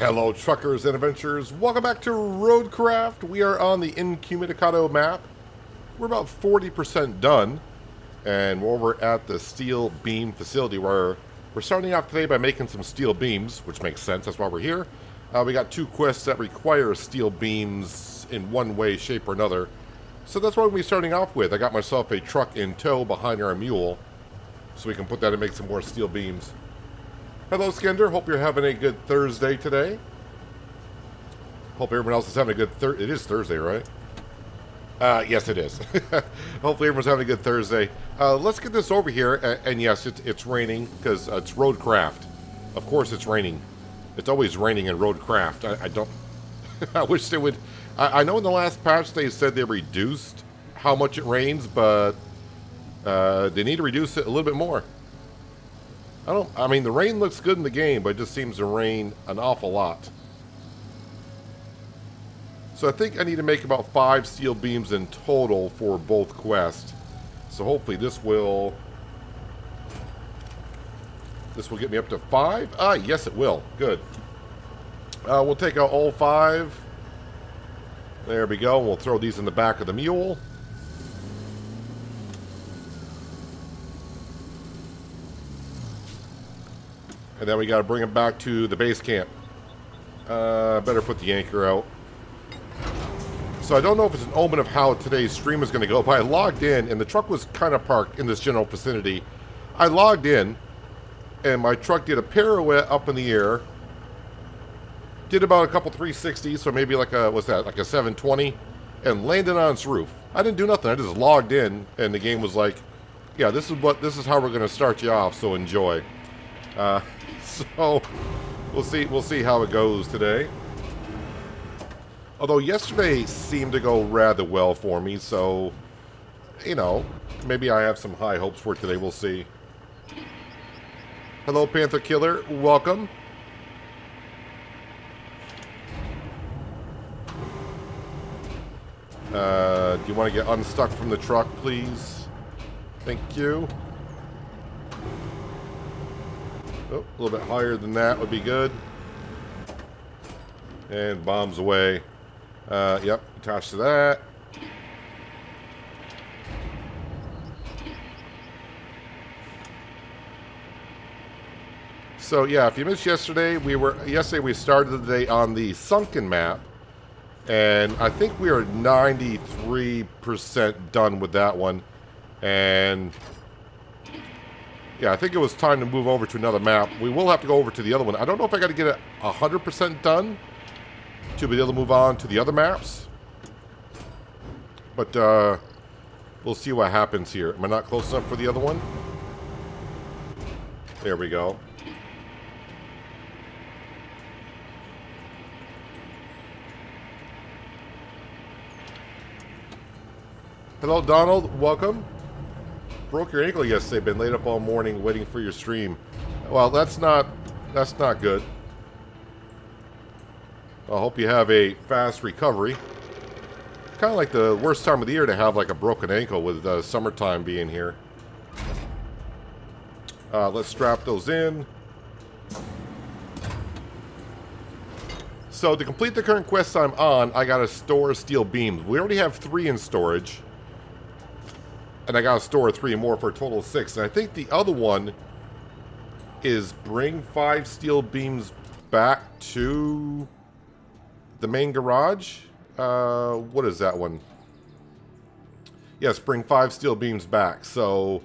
Hello, truckers and adventurers. Welcome back to Roadcraft. We are on the Incommunicado map. We're about 40% done, and we're over at the steel beam facility where we're starting off today by making some steel beams, which makes sense. That's why we're here. We got two quests that require steel beams in one way, shape, or another. So that's what we'll be starting off with. I got myself a truck in tow behind our mule, so we can put that and make some more steel beams. Hello, Skinder. Hope you're having a good Thursday today. Hope everyone else is having a good Thursday. It is Thursday, right? Yes, it is. Hopefully everyone's having a good Thursday. Let's get this over here. And yes, it's raining because it's Roadcraft. Of course it's raining. It's always raining in Roadcraft. I don't... I wish they would... I know in the last patch they said they reduced how much it rains, but they need to reduce it a little bit more. I mean, the rain looks good in the game, but it just seems to rain an awful lot. So I think I need to make about 5 steel beams in total for both quests. So hopefully this will get me up to 5. Ah, yes it will. Good. We'll take out all 5. There we go. We'll throw these in the back of the mule. And then we got to bring them back to the base camp. Better put the anchor out. So I don't know if it's an omen of how today's stream is going to go, but I logged in, and the truck was kind of parked in this general vicinity. I logged in, and my truck did a pirouette up in the air. Did about a couple 360s, so maybe like a, what's that, like a 720, and landed on its roof. I didn't do nothing. I just logged in, and the game was like, yeah, this is how we're going to start you off, so enjoy. So we'll see how it goes today. Although yesterday seemed to go rather well for me, so you know, maybe I have some high hopes for today. We'll see. Hello, Panther Killer. Welcome. Do you want to get unstuck from the truck, please? Thank you. Oh, a little bit higher than that would be good. And bombs away. Yep, attached to that. So yeah, if you missed yesterday, we started the day on the sunken map, and I think we are 93% done with that one. And yeah, I think it was time to move over to another map. We will have to go over to the other one. I don't know if I got to get it 100% done to be able to move on to the other maps. But we'll see what happens here. Am I not close enough for the other one? There we go. Hello, Donald. Welcome. Broke your ankle yesterday. Been laid up all morning waiting for your stream. Well, that's not good. I hope you have a fast recovery. Kind of like the worst time of the year to have like a broken ankle with summertime being here. Let's strap those in. So to complete the current quest I'm on, I gotta store steel beams. We already have 3 in storage. And I gotta store 3 more for a total of 6. And I think the other one is bring 5 steel beams back to the main garage. What is that one? Yes, bring 5 steel beams back. So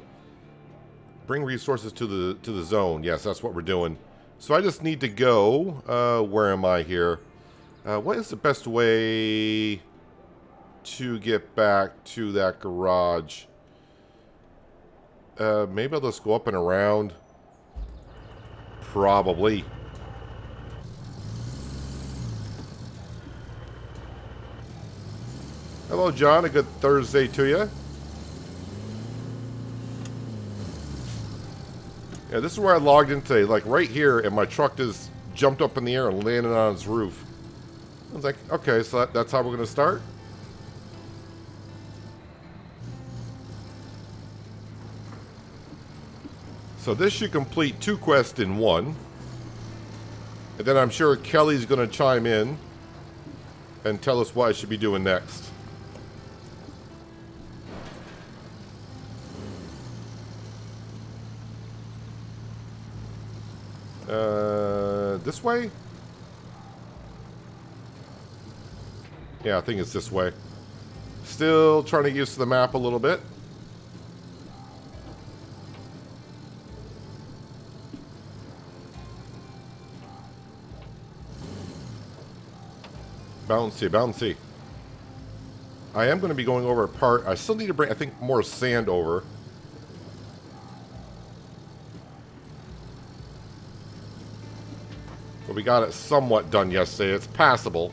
bring resources to the zone. Yes, that's what we're doing. So I just need to go. Where am I here? What is the best way to get back to that garage? Maybe I'll just go up and around. Probably. Hello, John. A good Thursday to you. Yeah, this is where I logged in today. Like right here, and my truck just jumped up in the air and landed on its roof. I was like, okay, so that's how we're going to start. So this should complete 2 quests in one. And then I'm sure Kelly's going to chime in and tell us what I should be doing next. This way? Yeah, I think it's this way. Still trying to get used to the map a little bit. Bouncy, bouncy. I am going to be going over a part. I still need to bring, I think, more sand over. But we got it somewhat done yesterday. It's passable.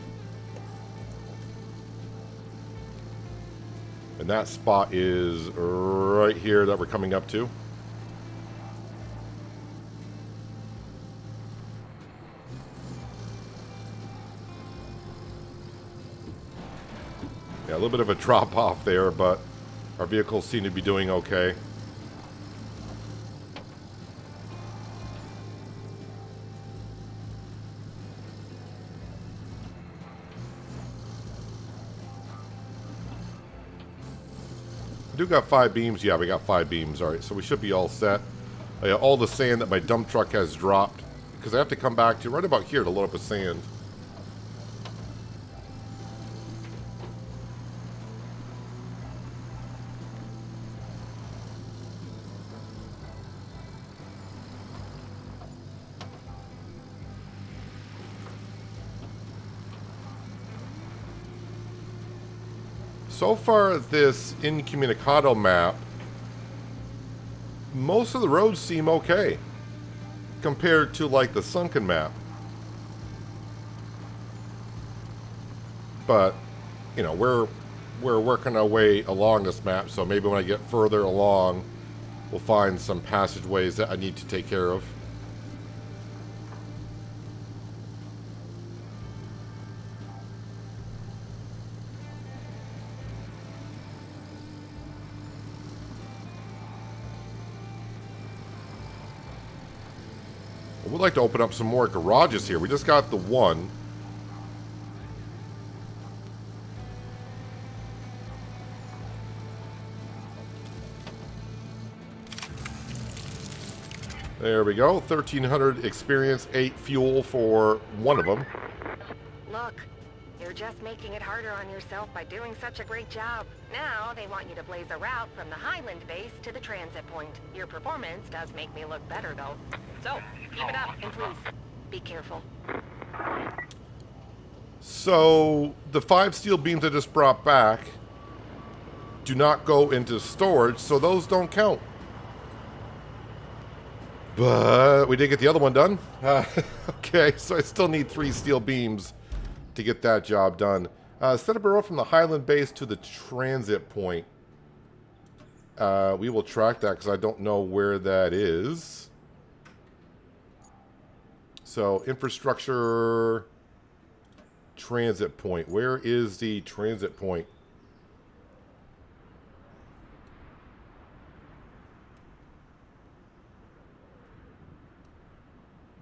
And that spot is right here that we're coming up to. Yeah, a little bit of a drop off there, but our vehicles seem to be doing okay. I do got 5 beams. Yeah, we got 5 beams. All right, so we should be all set. All the sand that my dump truck has dropped, because I have to come back to right about here to load up with sand. So far, this Incommunicado map, most of the roads seem okay compared to like the sunken map. But, you know, we're working our way along this map, so maybe when I get further along, we'll find some passageways that I need to take care of. We'd like to open up some more garages here. We just got the one. There we go. 1,300 experience, 8 fuel for one of them. Look, you're just making it harder on yourself by doing such a great job. Now they want you to blaze a route from the Highland base to the transit point. Your performance does make me look better, though. So, keep it up, and please, be careful. So, the 5 steel beams I just brought back do not go into storage, so those don't count. But we did get the other one done. Okay, so I still need 3 steel beams to get that job done. Set up a road from the Highland base to the transit point. We will track that because I don't know where that is. So, infrastructure, transit point. Where is the transit point?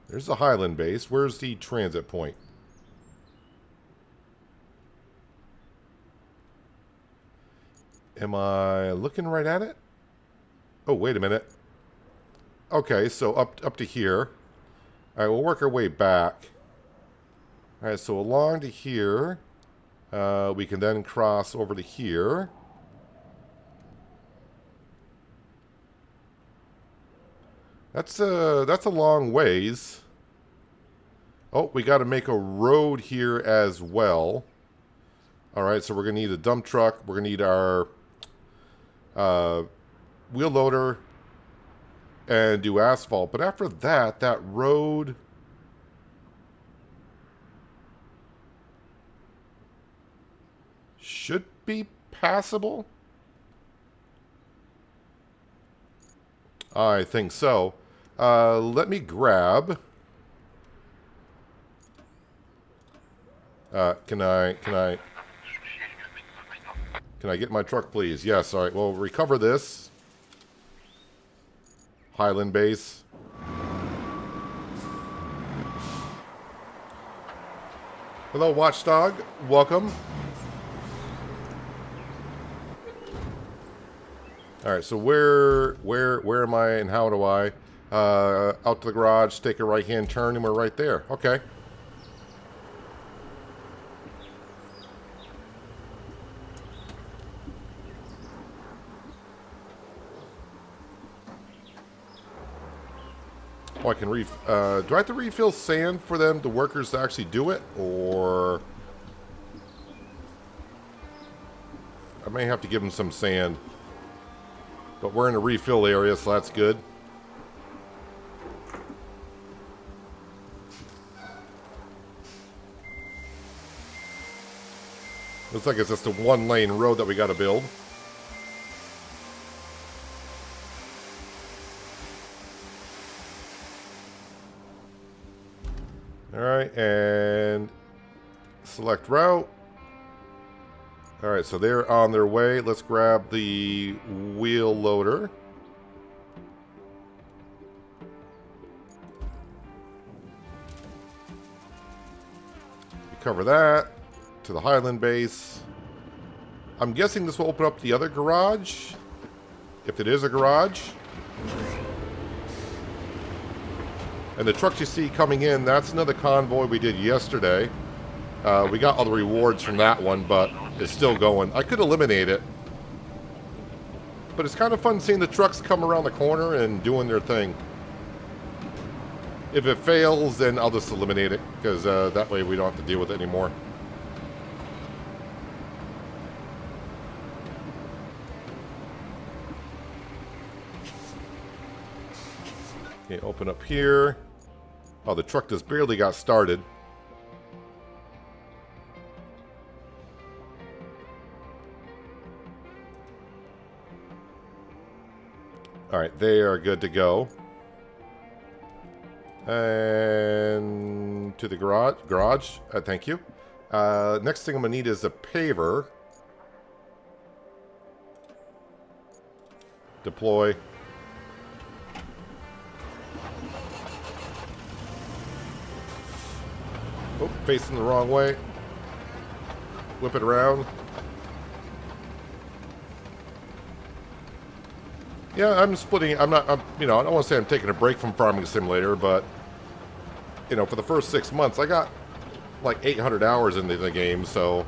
There's the Highland base. Where's the transit point? Am I looking right at it? Oh, wait a minute. Okay, so up to here. All right, we'll work our way back. All right, so along to here. We can then cross over to here. That's a long ways. Oh, we got to make a road here as well. All right, so we're going to need a dump truck. We're going to need our wheel loader and do asphalt. But after that, that road should be passable. I think so. Let me grab. Can I get my truck, please? Yes. All right. Well, recover this. Highland base. Hello, Watchdog. Welcome. All right, so where am I and how do I? Out to the garage, take a right-hand turn, and we're right there. Okay. Oh, I can do I have to refill sand for them, the workers, to actually do it? Or I may have to give them some sand. But we're in a refill area, so that's good. Looks like it's just a one-lane road that we got to build. Alright, and select route. Alright, so they're on their way. Let's grab the wheel loader. Cover that. To the Highland base. I'm guessing this will open up the other garage. If it is a garage. And the trucks you see coming in, that's another convoy we did yesterday. We got all the rewards from that one, but it's still going. I could eliminate it. But it's kind of fun seeing the trucks come around the corner and doing their thing. If it fails, then I'll just eliminate it, because that way we don't have to deal with it anymore. Okay, open up here. Oh, the truck just barely got started. Alright, they are good to go. And to the garage. Thank you. Next thing I'm going to need is a paver. Deploy. Oh, facing the wrong way. Whip it around. Yeah, I'm splitting. I don't want to say I'm taking a break from Farming Simulator, but for the first 6 months, I got like 800 hours into the game, so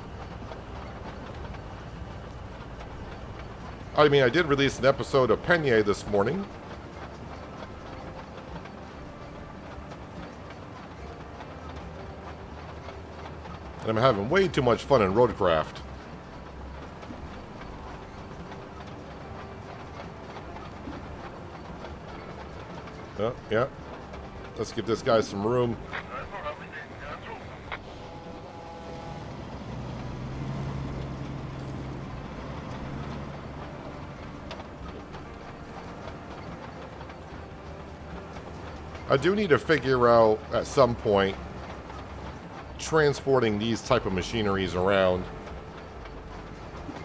I mean, I did release an episode of Penye this morning. And I'm having way too much fun in Roadcraft. Oh, yeah. Let's give this guy some room. I do need to figure out at some point transporting these type of machineries around.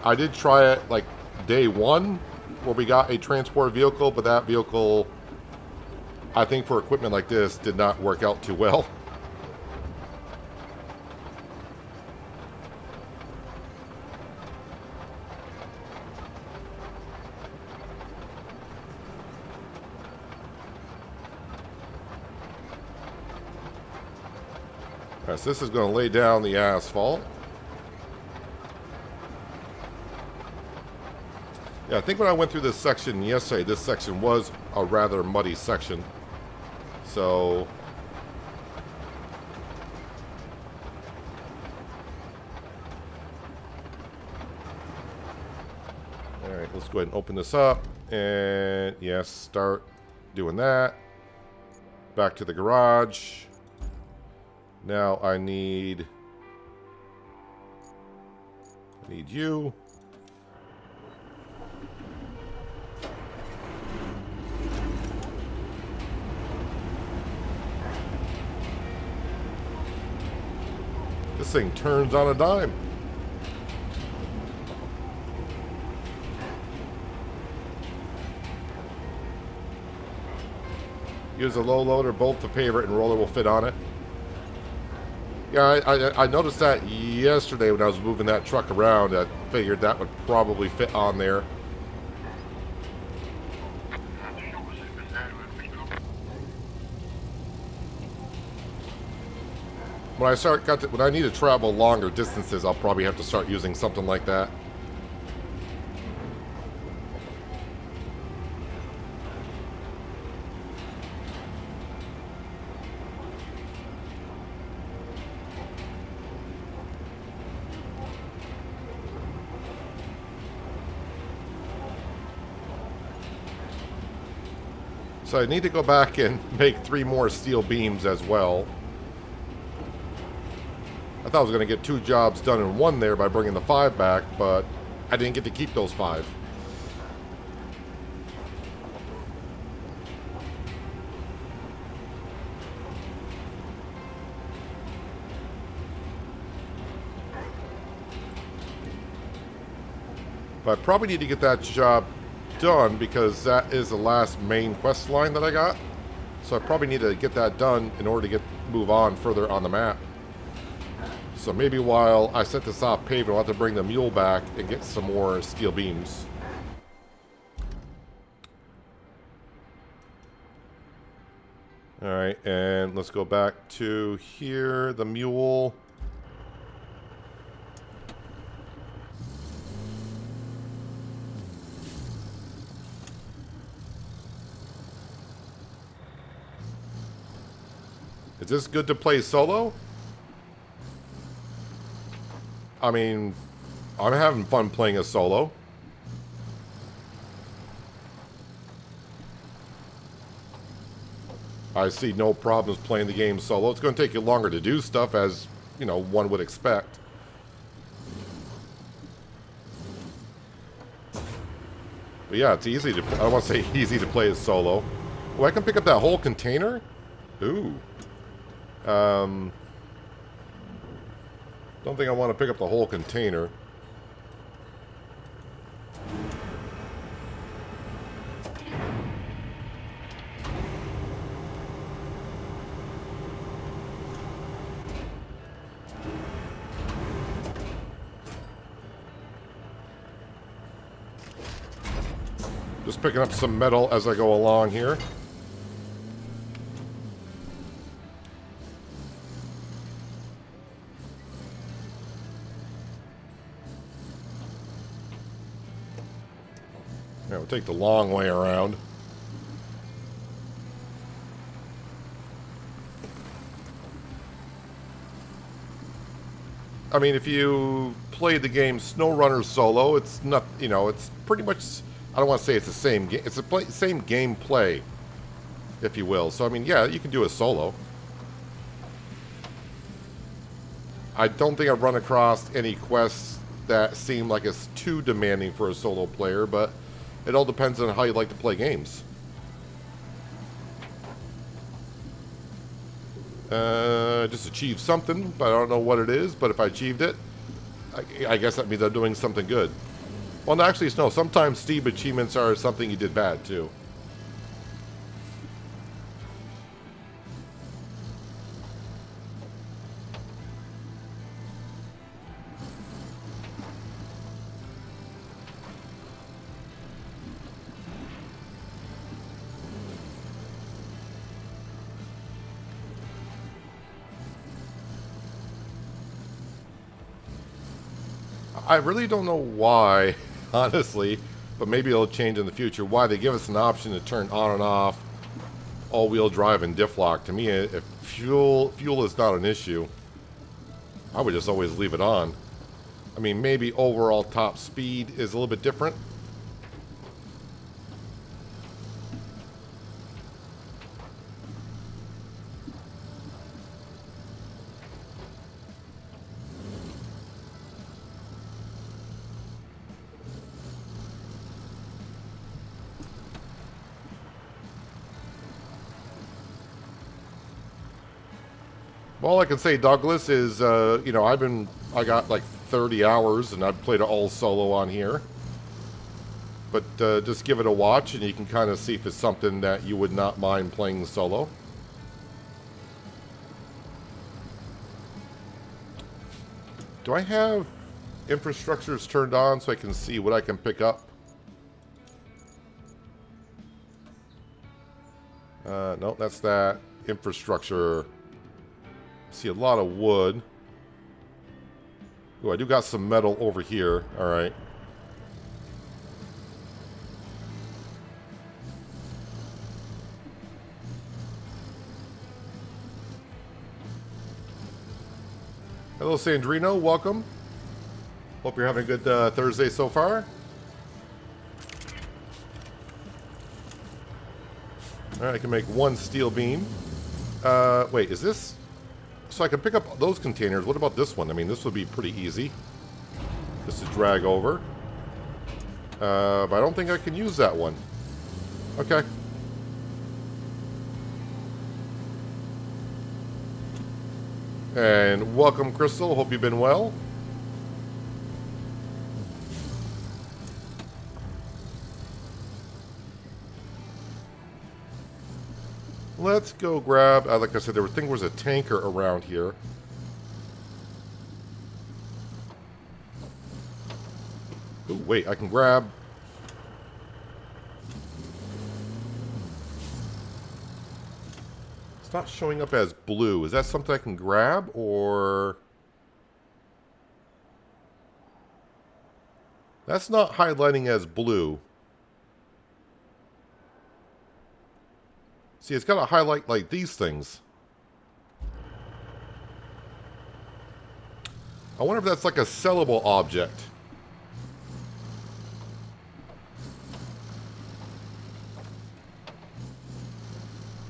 I did try it like day one where we got a transport vehicle, but that vehicle, I think for equipment like this, did not work out too well. Alright, so this is going to lay down the asphalt. Yeah, I think when I went through this section yesterday, this section was a rather muddy section. So alright, let's go ahead and open this up. And yes, start doing that. Back to the garage. Now I need you. This thing turns on a dime. Use a low loader, bolt the paver, and roller will fit on it. Yeah, I noticed that yesterday when I was moving that truck around. I figured that would probably fit on there. When I need to travel longer distances, I'll probably have to start using something like that. So I need to go back and make 3 more steel beams as well. I thought I was going to get 2 jobs done in one there by bringing the 5 back, but I didn't get to keep those 5. But I probably need to get that job done because that is the last main quest line that I got. So I probably need to get that done in order to move on further on the map. So maybe while I set this off pavement, I'll have to bring the mule back and get some more steel beams. Alright, and let's go back to here, the mule. Is this good to play solo? I mean, I'm having fun playing a solo. I see no problems playing the game solo. It's going to take you longer to do stuff, as, you know, one would expect. But yeah, it's easy to... I don't want to say easy to play as solo. Oh, I can pick up that whole container? Ooh. Don't think I want to pick up the whole container. Just picking up some metal as I go along here. Yeah, we'll take the long way around. I mean, if you played the game SnowRunner solo, it's not, you know, it's pretty much, I don't want to say it's the same game, it's the same gameplay, if you will. So, I mean, yeah, you can do a solo. I don't think I've run across any quests that seem like it's too demanding for a solo player, but it all depends on how you like to play games. Just achieved something, but I don't know what it is. But if I achieved it, I guess that means I'm doing something good. Well, actually, no. Sometimes Steam achievements are something you did bad, too. I really don't know why, honestly, but maybe it'll change in the future, why they give us an option to turn on and off all-wheel drive and diff lock. To me, if fuel is not an issue, I would just always leave it on. I mean, maybe overall top speed is a little bit different. All I can say, Douglas, is, you know, I got like 30 hours and I've played it all solo on here. But just give it a watch and you can kind of see if it's something that you would not mind playing solo. Do I have infrastructures turned on so I can see what I can pick up? No, that's that. Infrastructure. See a lot of wood. Oh, I do got some metal over here. All right. Hello, Sandrino. Welcome. Hope you're having a good Thursday so far. All right, I can make one steel beam. Wait, is this... So I can pick up those containers. What about this one? I mean, this would be pretty easy. Just to drag over. But I don't think I can use that one. Okay. And welcome, Crystal. Hope you've been well. Let's go grab, like I said, I think there was a tanker around here. Ooh, wait, I can grab... It's not showing up as blue. Is that something I can grab, or... That's not highlighting as blue. See, it's got to highlight like these things. I wonder if that's like a sellable object.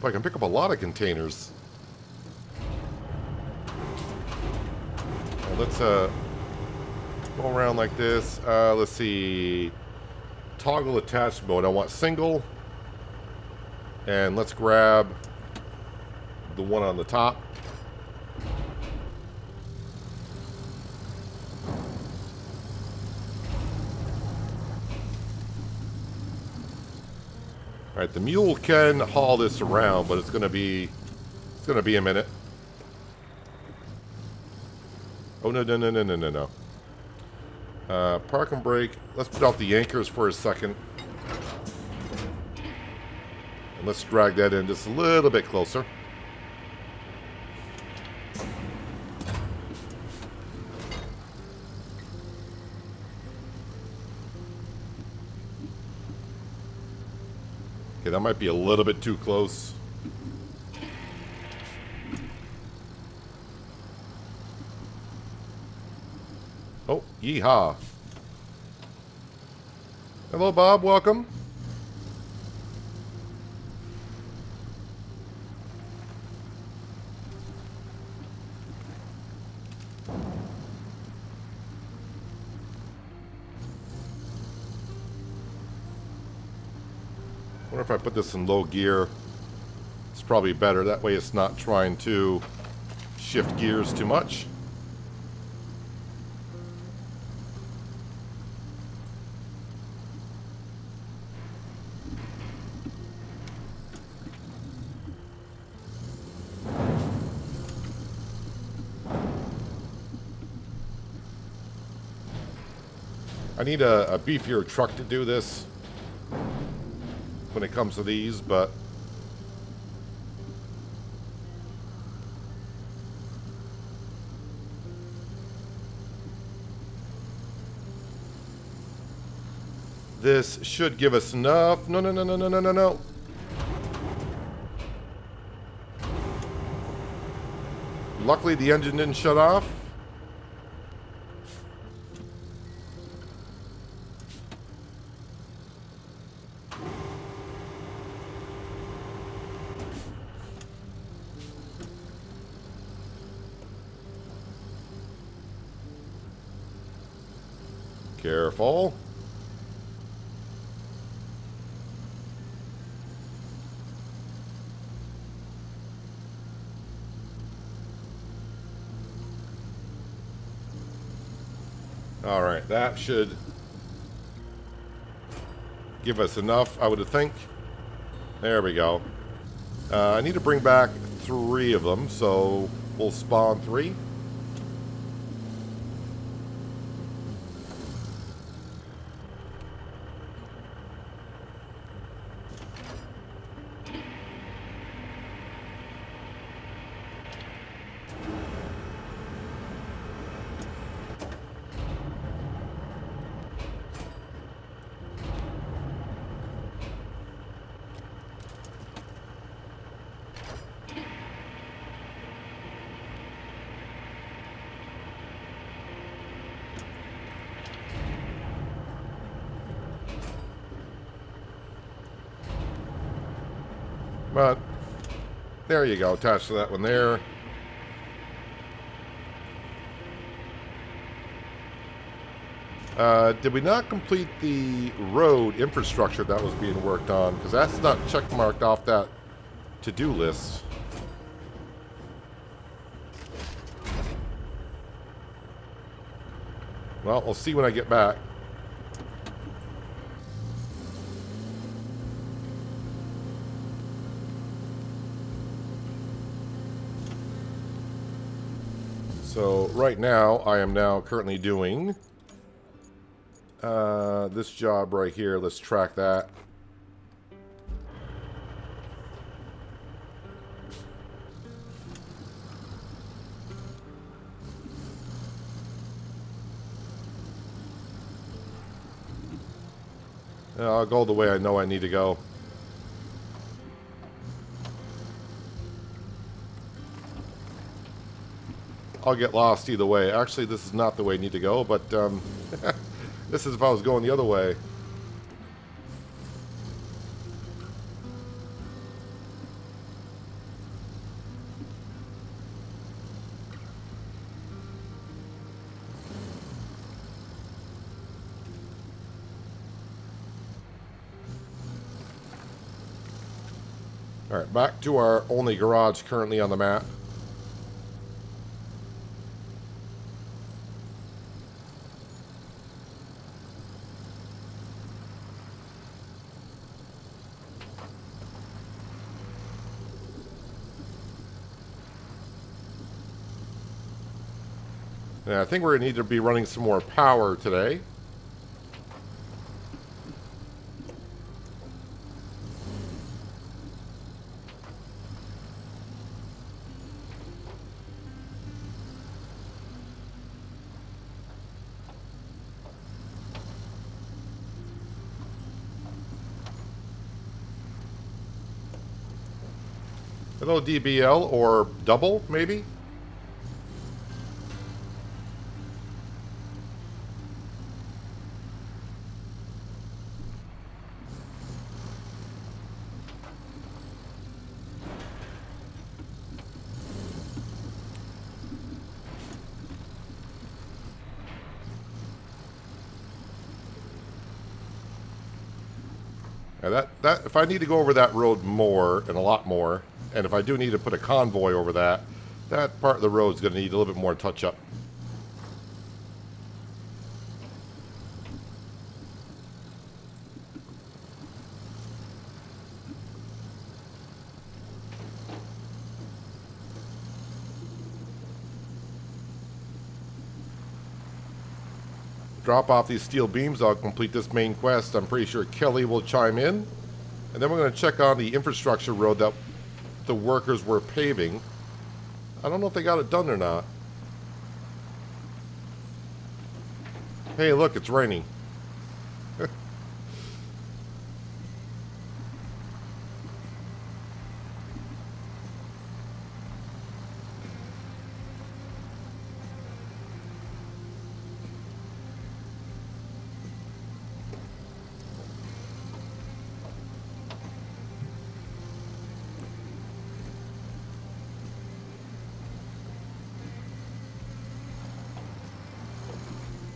But I can pick up a lot of containers. Well, let's go around like this. Let's see. Toggle attach mode. I want single. And let's grab the one on the top. All right, the mule can haul this around, but it's gonna be a minute. Oh no. Park and brake. Let's put out the anchors for a second. Let's drag that in just a little bit closer. Okay, that might be a little bit too close. Oh, yeehaw. Hello, Bob. Welcome. I wonder if I put this in low gear, it's probably better. That way it's not trying to shift gears too much. I need a beefier truck to do this when it comes to these, but this should give us enough. No. Luckily the engine didn't shut off. Careful. All right, that should give us enough, I would think. There we go. I need to bring back 3 of them, so we'll spawn 3. But there you go, attached to that one there. Did we not complete the road infrastructure that was being worked on? Because that's not checkmarked off that to-do list. Well, we'll see when I get back. So right now, I am now currently doing this job right here. Let's track that. I'll go the way I know I need to go. I'll get lost either way. Actually, this is not the way I need to go, but this is if I was going the other way. Alright, back to our only garage currently on the map. Yeah, I think we're going to need to be running some more power today. Hello, DBL, or double, maybe? Now that if I need to go over that road more, and a lot more, and if I do need to put a convoy over that, that part of the road is going to need a little bit more touch-up. Drop off these steel beams, I'll complete this main quest. I'm pretty sure Kelly will chime in. And then we're going to check on the infrastructure road that the workers were paving. I don't know if they got it done or not. Hey, look, it's raining.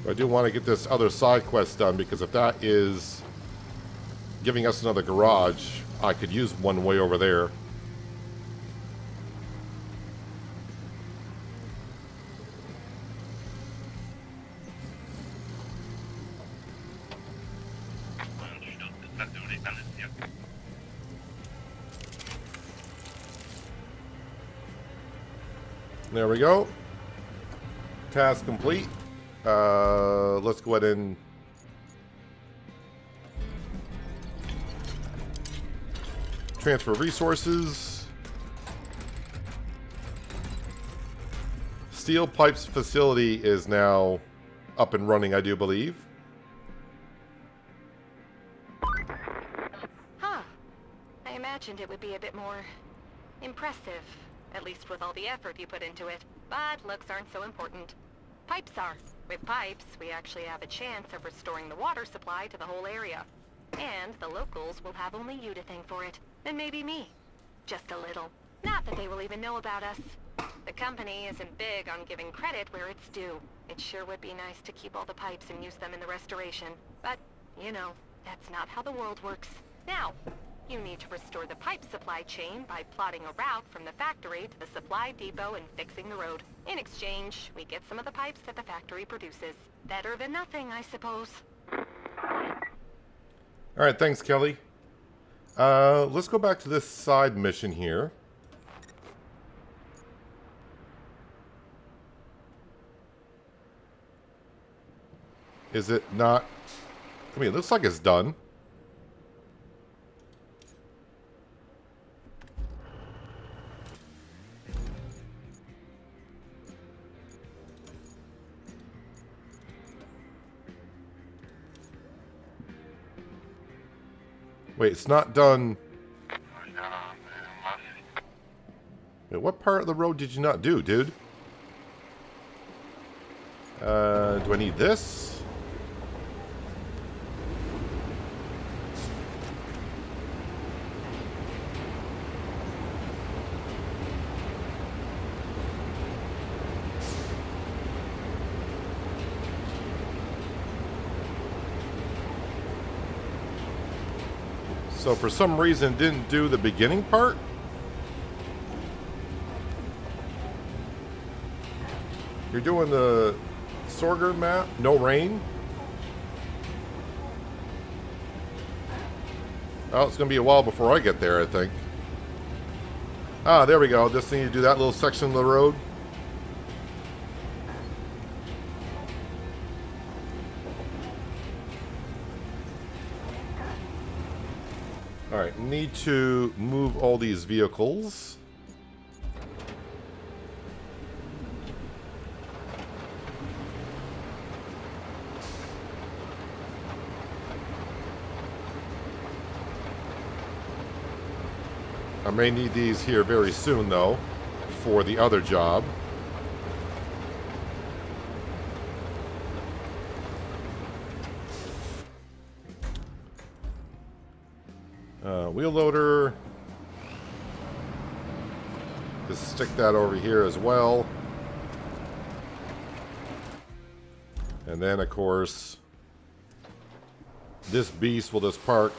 I do want to get this other side quest done, because if that is giving us another garage, I could use one way over there. There we go. Task complete. Let's go ahead and transfer resources. Steel pipes facility is now up and running, I do believe. Huh. I imagined it would be a bit more impressive, at least with all the effort you put into it. But looks aren't so important. Pipes are. With pipes, we actually have a chance of restoring the water supply to the whole area. And the locals will have only you to thank for it, and maybe me. Just a little. Not that they will even know about us. The company isn't big on giving credit where it's due. It sure would be nice to keep all the pipes and use them in the restoration. But, you know, that's not how the world works. Now, you need to restore the pipe supply chain by plotting a route from the factory to the supply depot and fixing the road. In exchange, we get some of the pipes that the factory produces. Better than nothing, I suppose. Alright, thanks, Kelly. Let's go back to this side mission here. Is it not? I mean, it looks like it's done. Wait, it's not done. Wait, what part of the road did you not do, dude? Do I need this? So for some reason didn't do the beginning part? You're doing the Sorger map, no rain? Oh, it's gonna be a while before I get there, I think. Ah, there we go. Just need to do that little section of the road. Alright, need to move all these vehicles. I may need these here very soon, though, for the other job. Wheel loader. Just stick that over here as well. And then, of course, this beast will just park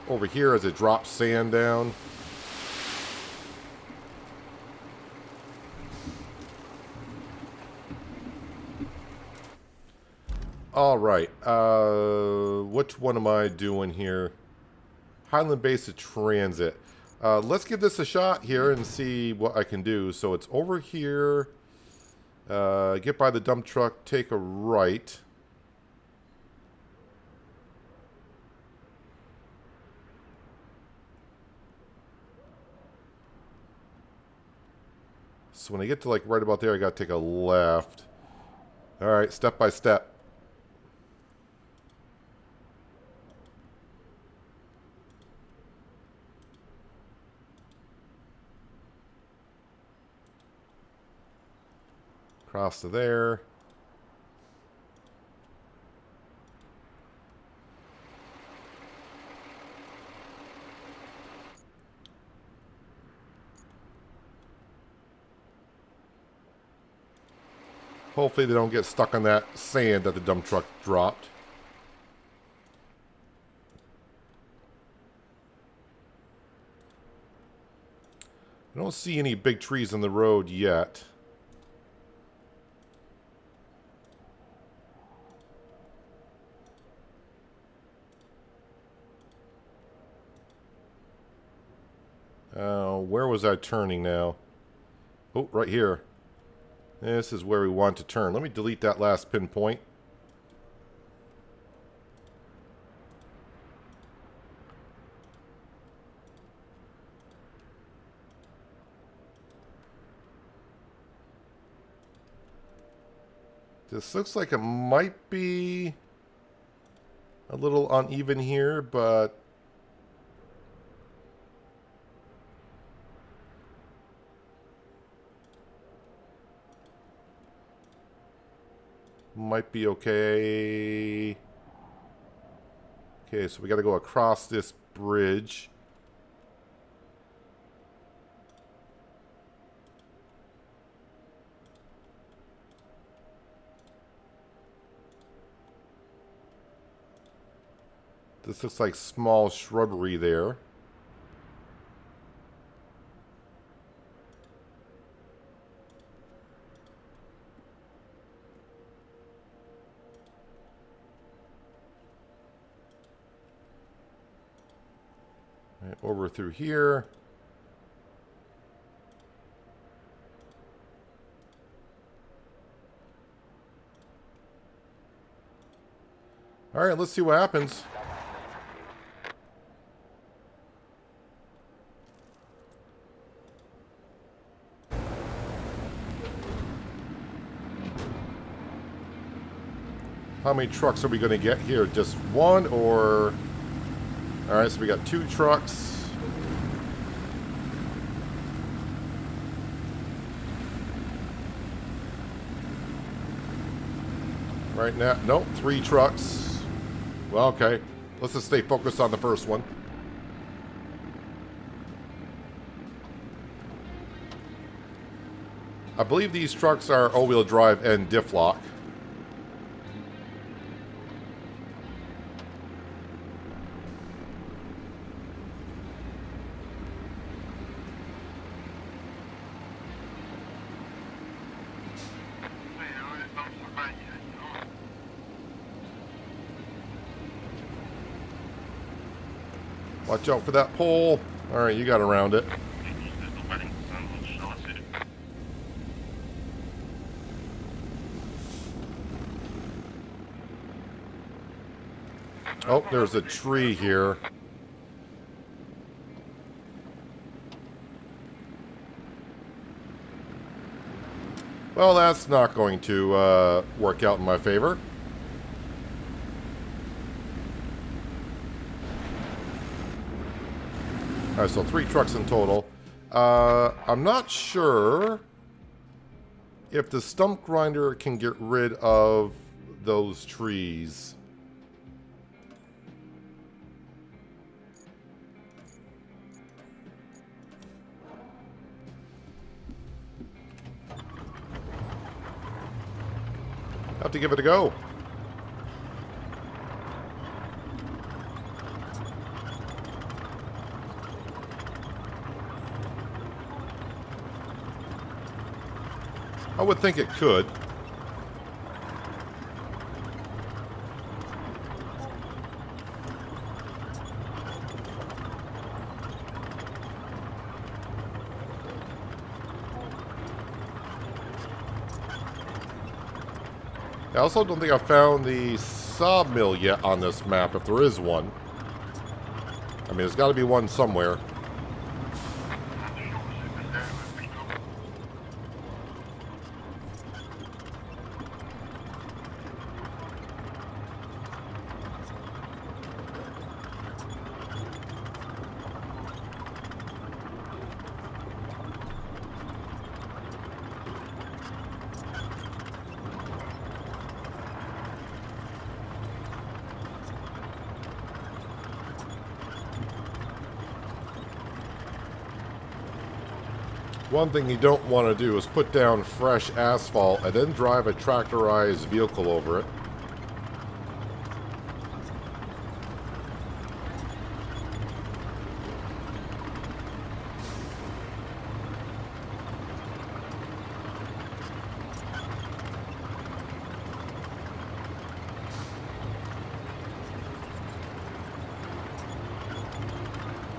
over here as it drops sand down. All right. Which one am I doing here? Highland Base of Transit. Let's give this a shot here and see what I can do. So it's over here. Get by the dump truck, take a right. So when I get to like right about there, I got to take a left. All right, step by step. Across to there. Hopefully they don't get stuck on that sand that the dump truck dropped. I don't see any big trees on the road yet. Where was I turning now? Oh, right here. This is where we want to turn. Let me delete that last pinpoint. This looks like it might be a little uneven here, but might be okay. Okay, so we got to go across this bridge. This looks like small shrubbery there. Right, over through here. All right, let's see what happens. How many trucks are we going to get here? Just one or... All right, so we got 2 trucks. Right now, nope, 3 trucks. Well, okay. Let's just stay focused on the first one. I believe these trucks are all-wheel drive and diff lock. Watch out for that pole. All right, you got around it. Oh, there's a tree here. Well, that's not going to work out in my favor. All right, so 3 trucks in total. I'm not sure if the stump grinder can get rid of those trees. Have to give it a go. I would think it could. I also don't think I found the sawmill yet on this map, if there is one. I mean, there's got to be one somewhere. One thing you don't want to do is put down fresh asphalt and then drive a tractorized vehicle over it.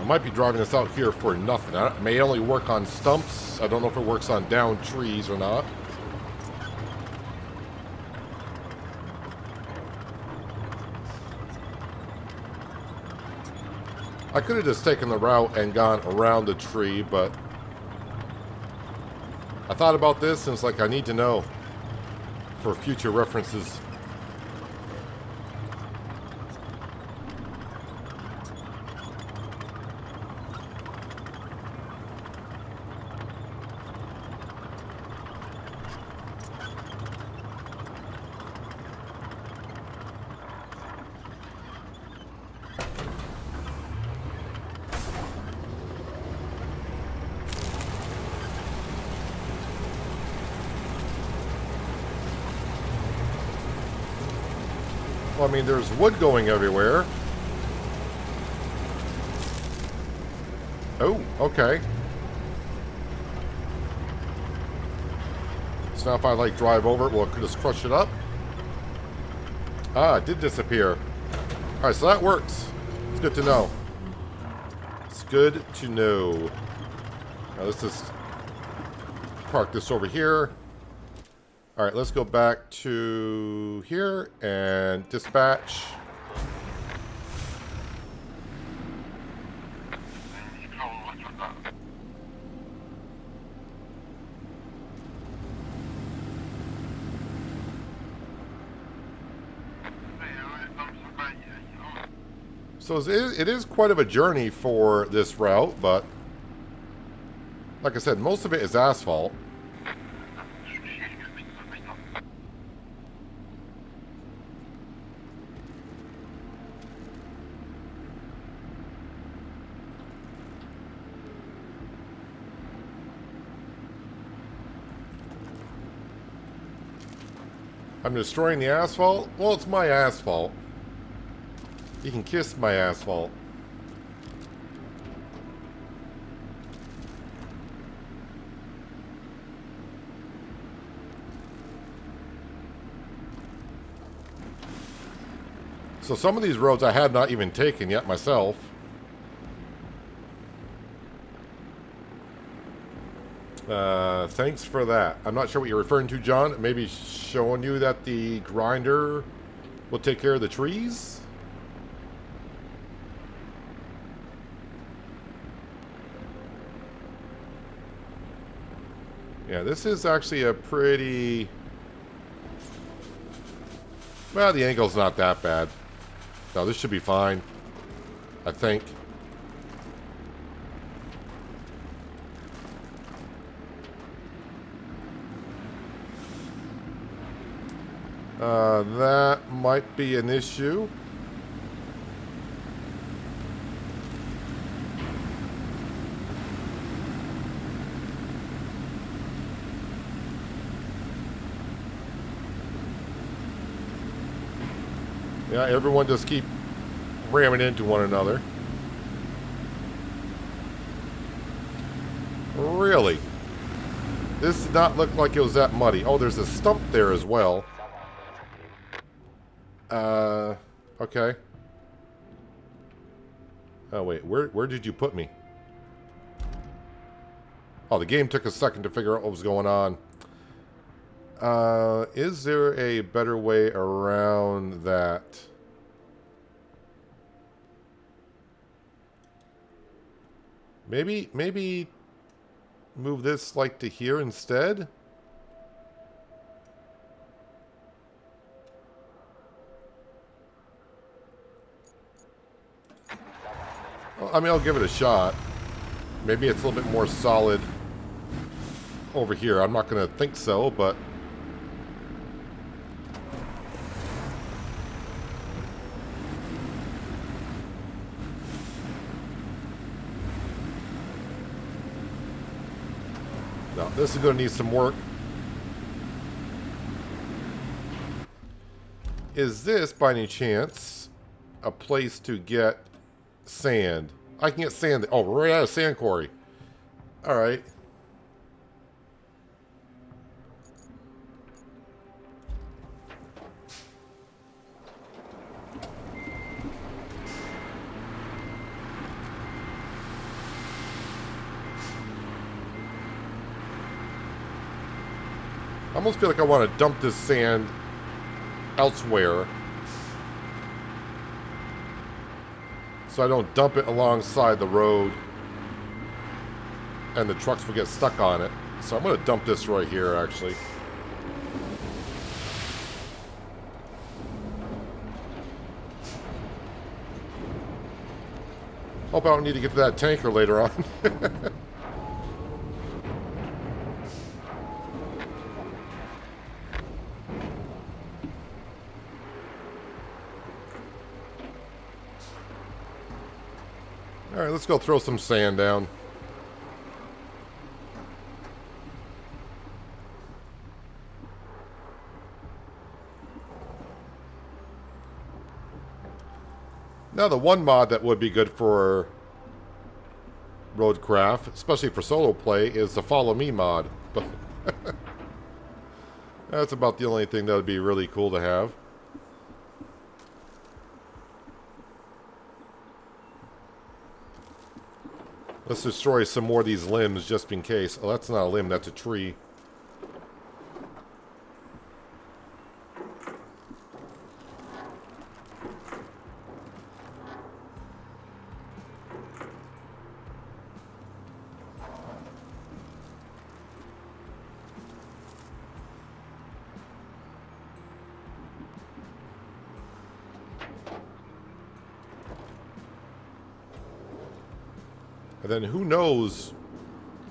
I might be driving this out here for nothing. It may only work on stumps. I don't know if it works on down trees or not. I could have just taken the route and gone around the tree, but I thought about this and it's like I need to know for future references. Well, I mean, there's wood going everywhere. Oh, okay. So now if I like drive over it, we'll just crush it up. Ah, it did disappear. Alright, so that works. It's good to know. It's good to know. Now let's just park this over here. Alright, let's go back to here and dispatch. So it is quite of a journey for this route, but like I said, most of it is asphalt. I'm destroying the asphalt? Well, it's my asphalt. You can kiss my asphalt. So some of these roads I had not even taken yet myself. Thanks for that. I'm not sure what you're referring to, John. Maybe showing you that the grinder will take care of the trees? Yeah, this is actually a pretty... Well, the angle's not that bad. No, this should be fine. I think. That might be an issue. Yeah, everyone just keep ramming into one another. Really? This did not look like it was that muddy. Oh, there's a stump there as well. Okay. Oh, wait. Where did you put me? Oh, the game took a second to figure out what was going on. Is there a better way around that? Maybe move this like to here instead? Well, I mean, I'll give it a shot. Maybe it's a little bit more solid over here. I'm not going to think so, but... No, this is going to need some work. Is this, by any chance, a place to get sand? I can get sand. Oh, we're right out of sand quarry. Alright. I almost feel like I want to dump this sand elsewhere, so I don't dump it alongside the road and the trucks will get stuck on it. So I'm going to dump this right here, actually. Hope I don't need to get to that tanker later on. Alright, let's go throw some sand down. Now the one mod that would be good for Roadcraft, especially for solo play, is the Follow Me mod. But that's about the only thing that would be really cool to have. Let's destroy some more of these limbs just in case. Oh, that's not a limb, that's a tree. And then who knows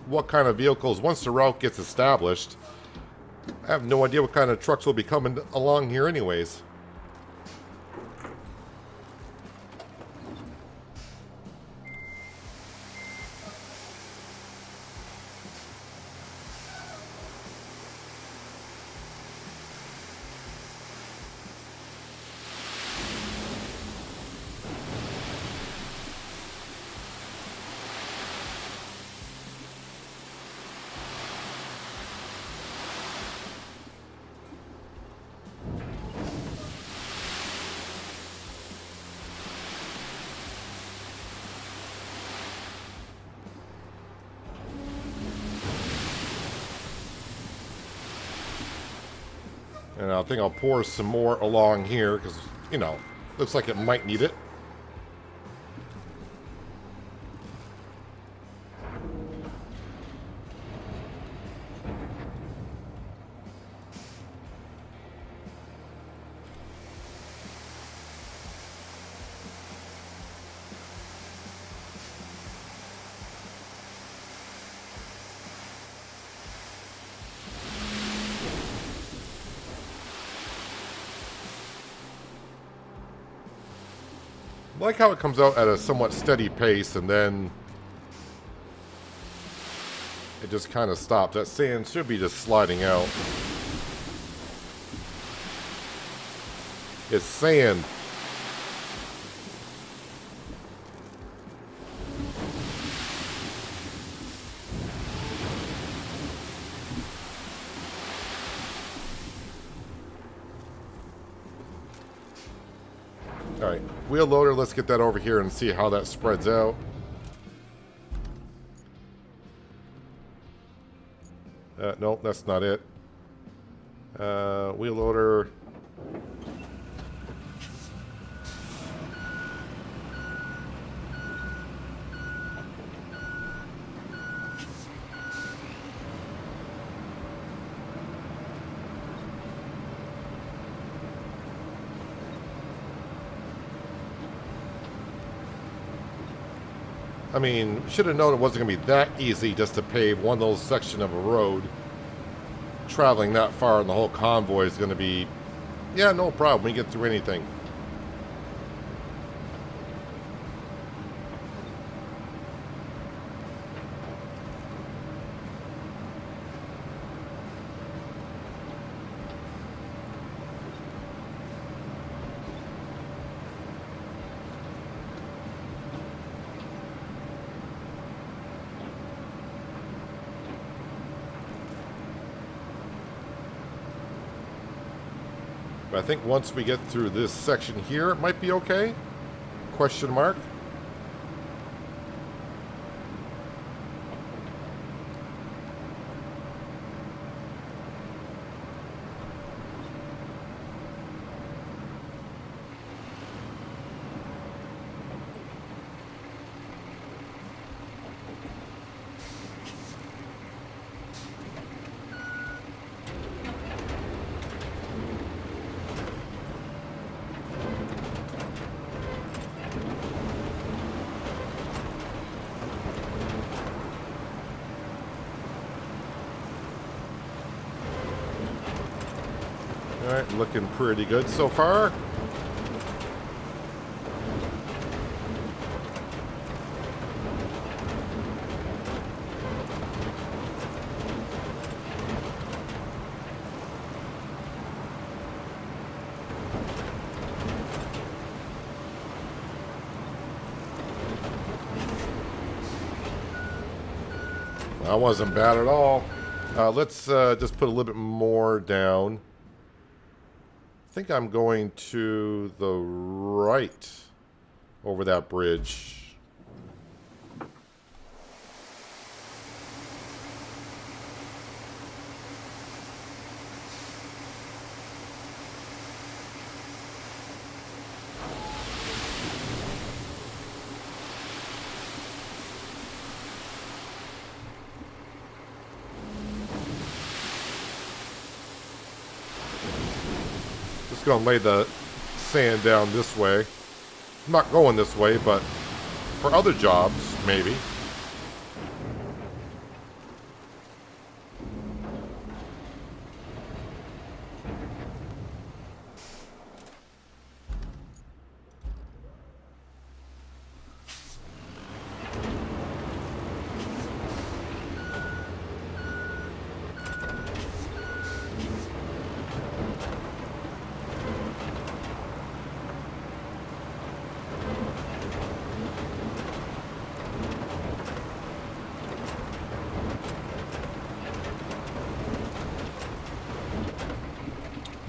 what kind of vehicles, once the route gets established, I have no idea what kind of trucks will be coming along here anyways. And I think I'll pour some more along here because, you know, looks like it might need it. I like how it comes out at a somewhat steady pace and then it just kind of stops. That sand should be just sliding out. It's sand. Alright, wheel loader, let's get that over here and see how that spreads out. Nope, that's not it. Wheel loader. I mean, should have known it wasn't going to be that easy just to pave one little section of a road. Traveling that far and the whole convoy is going to be, yeah, no problem. We get through anything. But I think once we get through this section here, it might be okay? Question mark. Alright, looking pretty good so far. That wasn't bad at all. Let's just put a little bit more down. I think I'm going to the right over that bridge. Going to lay the sand down this way. I'm not going this way, but for other jobs, maybe.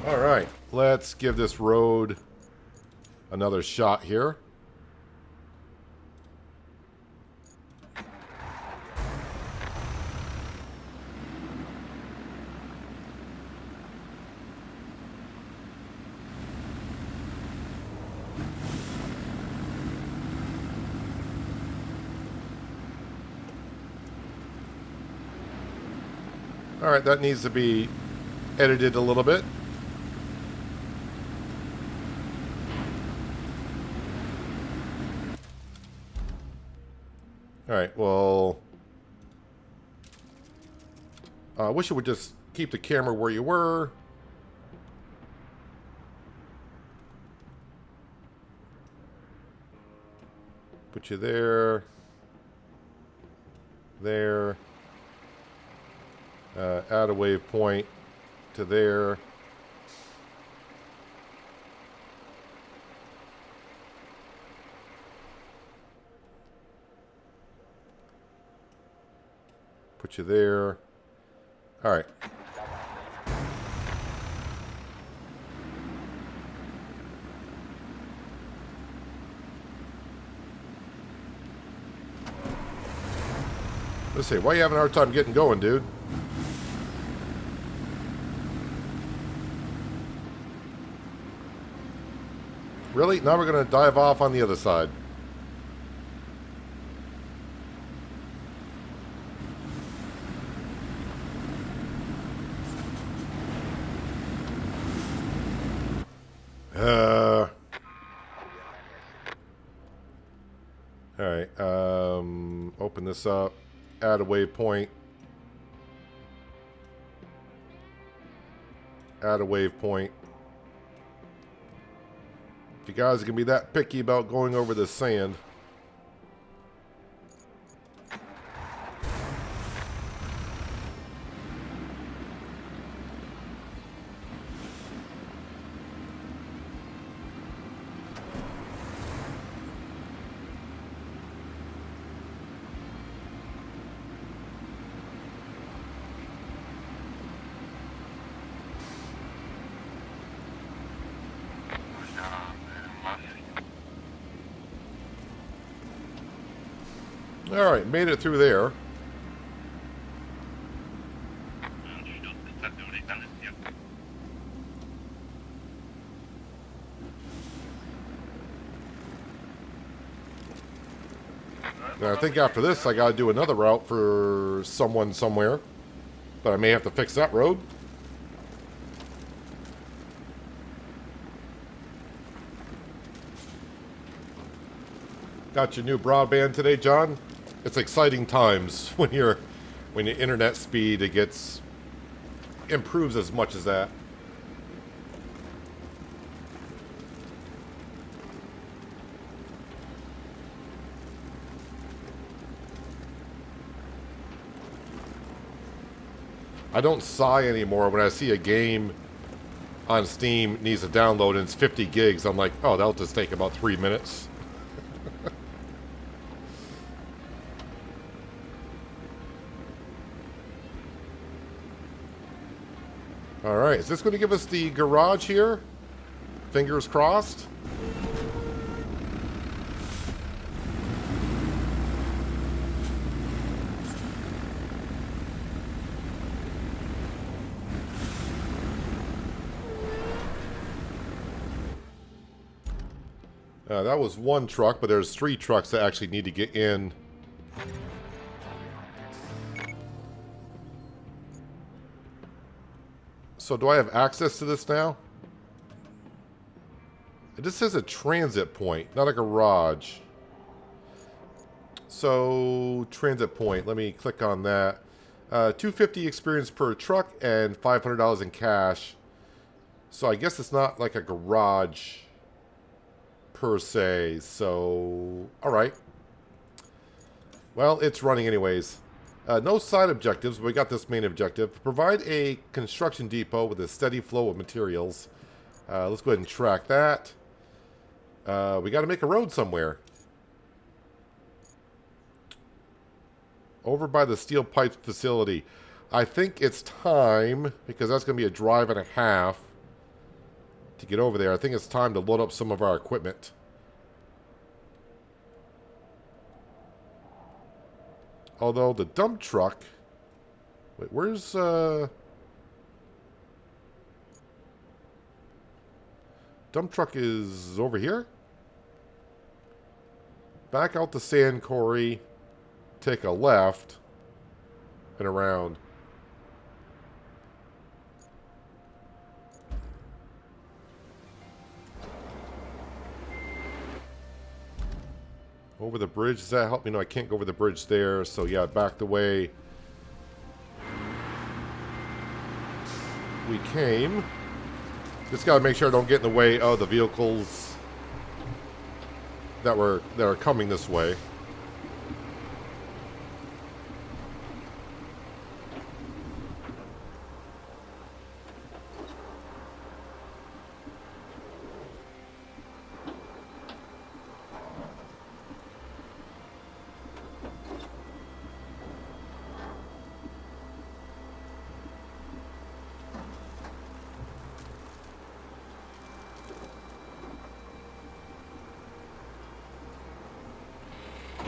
Alright, let's give this road another shot here. Alright, that needs to be edited a little bit. Alright, well, I wish you would just keep the camera where you were. Put you there. There. Add a waypoint to there. Put you there. All right. Let's see. Why are you having a hard time getting going, dude? Really? Now we're going to dive off on the other side. Alright, open this up, add a waypoint, add a waypoint. If you guys are going to be that picky about going over the sand, alright, made it through there. Now I think after this I gotta do another route for someone somewhere. But I may have to fix that road. Got your new broadband today, John? It's exciting times when your internet speed improves as much as that. I don't sigh anymore when I see a game on Steam needs to download and it's 50 gigs. I'm like, oh, that'll just take about 3 minutes. Alright, is this going to give us the garage here? Fingers crossed. That was one truck, but there's 3 trucks that actually need to get in. So do I have access to this now? It just says a transit point, not a garage. So, transit point. Let me click on that. $250 experience per truck and $500 in cash. So I guess it's not like a garage per se, so alright. Well, it's running anyways. No side objectives, but we got this main objective. Provide a construction depot with a steady flow of materials. Let's go ahead and track that. We got to make a road somewhere. Over by the steel pipes facility. I think it's time, because that's going to be a drive and a half to get over there. I think it's time to load up some of our equipment. Although the dump truck... Wait, where's... Dump truck is over here? Back out the sand quarry. Take a left. And around. Over the bridge, does that help me? No, I can't go over the bridge there, so yeah, back the way we came. Just gotta make sure I don't get in the way of the vehicles that are coming this way.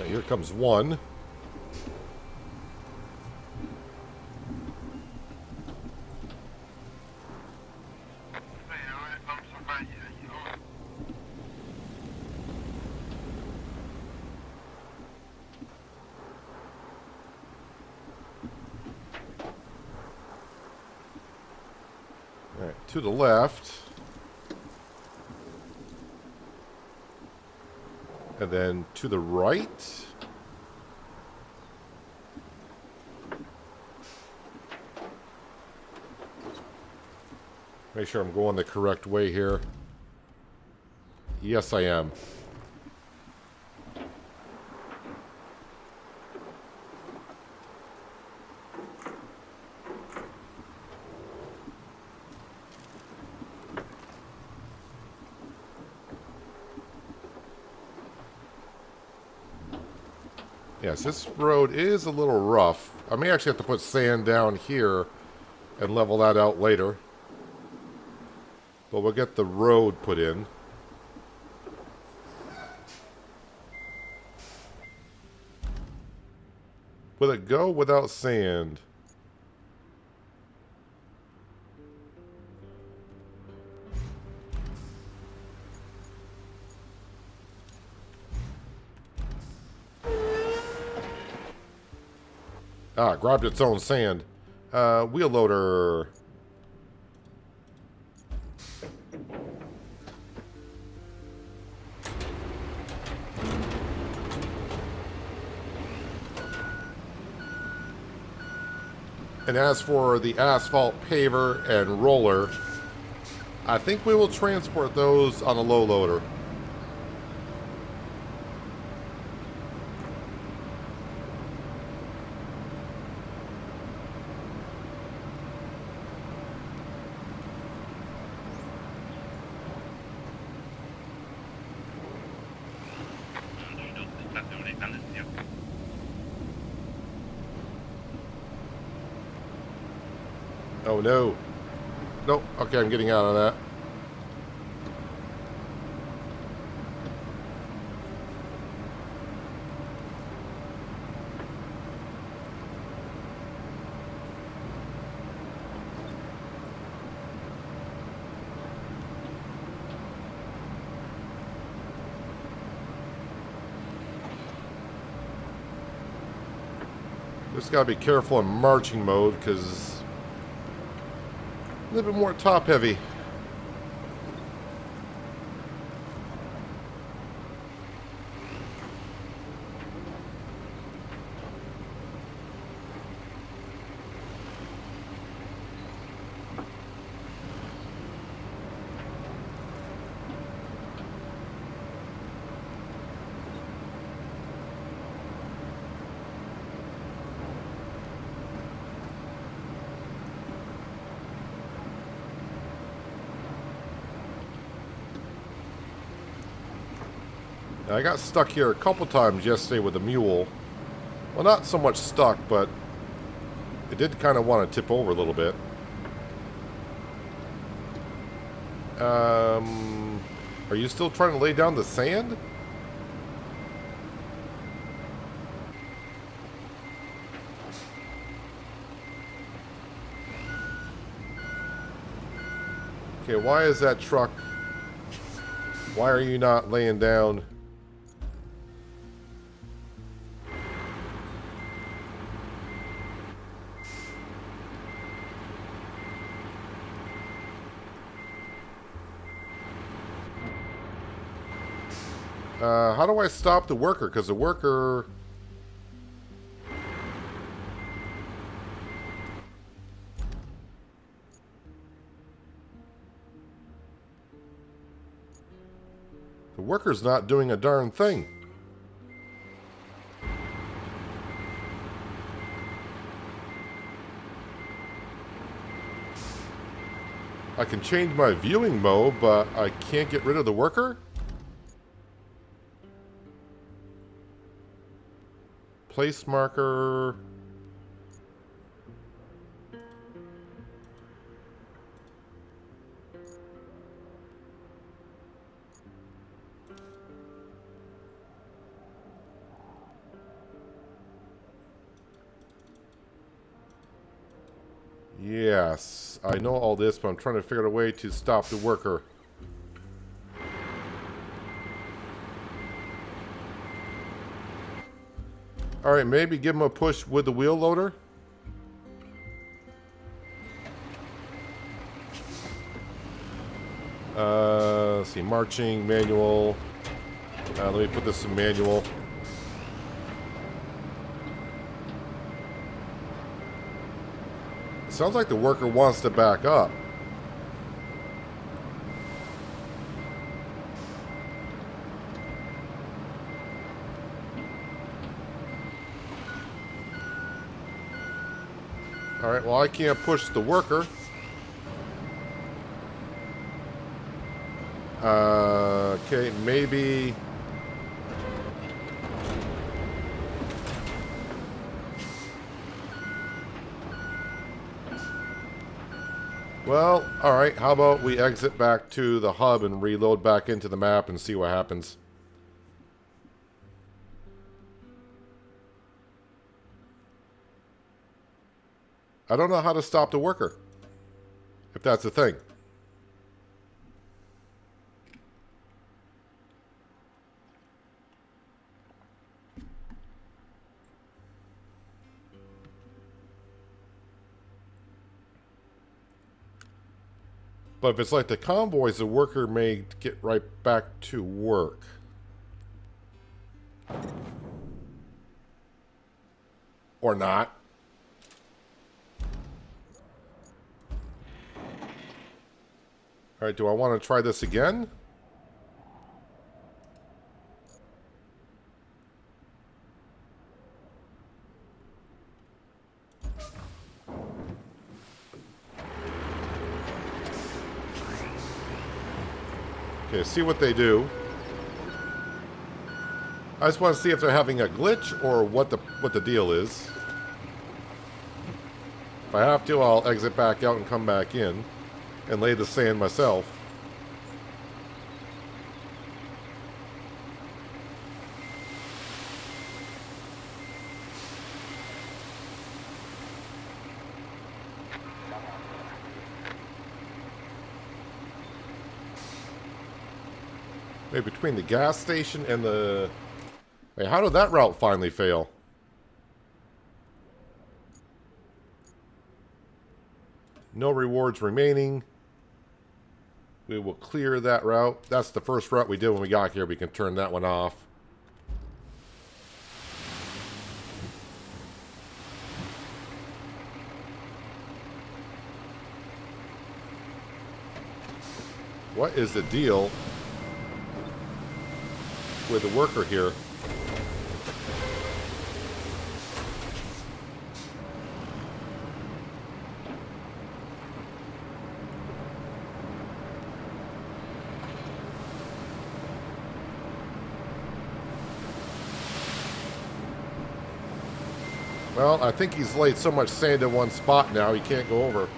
Here comes one. All right, to the left. And then to the right. Make sure I'm going the correct way here. Yes, I am. Yes, this road is a little rough. I may actually have to put sand down here and level that out later. But we'll get the road put in. Will it go without sand? Ah, grabbed its own sand. Wheel loader. And as for the asphalt paver and roller, I think we will transport those on a low loader. Oh no. Nope. Okay, I'm getting out of that. Just gotta be careful in marching mode because a little bit more top heavy. I got stuck here a couple times yesterday with the mule. Well, not so much stuck, but it did kind of want to tip over a little bit. Are you still trying to lay down the sand? Okay, why is that truck... Why are you not laying down... how do I stop the worker? Because the worker... The worker's not doing a darn thing. I can change my viewing mode, but I can't get rid of the worker? Place marker. Yes, I know all this, but I'm trying to figure out a way to stop the worker. Alright, maybe give him a push with the wheel loader. Let's see, marching, manual. Let me put this in manual. It sounds like the worker wants to back up. Alright, well I can't push the worker. Okay, maybe... Well, alright, how about we exit back to the hub and reload back into the map and see what happens. I don't know how to stop the worker, if that's a thing. But if it's like the convoys, the worker may get right back to work. Or not. Alright, do I want to try this again? Okay, see what they do. I just want to see if they're having a glitch or what the deal is. If I have to, I'll exit back out and come back in. and lay the sand myself. Maybe between the gas station and the... Wait, how did that route finally fail? No rewards remaining. We will clear that route. That's the first route we did when we got here. We can turn that one off. What is the deal with the worker here? Well, I think he's laid so much sand in one spot now he can't go over.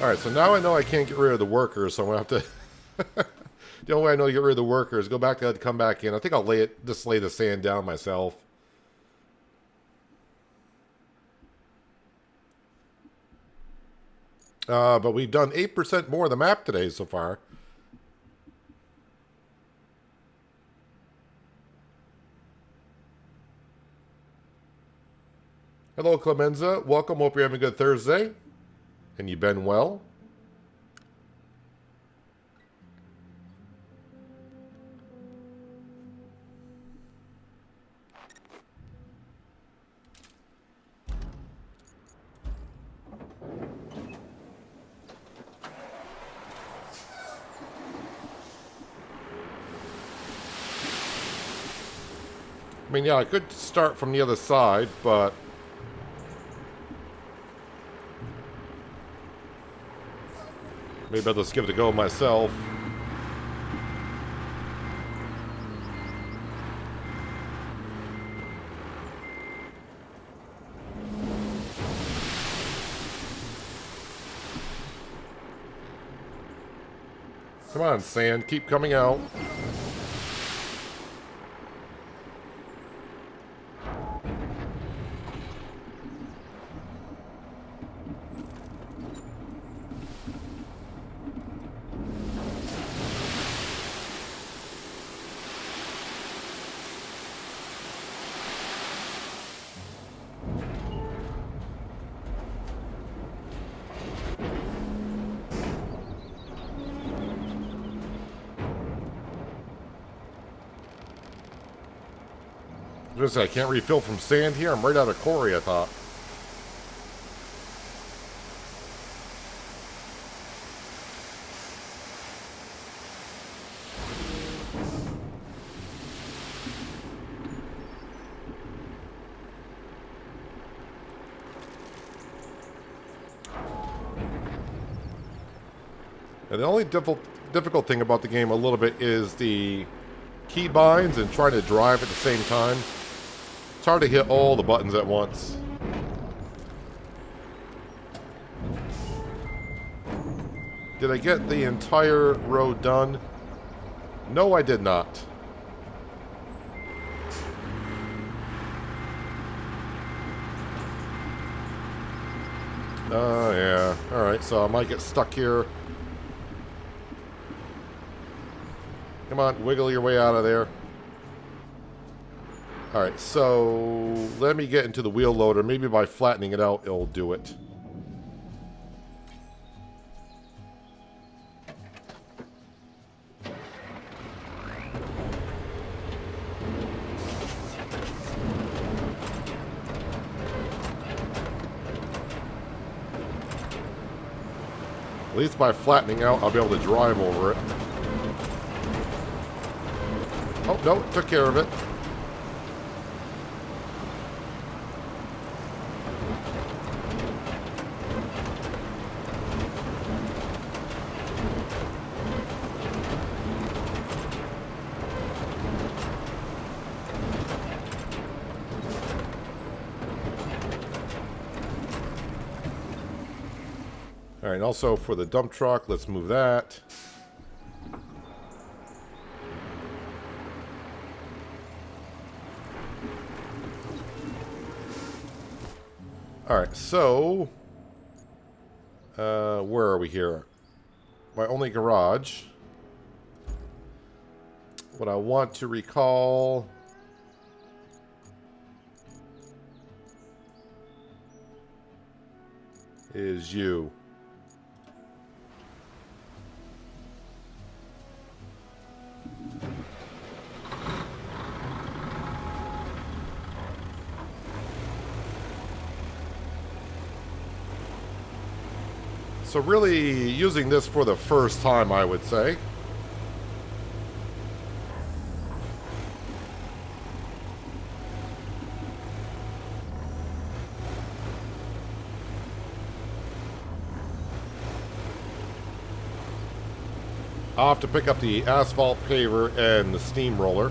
Alright, so now I know I can't get rid of the workers, so I'm going to have to... The only way I know to get rid of the workers, go back to come back in. I think I'll just lay the sand down myself. But we've done 8% more of the map today so far. Hello, Clemenza. Welcome. Hope you're having a good Thursday. And you've been well. I mean, yeah, I could start from the other side, but... maybe I'll just give it a go myself. Come on, sand. Keep coming out. I can't refill from sand here. I'm right out of quarry, I thought. And the only difficult thing about the game a little bit is the keybinds and trying to drive at the same time. It's hard to hit all the buttons at once. Did I get the entire road done? No, I did not. Oh, yeah. Alright, so I might get stuck here. Come on, wiggle your way out of there. Alright, so let me get into the wheel loader. Maybe by flattening it out, it'll do it. At least by flattening out, I'll be able to drive over it. Oh, no, it took care of it. All right, also for the dump truck, let's move that. All right, so where are we here? My only garage. What I want to recall is you. So really using this for the first time, I would say. I'll have to pick up the asphalt paver and the steamroller.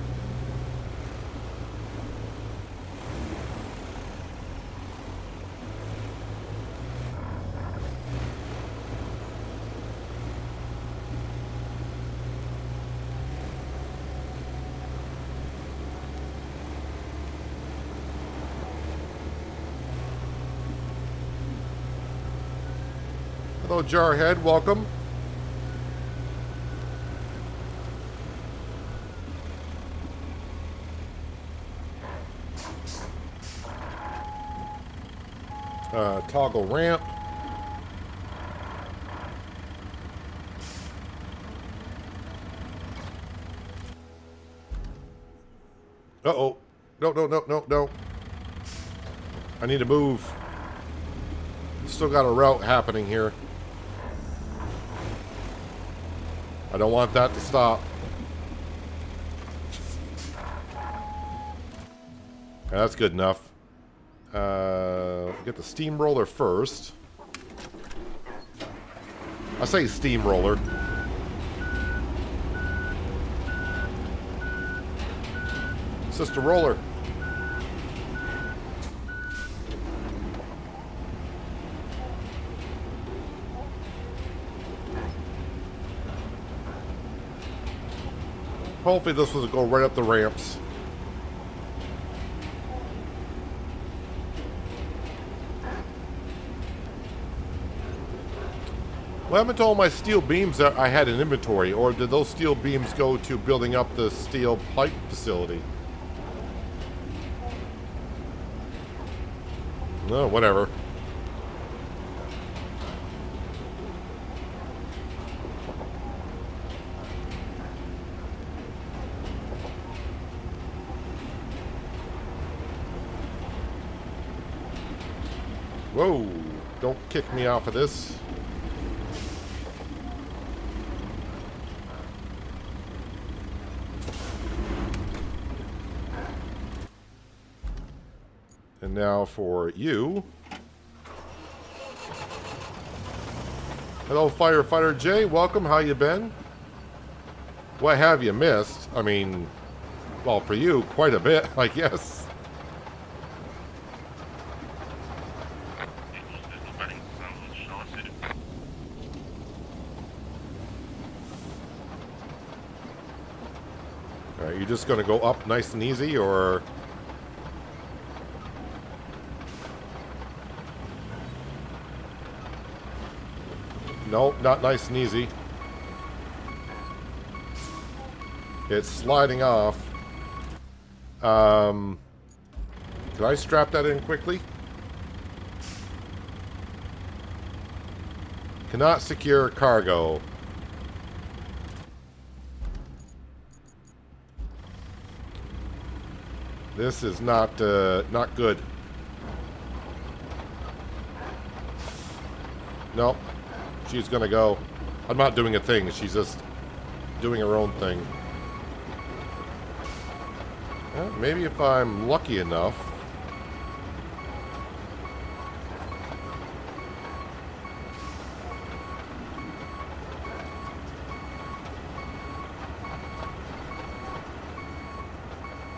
Hello, Jarhead. Welcome. Toggle ramp. Uh-oh. No, no, no, no, no. I need to move. Still got a route happening here. I don't want that to stop. That's good enough. Get the steamroller first. I say steamroller. Sister roller. Hopefully this will go right up the ramps. What happened to all my steel beams that I had in inventory? Or did those steel beams go to building up the steel pipe facility? No, whatever. Whoa, don't kick me off of this. And now for you. Hello, Firefighter Jay. Welcome. How you been? What have you missed? I mean, well, for you, quite a bit, I guess. Are you just going to go up nice and easy, or... No, not nice and easy. It's sliding off. Can I strap that in quickly? Cannot secure cargo. This is not good. Nope. She's gonna go. I'm not doing a thing. She's just doing her own thing. Well, maybe if I'm lucky enough.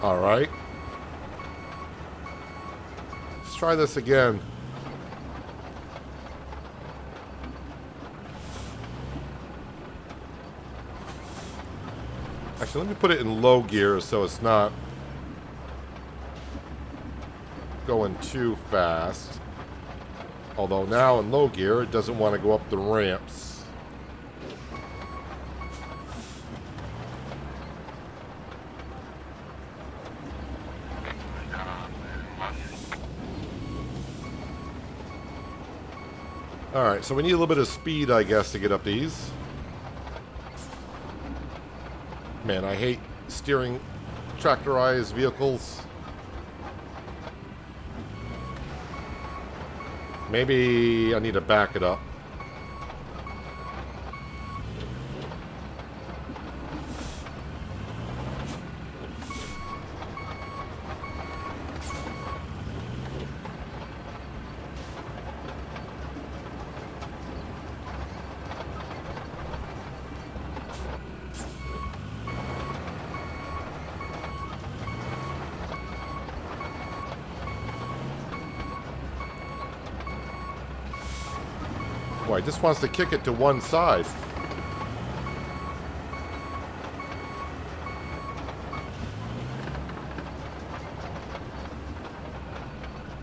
All right. Let's try this again. Actually, let me put it in low gear so it's not going too fast. Although now in low gear, it doesn't want to go up the ramps. Alright, so we need a little bit of speed, I guess, to get up these. Man, I hate steering tractorized vehicles. Maybe I need to back it up. Boy, it just wants to kick it to one side.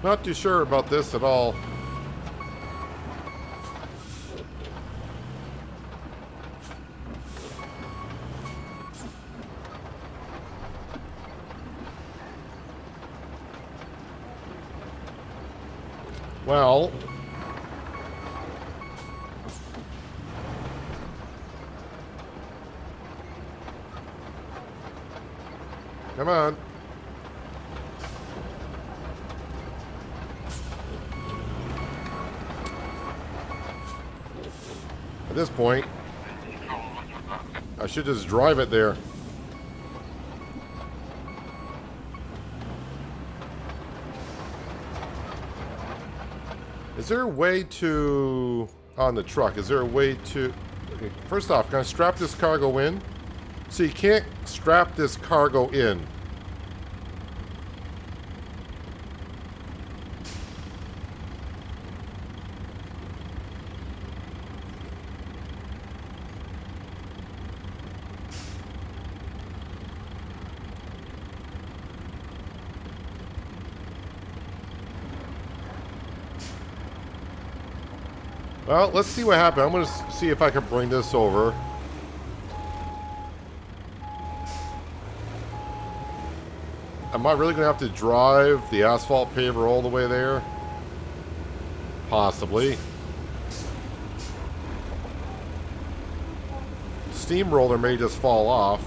Not too sure about this at all. Well, come on. At this point, I should just drive it there. Is there a way to, on the truck, is there a way to, okay, first off, can I strap this cargo in? So you can't strap this cargo in. Well, let's see what happens. I'm going to see if I can bring this over. Am I really going to have to drive the asphalt paver all the way there? Possibly. Steamroller may just fall off.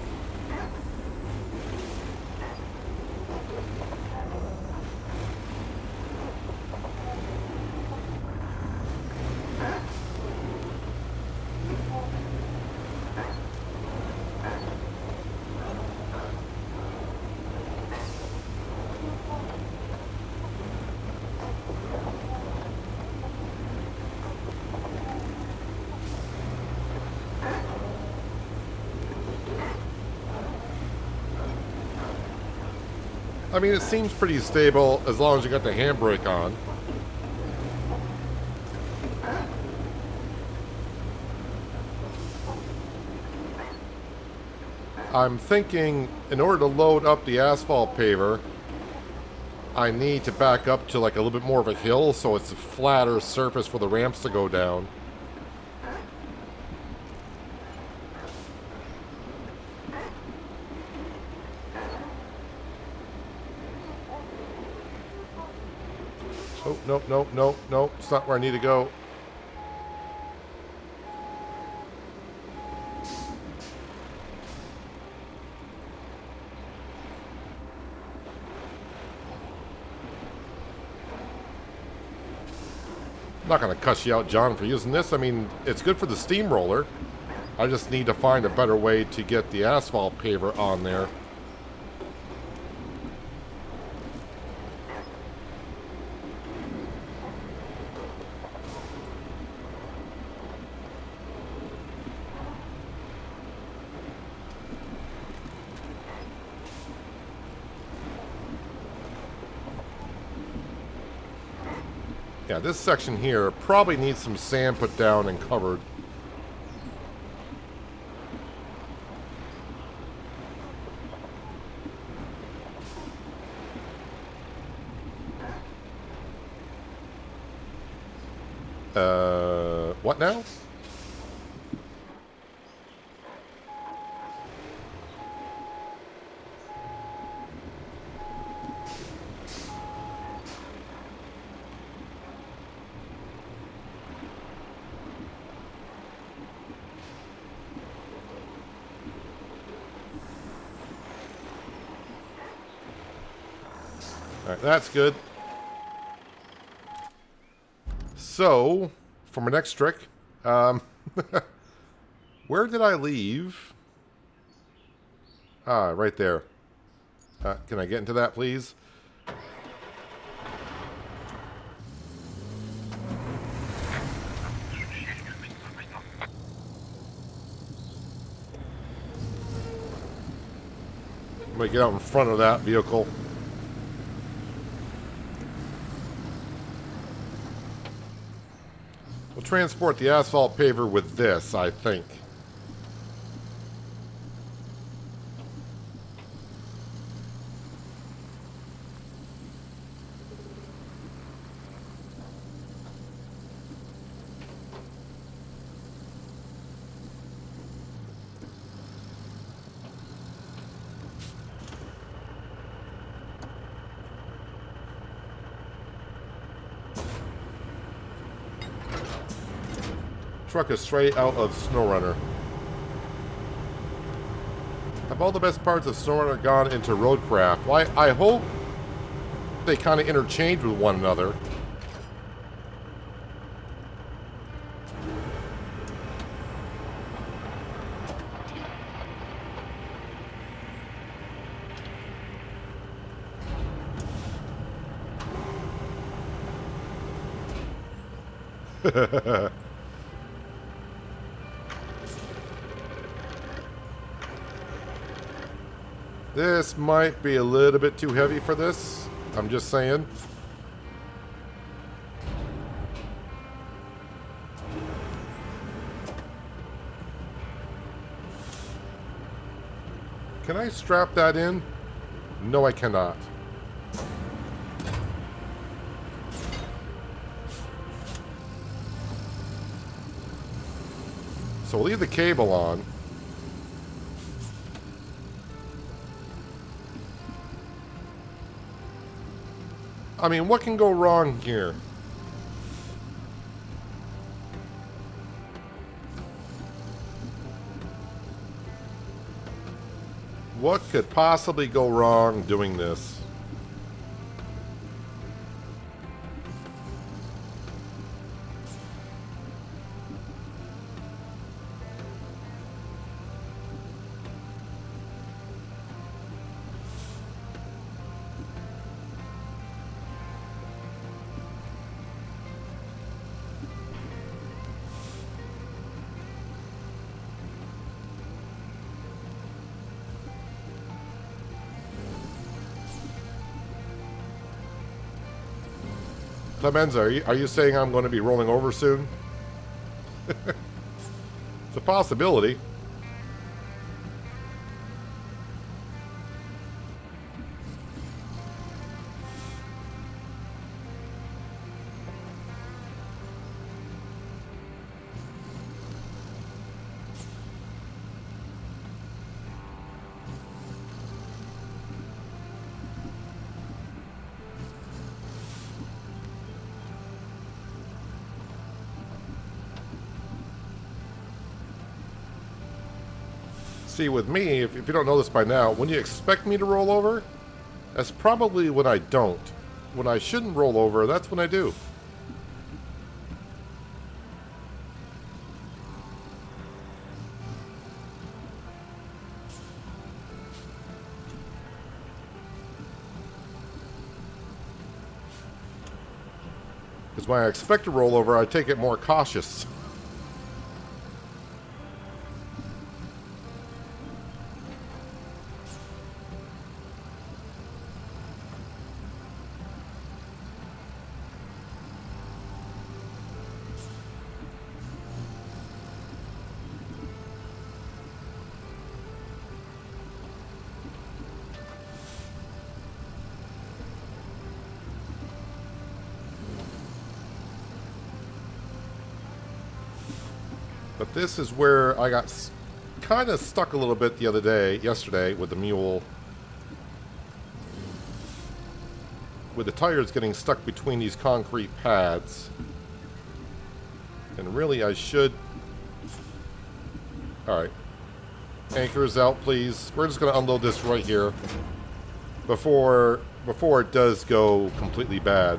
I mean, it seems pretty stable as long as you got the handbrake on. I'm thinking in order to load up the asphalt paver, I need to back up to like a little bit more of a hill so it's a flatter surface for the ramps to go down. Oh, nope, nope, nope, nope. It's not where I need to go. I'm not going to cuss you out, John, for using this. I mean, it's good for the steamroller. I just need to find a better way to get the asphalt paver on there. Yeah, this section here probably needs some sand put down and covered. What now? All right, that's good. So, for my next trick, where did I leave? Ah, right there. Can I get into that, please? I'm gonna get out in front of that vehicle. We'll transport the asphalt paver with this, I think. Truck is straight out of SnowRunner. Have all the best parts of SnowRunner gone into Roadcraft? Well, I hope they kind of interchange with one another. This might be a little bit too heavy for this. I'm just saying. Can I strap that in? No, I cannot. So we'll leave the cable on. I mean, what can go wrong here? What could possibly go wrong doing this? Clemenza, are you saying I'm going to be rolling over soon? It's a possibility. See, with me, if you don't know this by now, when you expect me to roll over, that's probably when I don't. When I shouldn't roll over, that's when I do. Because when I expect to roll over, I take it more cautious. But this is where I got kind of stuck a little bit yesterday with the mule. With the tires getting stuck between these concrete pads. And really I should... Alright. Anchors out, please. We're just going to unload this right here. Before it does go completely bad.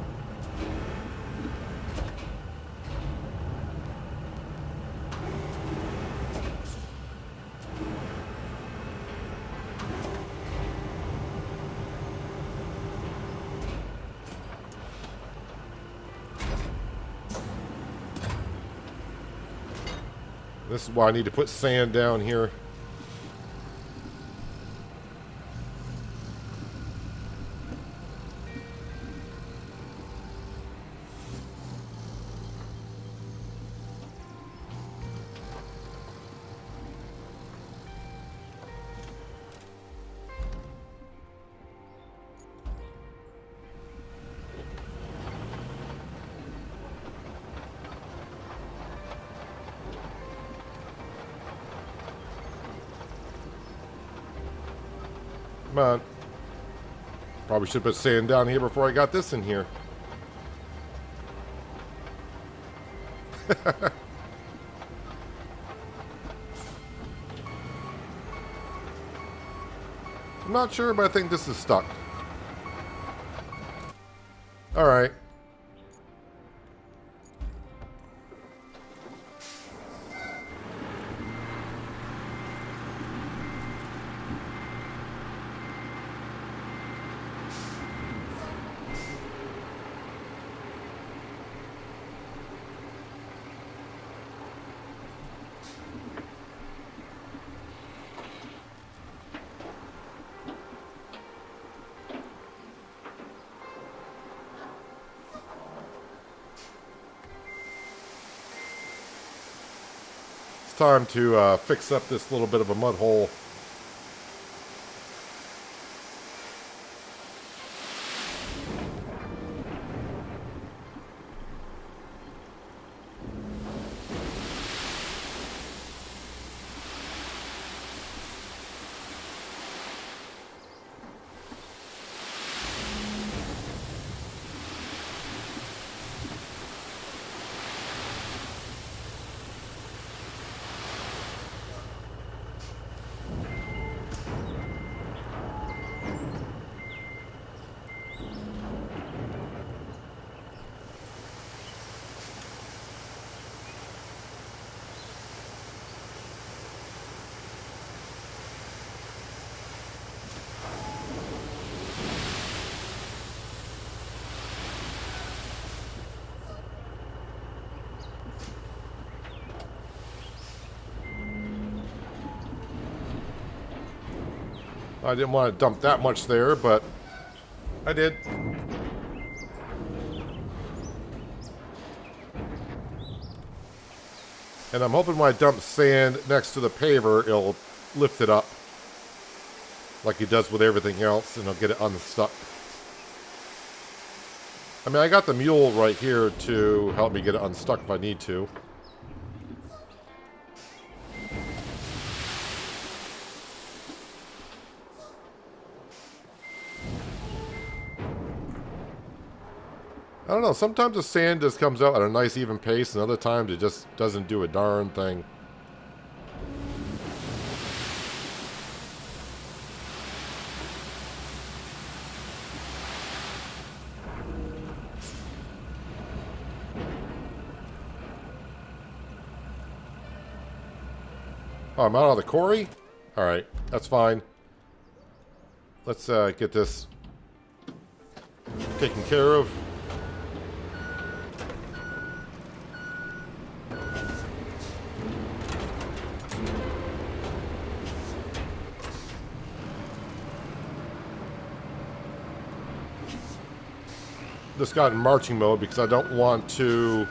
This is why I need to put sand down here. Come on. Probably should put sand down here before I got this in here. I'm not sure, but I think this is stuck. Alright. Time to fix up this little bit of a mud hole. I didn't want to dump that much there, but I did. And I'm hoping when I dump sand next to the paver, it'll lift it up like it does with everything else, and it'll get it unstuck. I mean, I got the mule right here to help me get it unstuck if I need to. I don't know, sometimes the sand just comes out at a nice even pace, and other times it just doesn't do a darn thing. Oh, I'm out of the quarry? Alright, that's fine. Let's get this taken care of. Just got in marching mode because I don't want to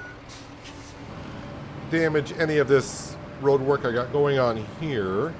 damage any of this road work I got going on here.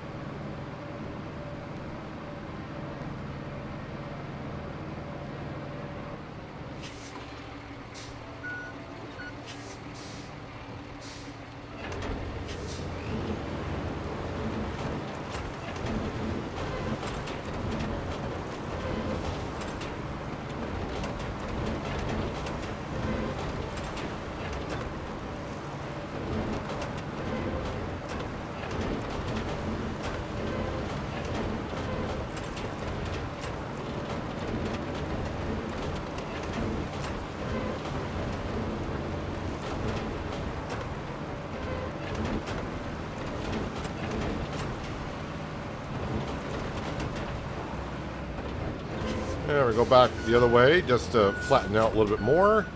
And we go back the other way just to flatten out a little bit more.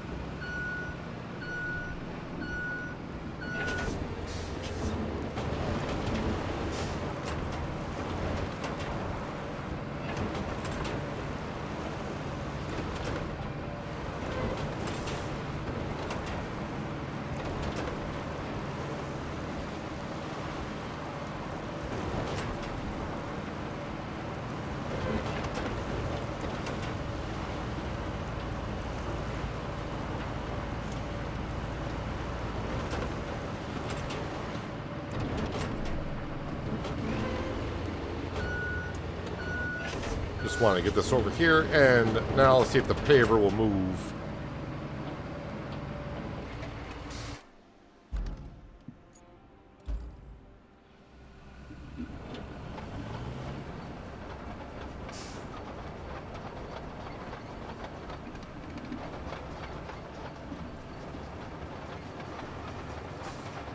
Just want to get this over here, and now let's see if the paver will move.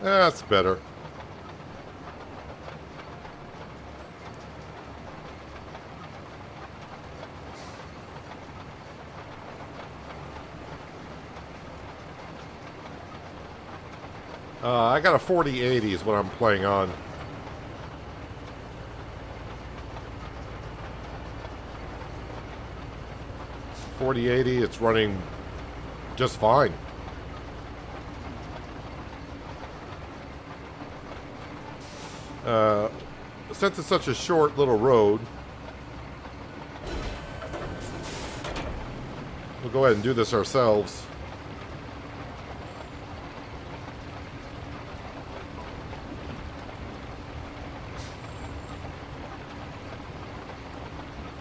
That's better. I got a 4080 is what I'm playing on. $4080, it's running just fine. Since it's such a short little road, we'll go ahead and do this ourselves.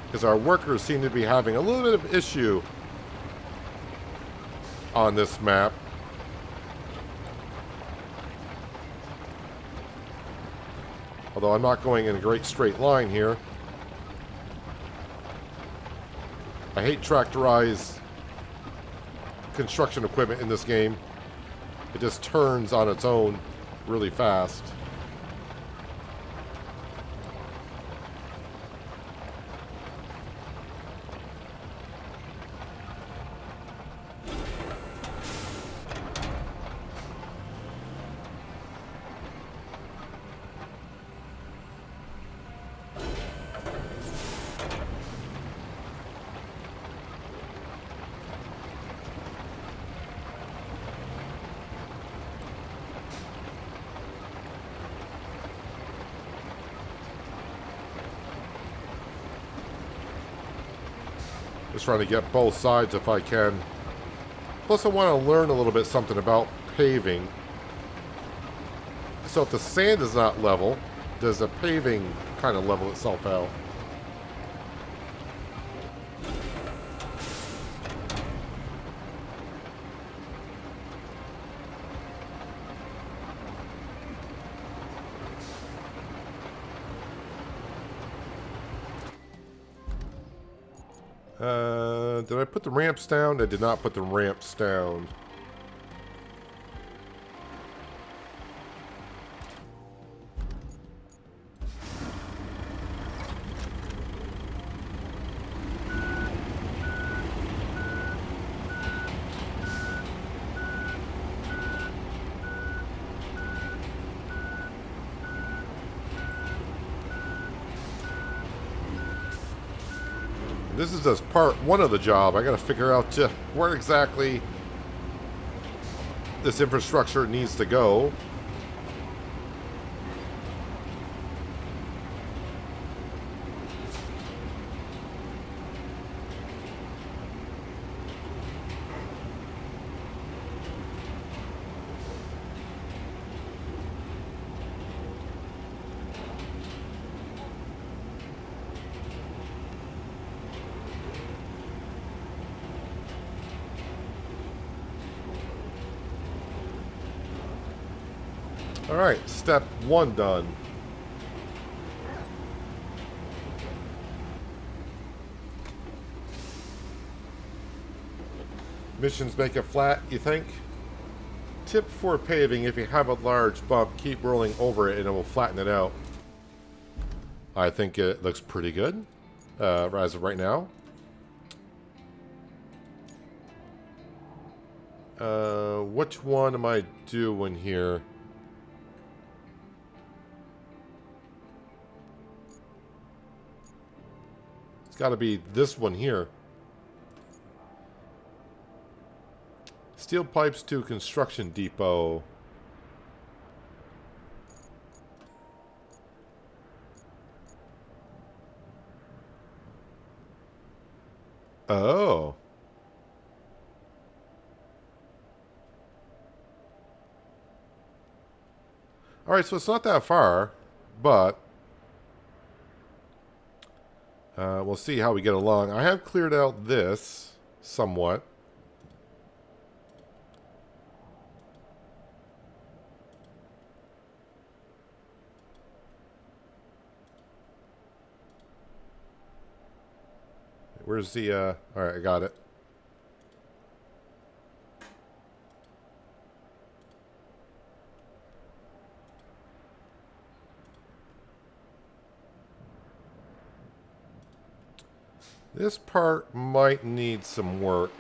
Because our workers seem to be having a little bit of issue on this map. Although I'm not going in a great straight line here. I hate tractorized construction equipment in this game. It just turns on its own really fast. Just trying to get both sides if I can. Plus I want to learn a little bit something about paving. So if the sand is not level, does the paving kind of level itself out? Did I put the ramps down? I did not put the ramps down. This is just part one of the job. I got to figure out where exactly this infrastructure needs to go. Alright, step one done. Missions make it flat, you think? Tip for paving: if you have a large bump, keep rolling over it and it will flatten it out. I think it looks pretty good as of right now. Which one am I doing here? It's got to be this one here. Steel pipes to construction depot. Oh. Alright, so it's not that far, but we'll see how we get along. I have cleared out this somewhat. Where's the, alright, I got it. This part might need some work.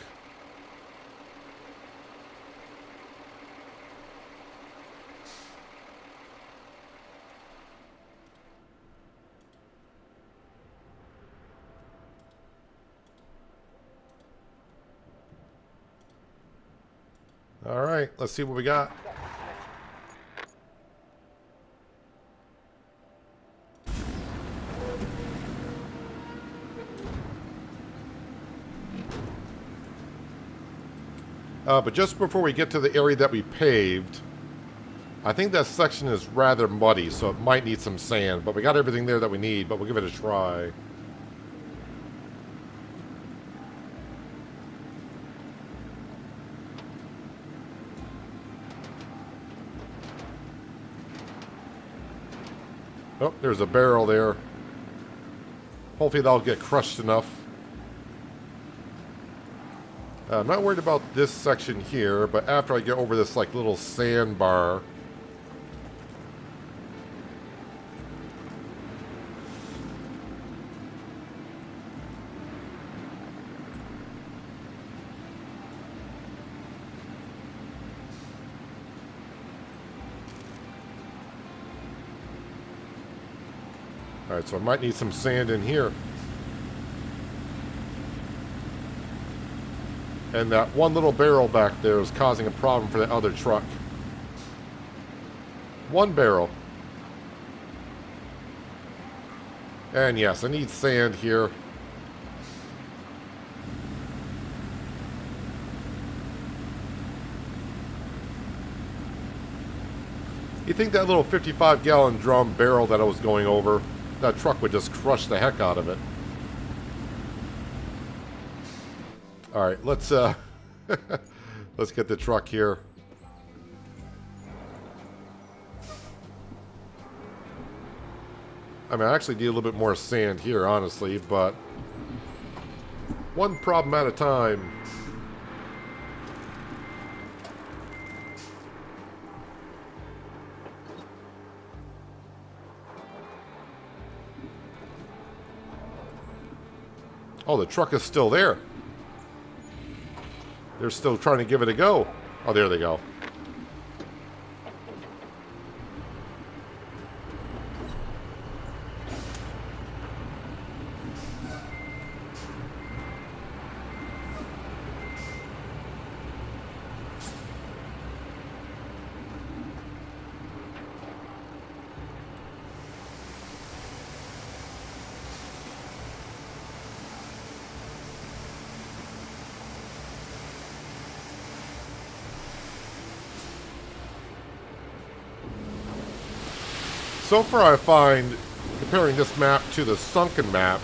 All right, let's see what we got. But just before we get to the area that we paved, I think that section is rather muddy, so it might need some sand. But we got everything there that we need, but we'll give it a try. Oh, there's a barrel there. Hopefully that'll get crushed enough. I'm not worried about this section here, but after I get over this like little sandbar. Alright, so I might need some sand in here. And that one little barrel back there is causing a problem for the other truck. One barrel. And yes, I need sand here. You think that little 55-gallon drum barrel that I was going over, that truck would just crush the heck out of it. All right, let's let's get the truck here. I mean, I actually need a little bit more sand here, honestly, but one problem at a time. Oh, the truck is still there. They're still trying to give it a go. Oh, there they go. So far I find, comparing this map to the sunken map,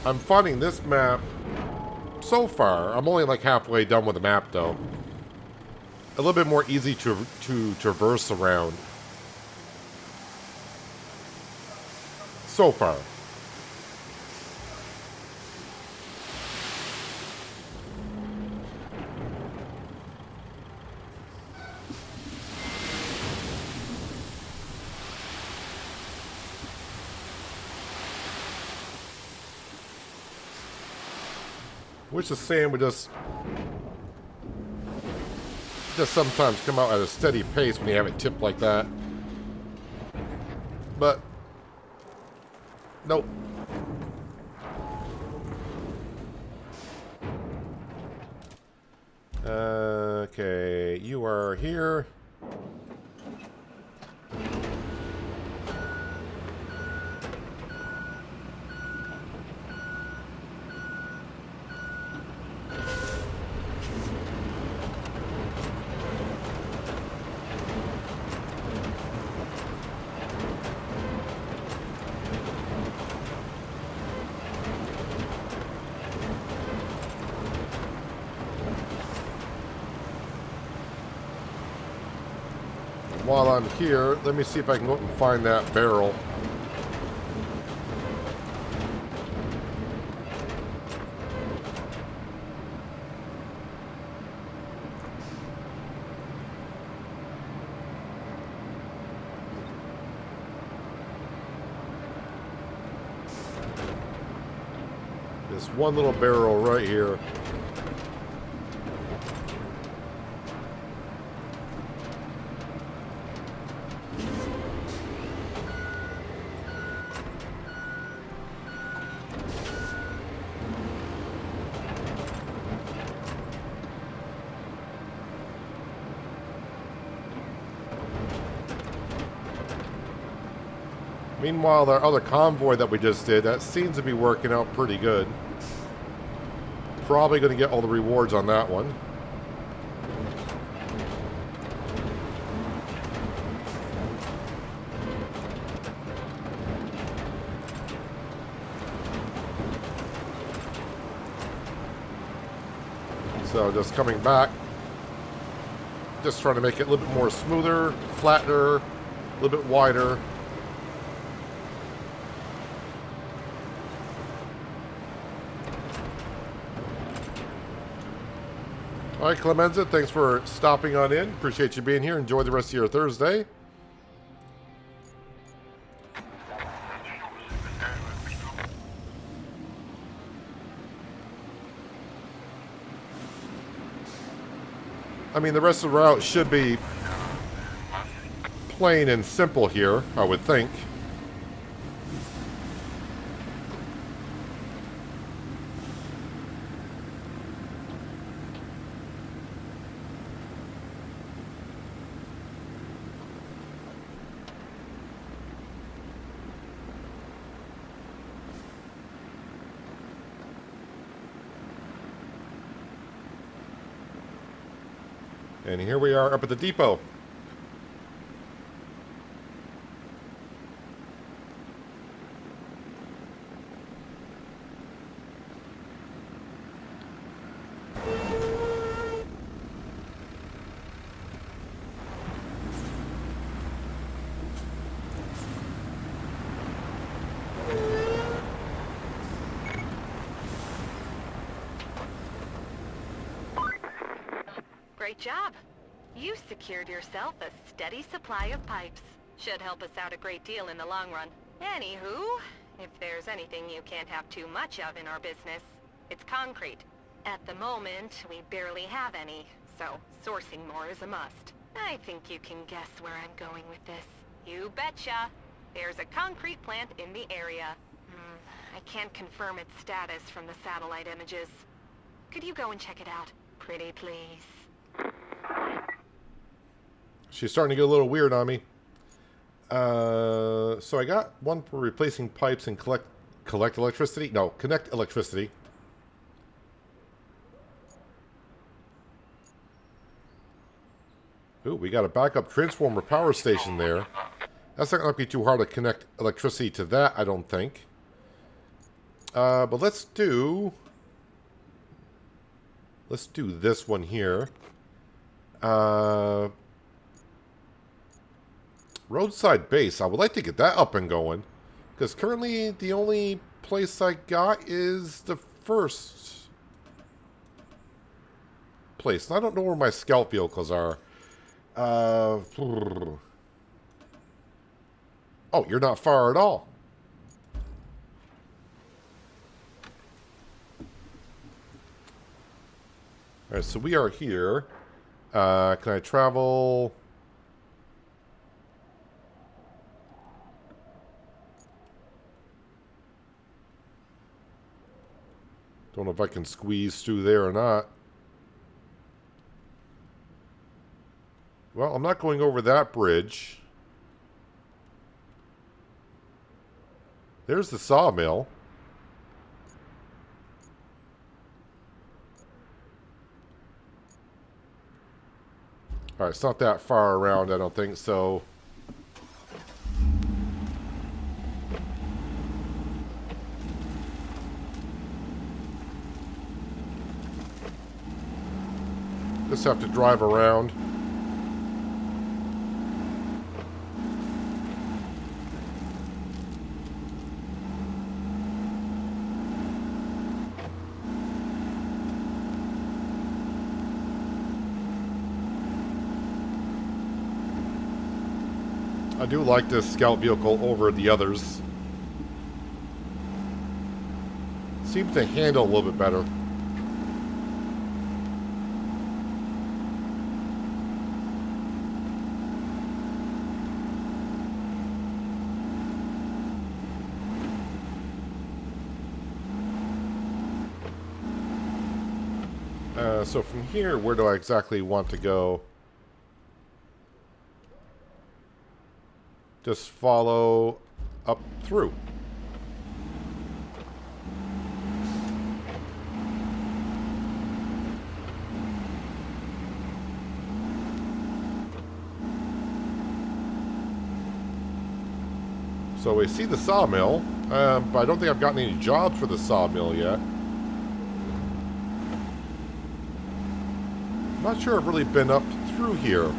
I'm finding this map, so far, I'm only like halfway done with the map though, a little bit more easy to traverse around. So far. Wish the sand would just does sometimes come out at a steady pace when you have it tipped like that. But, nope. Okay, you are here. While I'm here, let me see if I can go up and find that barrel. This one little barrel right here. Meanwhile, the other convoy that we just did, that seems to be working out pretty good. Probably going to get all the rewards on that one. So just coming back, just trying to make it a little bit more smoother, flatter, a little bit wider. All right, Clemenza, thanks for stopping on in. Appreciate you being here. Enjoy the rest of your Thursday. I mean, the rest of the route should be plain and simple here, I would think. And here we are up at the depot. Great job. You secured yourself a steady supply of pipes. Should help us out a great deal in the long run. Anywho, if there's anything you can't have too much of in our business, it's concrete. At the moment, we barely have any, so sourcing more is a must. I think you can guess where I'm going with this. You betcha. There's a concrete plant in the area. I can't confirm its status from the satellite images. Could you go and check it out? Pretty please. She's starting to get a little weird on me. So I got one for replacing pipes and collect electricity. No, connect electricity. Ooh, we got a backup transformer power station there. That's not going to be too hard to connect electricity to that, I don't think. But let's do this one here. Roadside base. I would like to get that up and going, because currently the only place I got is the first place. And I don't know where my scout vehicles are. Oh, you're not far at all. Alright, so we are here. Can I travel? Don't know if I can squeeze through there or not. Well, I'm not going over that bridge. There's the sawmill. Alright, it's not that far around, I don't think so. Just have to drive around. I do like this scout vehicle over the others. Seems to handle a little bit better. So from here, where do I exactly want to go? Just follow up through. So we see the sawmill, but I don't think I've gotten any jobs for the sawmill yet. I'm not sure I've really been up through here.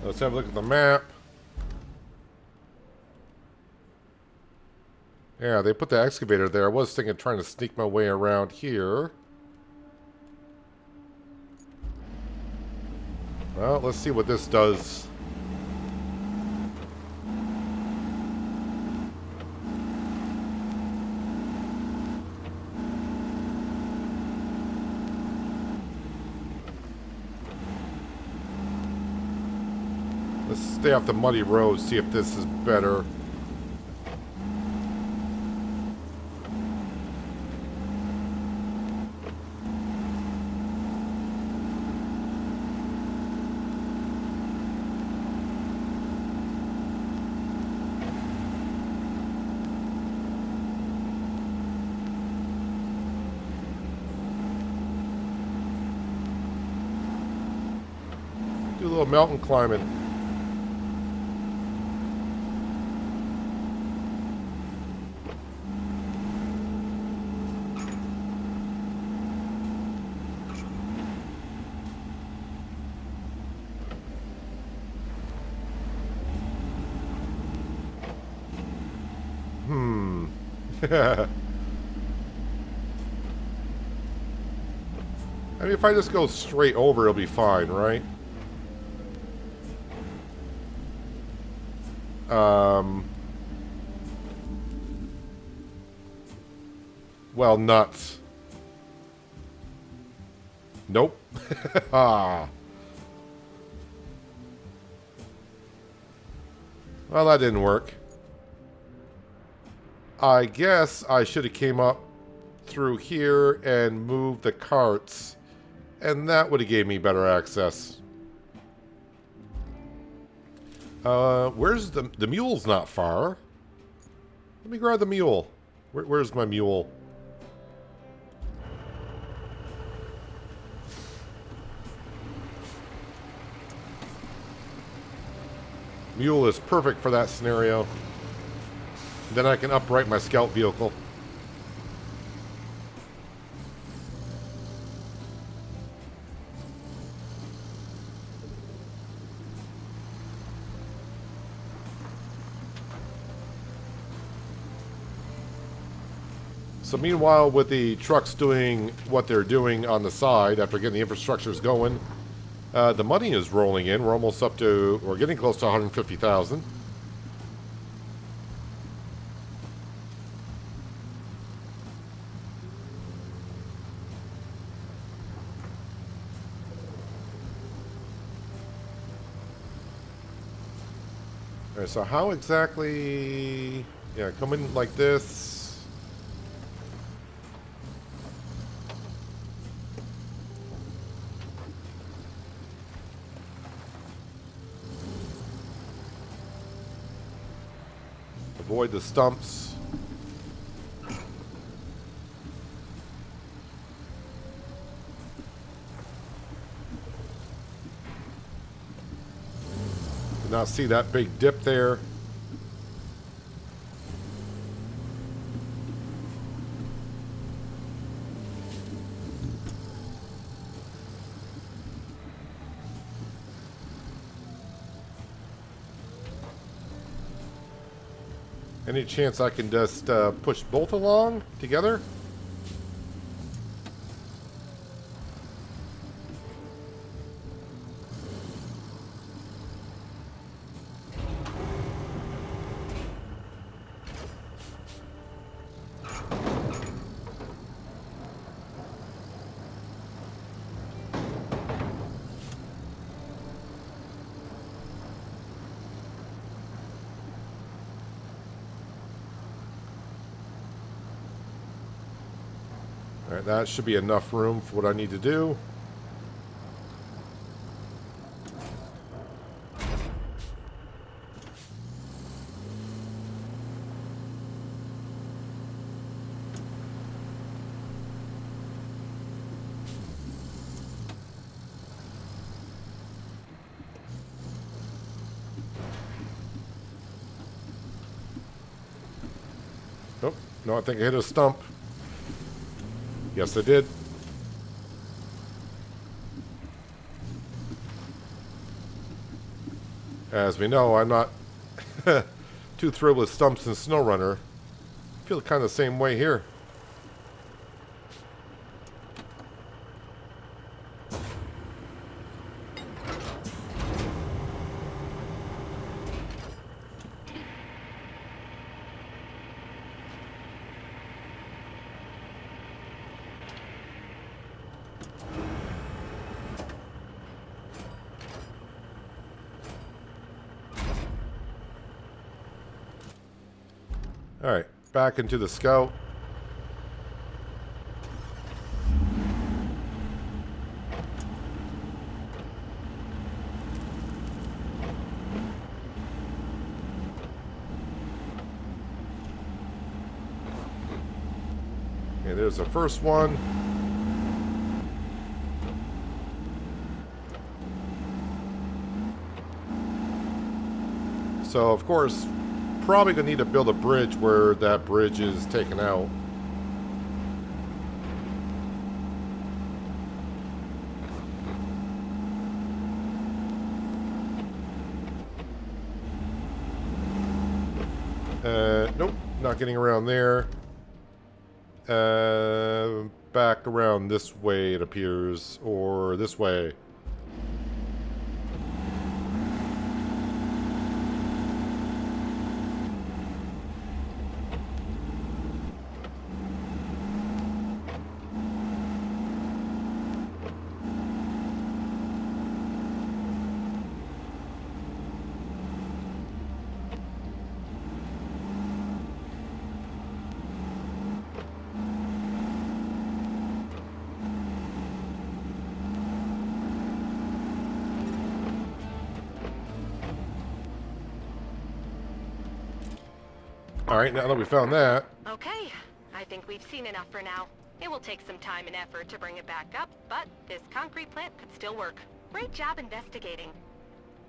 Let's have a look at the map. Yeah, they put the excavator there. I was thinking of trying to sneak my way around here. Well, let's see what this does. Let's stay off the muddy road, see if this is better. Do a little mountain climbing. I mean, if I just go straight over, it'll be fine, right? Well, nuts. Nope. Ah. Well, that didn't work. I guess I should have came up through here and moved the carts, and that would have gave me better access. Where's the mule's not far. Let me grab the mule. Where's my mule? Mule is perfect for that scenario. Then I can upright my scout vehicle. So meanwhile, with the trucks doing what they're doing on the side after getting the infrastructures going, the money is rolling in. We're almost up to, we're getting close to 150,000. All right, so how exactly, yeah, come in like this. Avoid the stumps. Did not see that big dip there. Any chance I can just push both along together? All right, that should be enough room for what I need to do. Nope, no, I think I hit a stump. Yes, I did. As we know, I'm not too thrilled with stumps in SnowRunner. I feel kind of the same way here. All right, back into the Scout. Okay, there's the first one. So, of course, probably gonna need to build a bridge where that bridge is taken out. Nope, not getting around there. Back around this way, it appears, or this way. All right, now that we found that. Okay, I think we've seen enough for now. It will take some time and effort to bring it back up, but this concrete plant could still work. Great job investigating.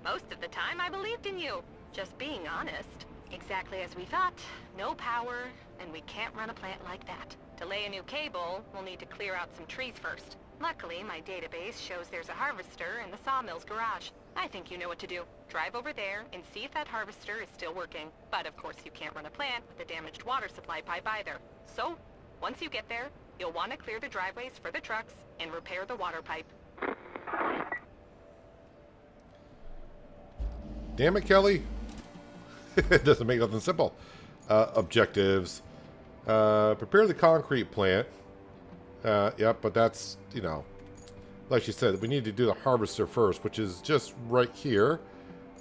Most of the time, I believed in you. Just being honest. Exactly as we thought. No power, and we can't run a plant like that. To lay a new cable, we'll need to clear out some trees first. Luckily, my database shows there's a harvester in the sawmill's garage. I think you know what to do. Drive over there and see if that harvester is still working. But of course you can't run a plant with a damaged water supply pipe either. So, Once you get there, you'll want to clear the driveways for the trucks and repair the water pipe. Damn it, Kelly. It doesn't make nothing simple. Objectives. Prepare the concrete plant. Yep, but that's, you know, like she said, we need to do the harvester first, which is just right here.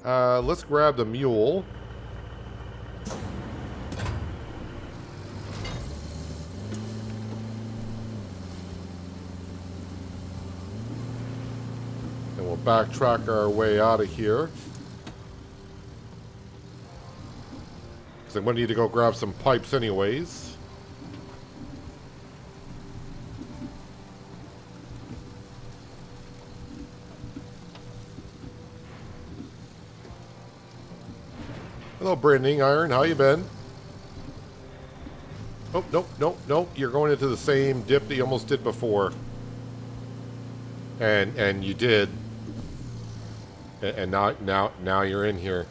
Let's grab the mule. And we'll backtrack our way out of here. Because I'm going to need to go grab some pipes anyways. Hello, Branding Iron. How you been? Oh, nope, nope, nope. You're going into the same dip that you almost did before. And you did. And now you're in here.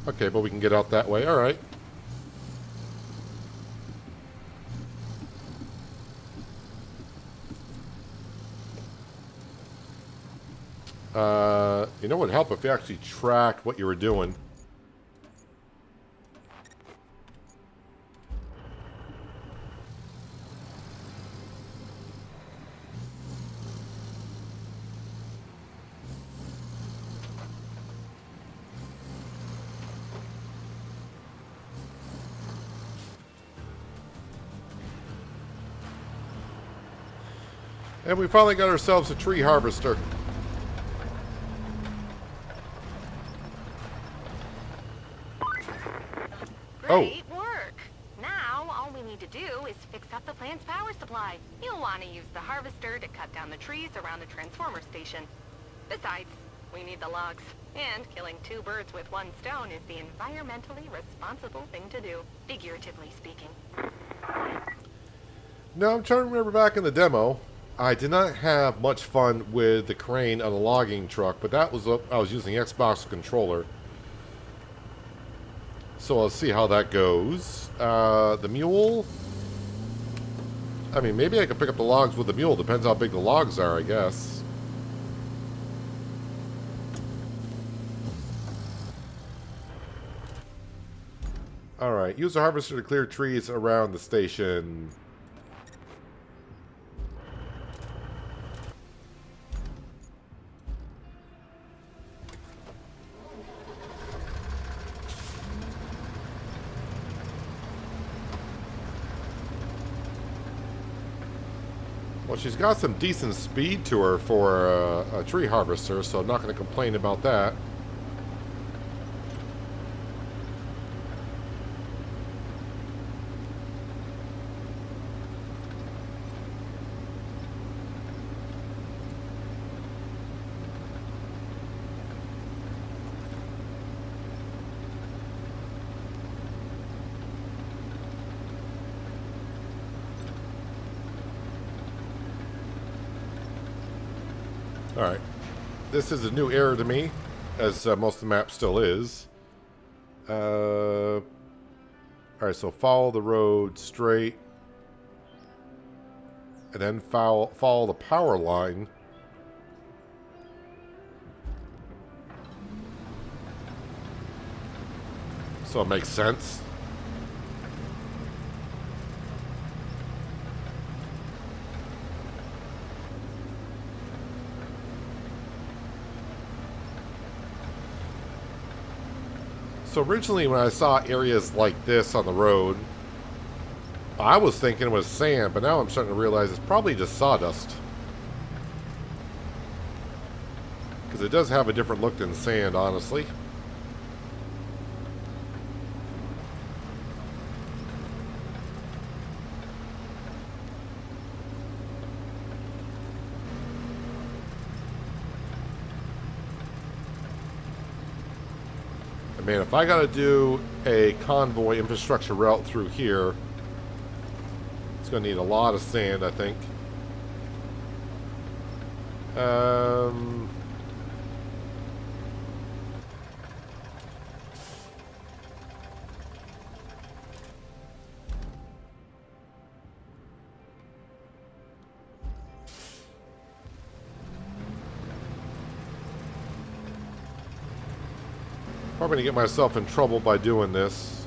Okay, but we can get out that way. All right. You know what would help if you actually tracked what you were doing. And we finally got ourselves a tree harvester. Great work! Now, all we need to do is fix up the plant's power supply. You'll want to use the harvester to cut down the trees around the transformer station. Besides, we need the logs. And killing 2 birds with 1 stone is the environmentally responsible thing to do, figuratively speaking. Now, I'm trying to remember back in the demo, I did not have much fun with the crane on the logging truck, but that was I was using the Xbox controller. So I'll see how that goes. The mule. I mean, maybe I could pick up the logs with the mule. Depends how big the logs are, I guess. Alright, use the harvester to clear trees around the station. Well, she's got some decent speed to her for a tree harvester, so I'm not going to complain about that. Alright, this is a new area to me, as most of the map still is. Alright, so follow the road straight, and then follow the power line. So it makes sense. So originally when I saw areas like this on the road, I was thinking it was sand, but now I'm starting to realize it's probably just sawdust. Because it does have a different look than sand, honestly. Man, if I gotta do a convoy infrastructure route through here, it's gonna need a lot of sand, I think. Probably gonna get myself in trouble by doing this.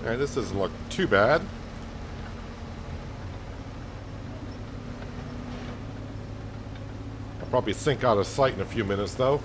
Alright, this doesn't look too bad. I'll probably sink out of sight in a few minutes, though.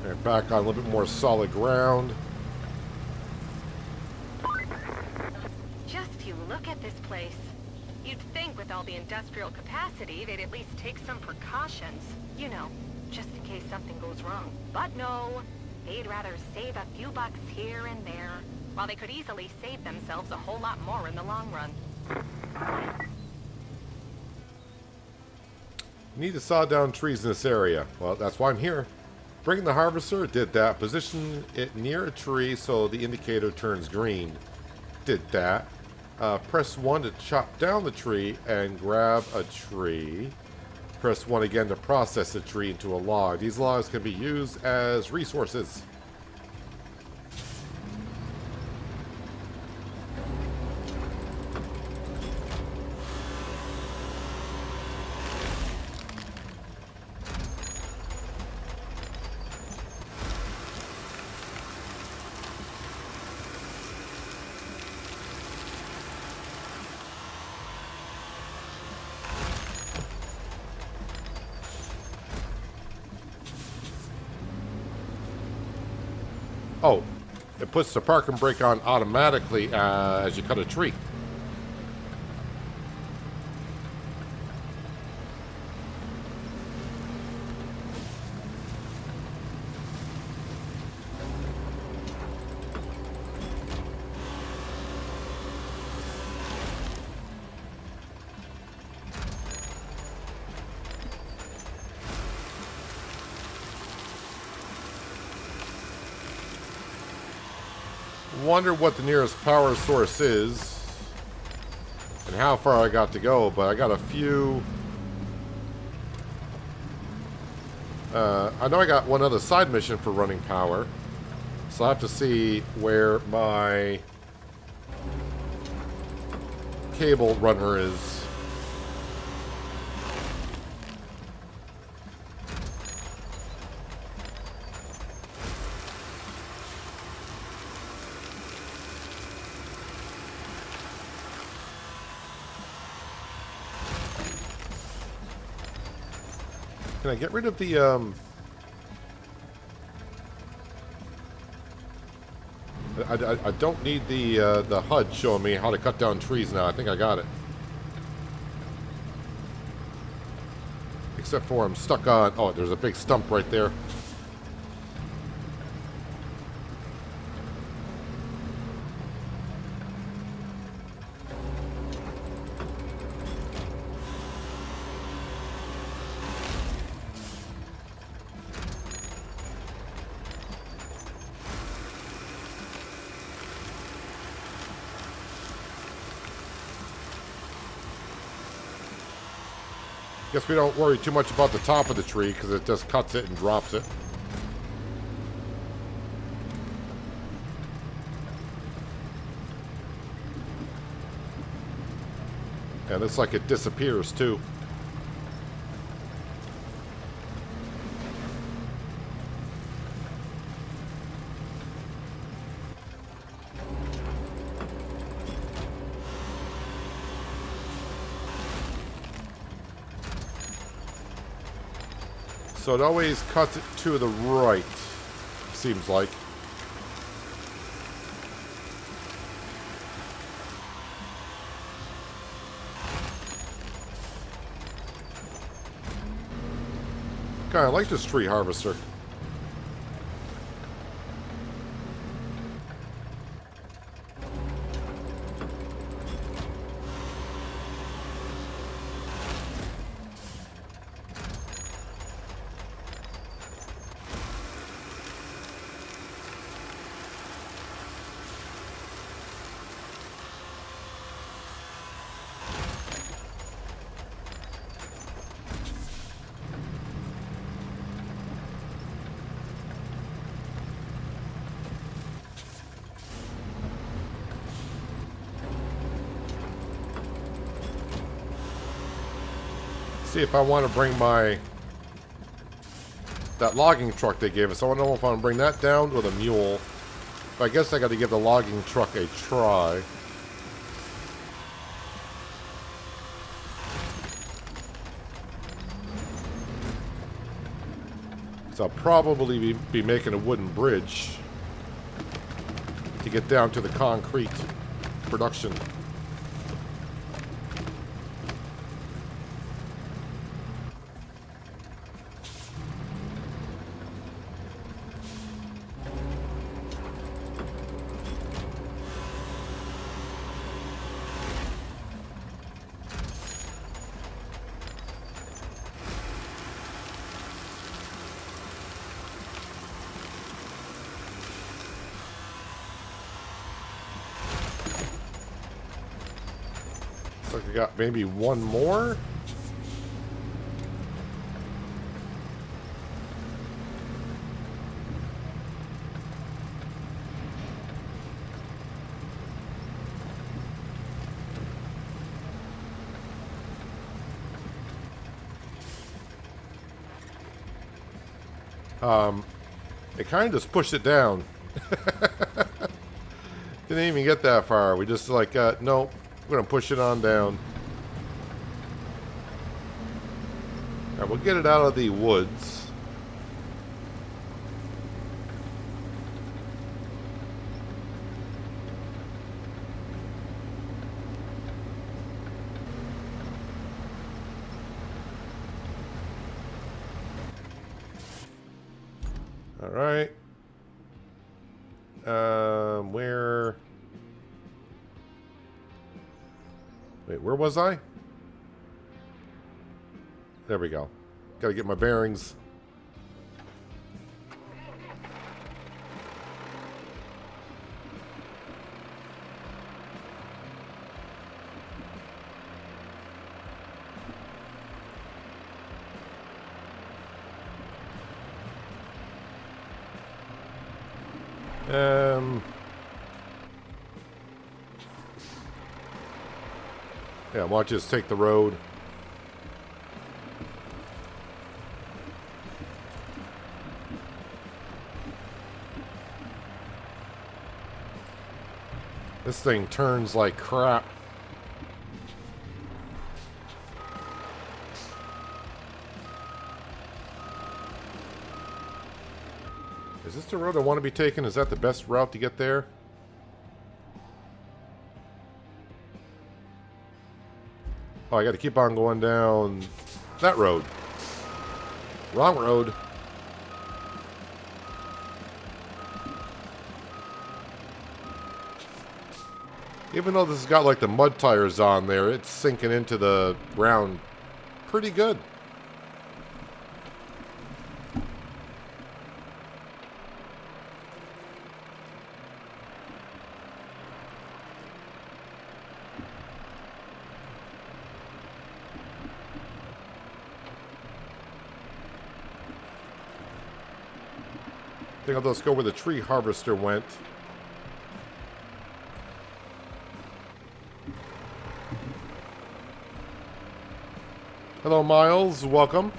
Alright, back on a little bit more solid ground. Just you look at this place. You'd think with all the industrial capacity, they'd at least take some precautions. You know, just in case something goes wrong. But no, they'd rather save a few bucks here and there, while they could easily save themselves a whole lot more in the long run. Need to saw down trees in this area. Well, that's why I'm here. Bring the harvester, did that. Position it near a tree so the indicator turns green. Did that. Press 1 to chop down the tree and grab a tree. Press 1 again to process the tree into a log. These logs can be used as resources. Oh, it puts the parking brake on automatically as you cut a tree. Wonder what the nearest power source is and how far I got to go, but I got a few. I know I got one other side mission for running power, so I have to see where my cable runner is. Can I get rid of the, I don't need the HUD showing me how to cut down trees now. I think I got it. Except for I'm stuck on, oh, there's a big stump right there. Guess we don't worry too much about the top of the tree because it just cuts it and drops it. And it's like it disappears too. So it always cuts it to the right, seems like. Kinda like this tree harvester. See if I want to bring that logging truck they gave us. I want to know if I want to bring that down with a mule. But I guess I got to give the logging truck a try. So I'll probably be making a wooden bridge to get down to the concrete production. Looks like we got maybe one more. It kind of just pushed it down. Didn't even get that far. We just like, nope, we're going to push it on down. Alright, we'll get it out of the woods. Alright. Where... Wait, where was I? There we go. Gotta get my bearings. Yeah, watch us take the road. This thing turns like crap. Is this the road I want to be taking? Is that the best route to get there? Oh, I got to keep on going down that road. Wrong road. Even though this has got like the mud tires on there, it's sinking into the ground pretty good. I think I'll just go where the tree harvester went. Hello, Miles. Welcome.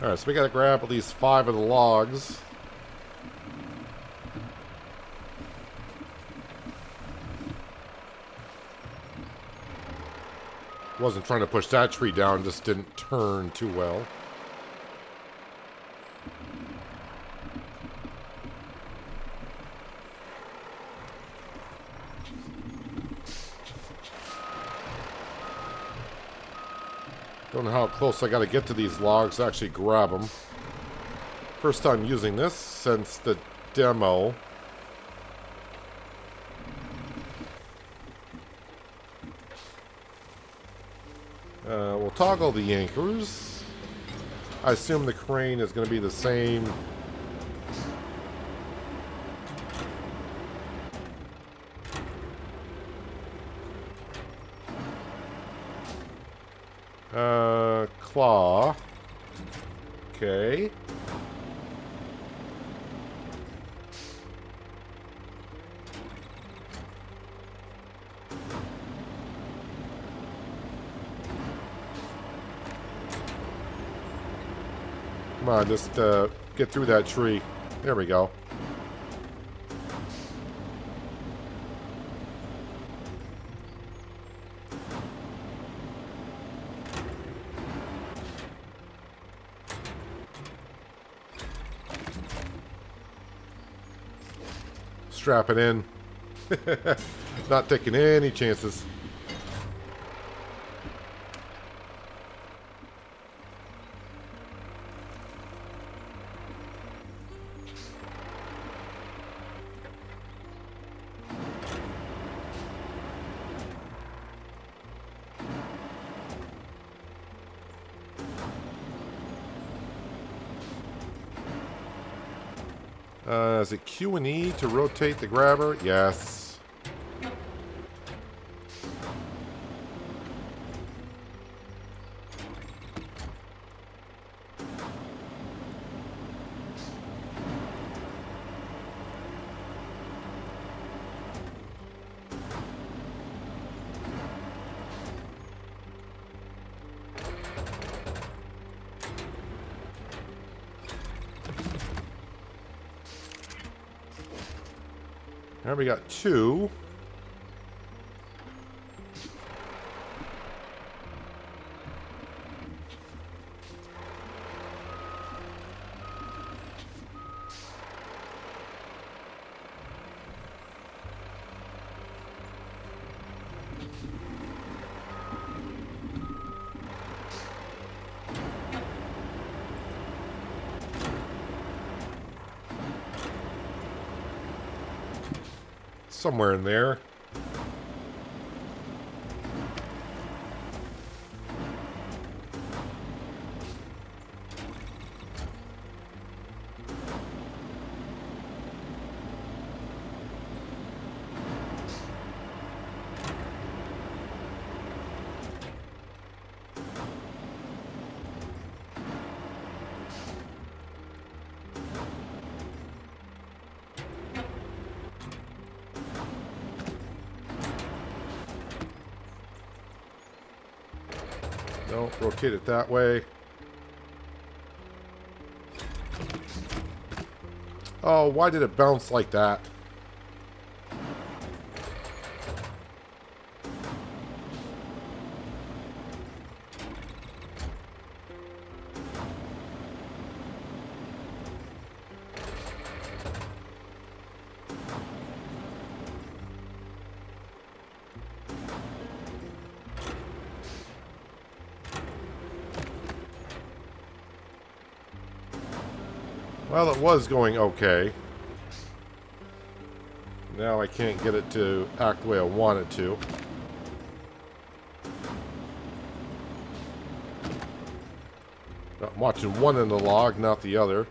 Alright, so we gotta grab at least 5 of the logs. Wasn't trying to push that tree down, just didn't turn too well. Don't know how close I gotta get to these logs to actually grab them. First time using this since the demo. We'll toggle the anchors. I assume the crane is going to be the same. Claw. Okay. Come on, just get through that tree. There we go. Strap it in. Not taking any chances. Is it Q and E to rotate the grabber? Yes. Now we got 2. Somewhere in there. No, rotate it that way. Oh, why did it bounce like that? Well, it was going okay. Now I can't get it to act the way I want it to. I'm watching one in the log, not the other.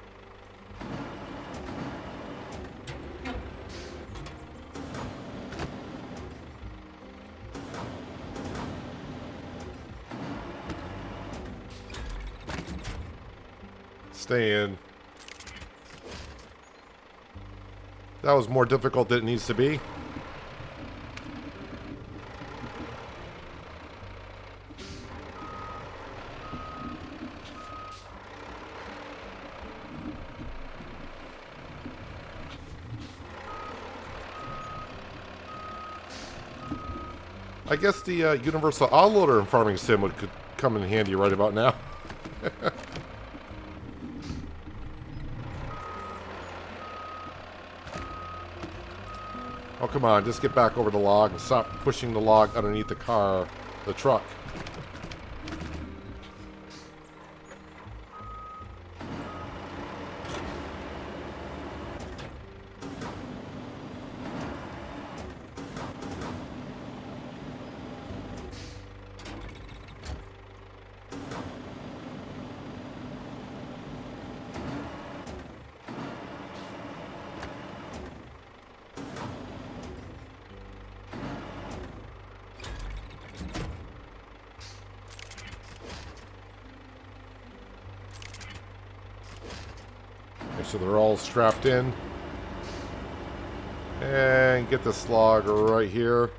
Stay in. That was more difficult than it needs to be. I guess the universal autoloader in Farming Sim could come in handy right about now. Oh, come on, just get back over the log and stop pushing the log underneath the car, the truck. Okay, so they're all strapped in. And get this log right here,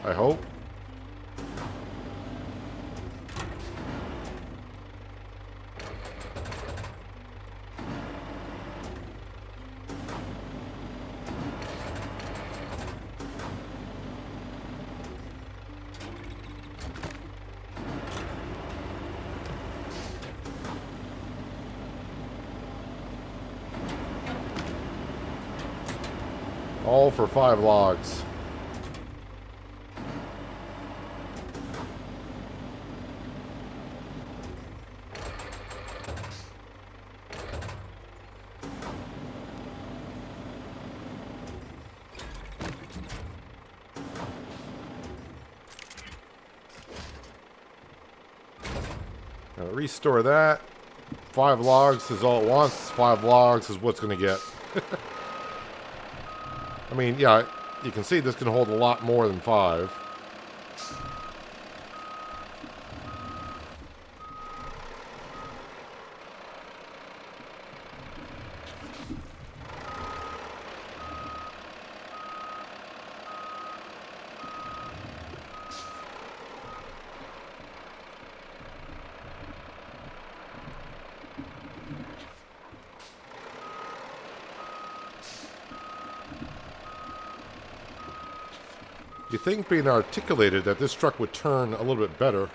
I hope. All for 5 logs. Now restore that. 5 logs is all it wants. 5 logs is what's going to get. I mean, yeah, you can see this can hold a lot more than 5. You think being articulated that this truck would turn a little bit better.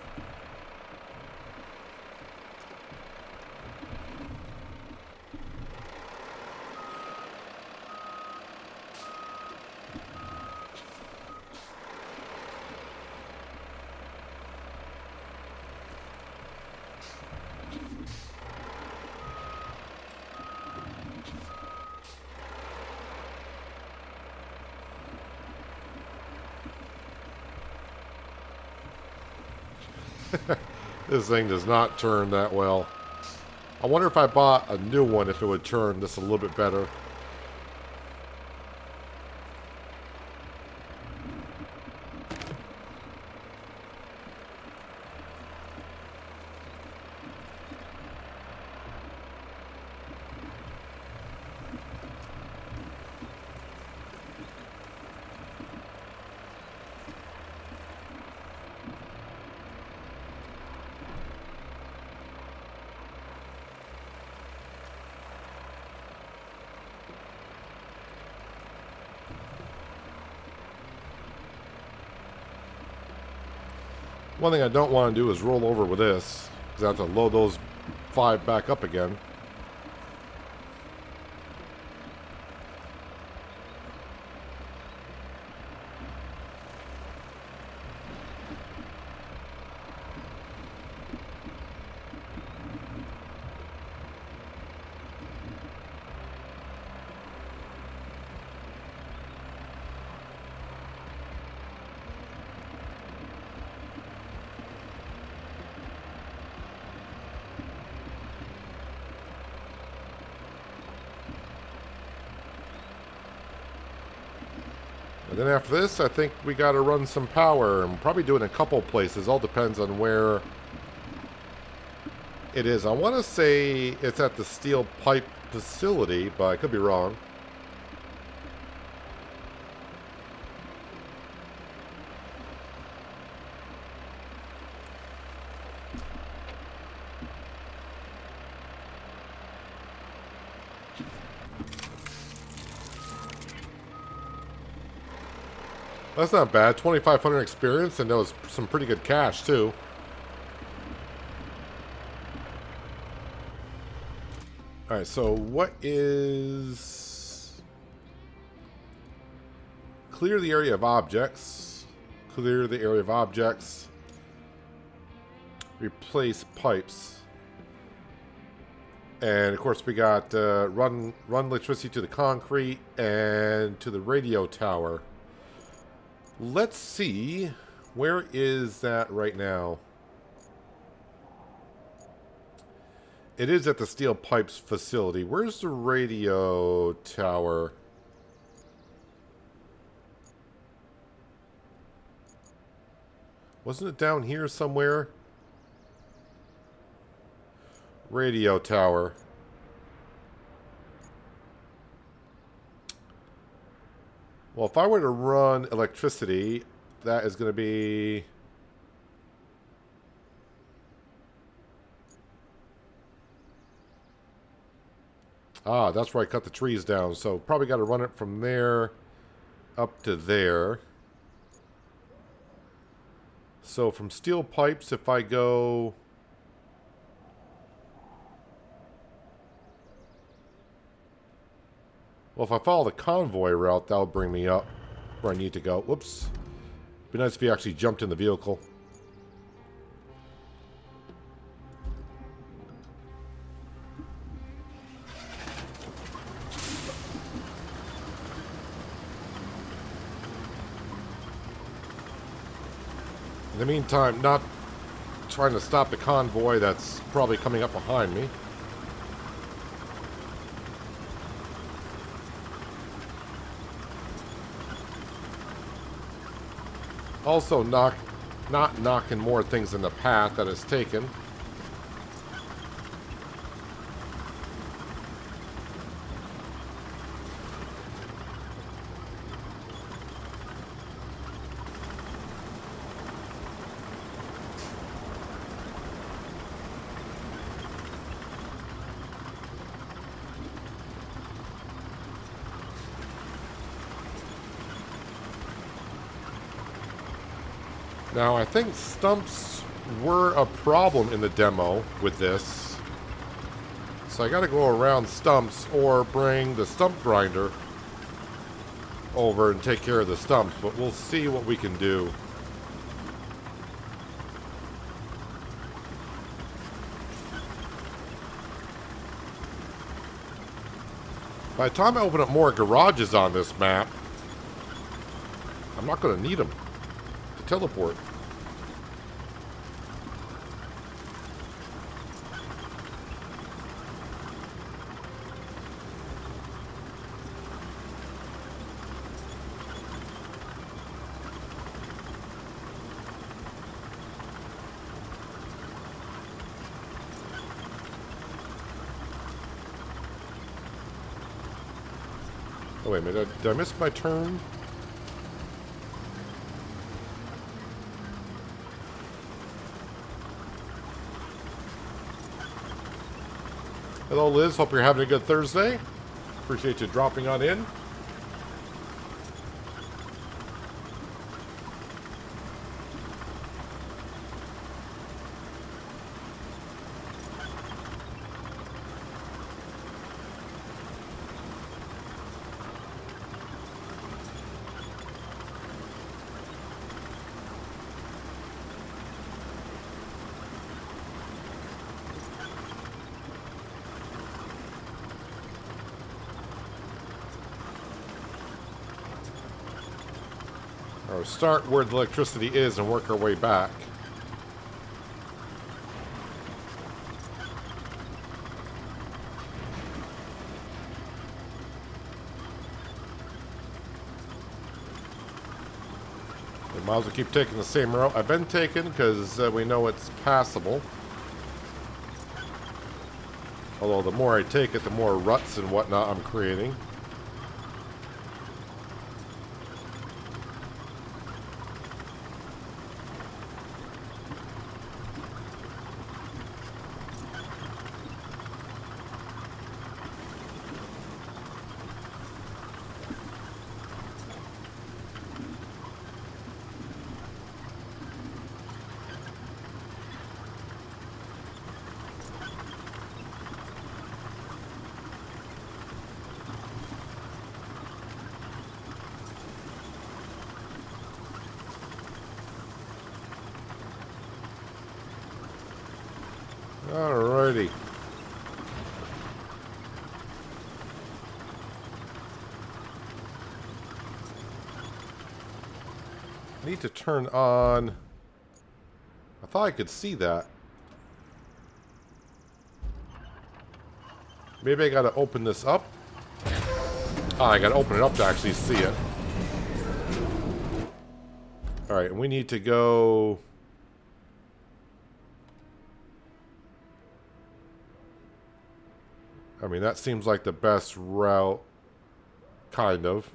This thing does not turn that well. I wonder if I bought a new one if it would turn this a little bit better. One thing I don't want to do is roll over with this, because I have to load those 5 back up again. And then after this, I think we got to run some power, and probably do it in a couple places. All depends on where it is. I want to say it's at the steel pipe facility, but I could be wrong. That's not bad. 2,500 experience, and that was some pretty good cash, too. Alright, so what is... Clear the area of objects. Clear the area of objects. Replace pipes. And, of course, we got run electricity to the concrete and to the radio tower. Let's see. Where is that right now? It is at the steel pipes facility. Where's the radio tower? Wasn't it down here somewhere? Radio tower. Well, if I were to run electricity, that is going to be... Ah, that's where I cut the trees down. So probably got to run it from there up to there. So from steel pipes, if I go... Well, if I follow the convoy route, that'll bring me up where I need to go. Whoops. Be nice if you actually jumped in the vehicle. In the meantime, not trying to stop the convoy that's probably coming up behind me. Also, not knocking more things in the path that it's taken. Now, I think stumps were a problem in the demo with this. So I gotta go around stumps or bring the stump grinder over and take care of the stumps, but we'll see what we can do. By the time I open up more garages on this map, I'm not gonna need them to teleport. Oh, wait a minute. Did I miss my turn? Hello, Liz. Hope you're having a good Thursday. Appreciate you dropping on in. Or start where the electricity is and work our way back. We might as well keep taking the same route I've been taking because we know it's passable. Although the more I take it, the more ruts and whatnot I'm creating. Alrighty. I need to turn on... I thought I could see that. Maybe I gotta open this up. Ah, I gotta open it up to actually see it. Alright, and we need to go... I mean, that seems like the best route. Kind of.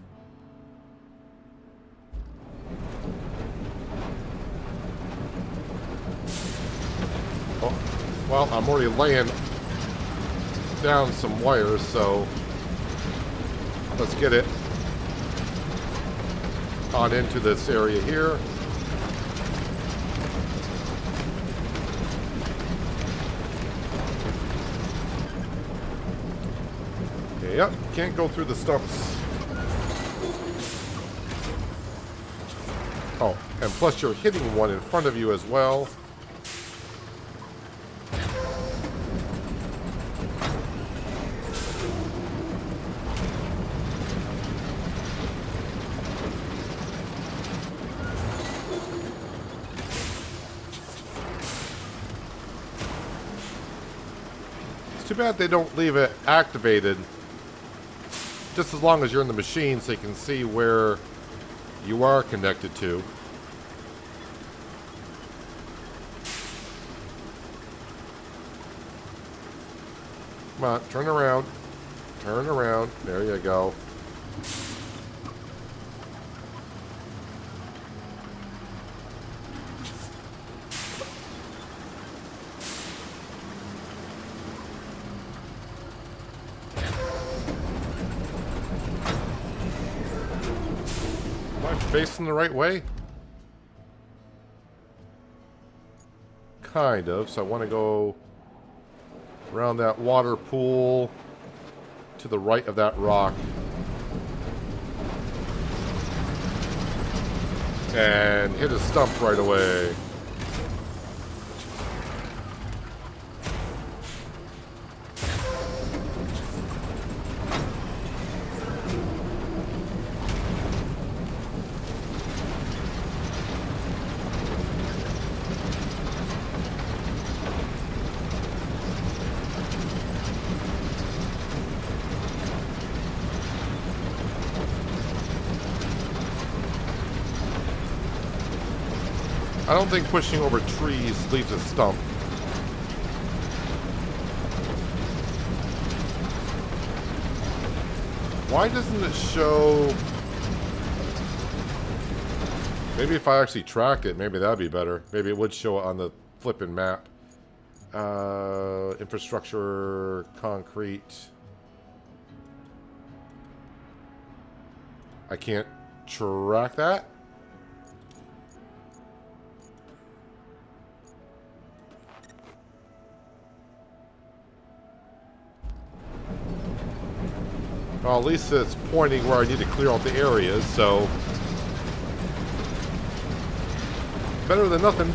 Oh, well, I'm already laying down some wires, so let's get it on into this area here. Okay, yep, can't go through the stumps. Oh, and plus you're hitting one in front of you as well. It's too bad they don't leave it activated just as long as you're in the machine so you can see where you are connected to. Come on, turn around. Turn around. There you go. Am I facing the right way? Kind of. So I want to go around that water pool to the right of that rock. And hit a stump right away. I don't think pushing over trees leaves a stump. Why doesn't it show... Maybe if I actually track it, maybe that'd be better. Maybe it would show it on the flipping map. Infrastructure, concrete. I can't track that? Well, at least it's pointing where I need to clear out the areas, so... better than nothing.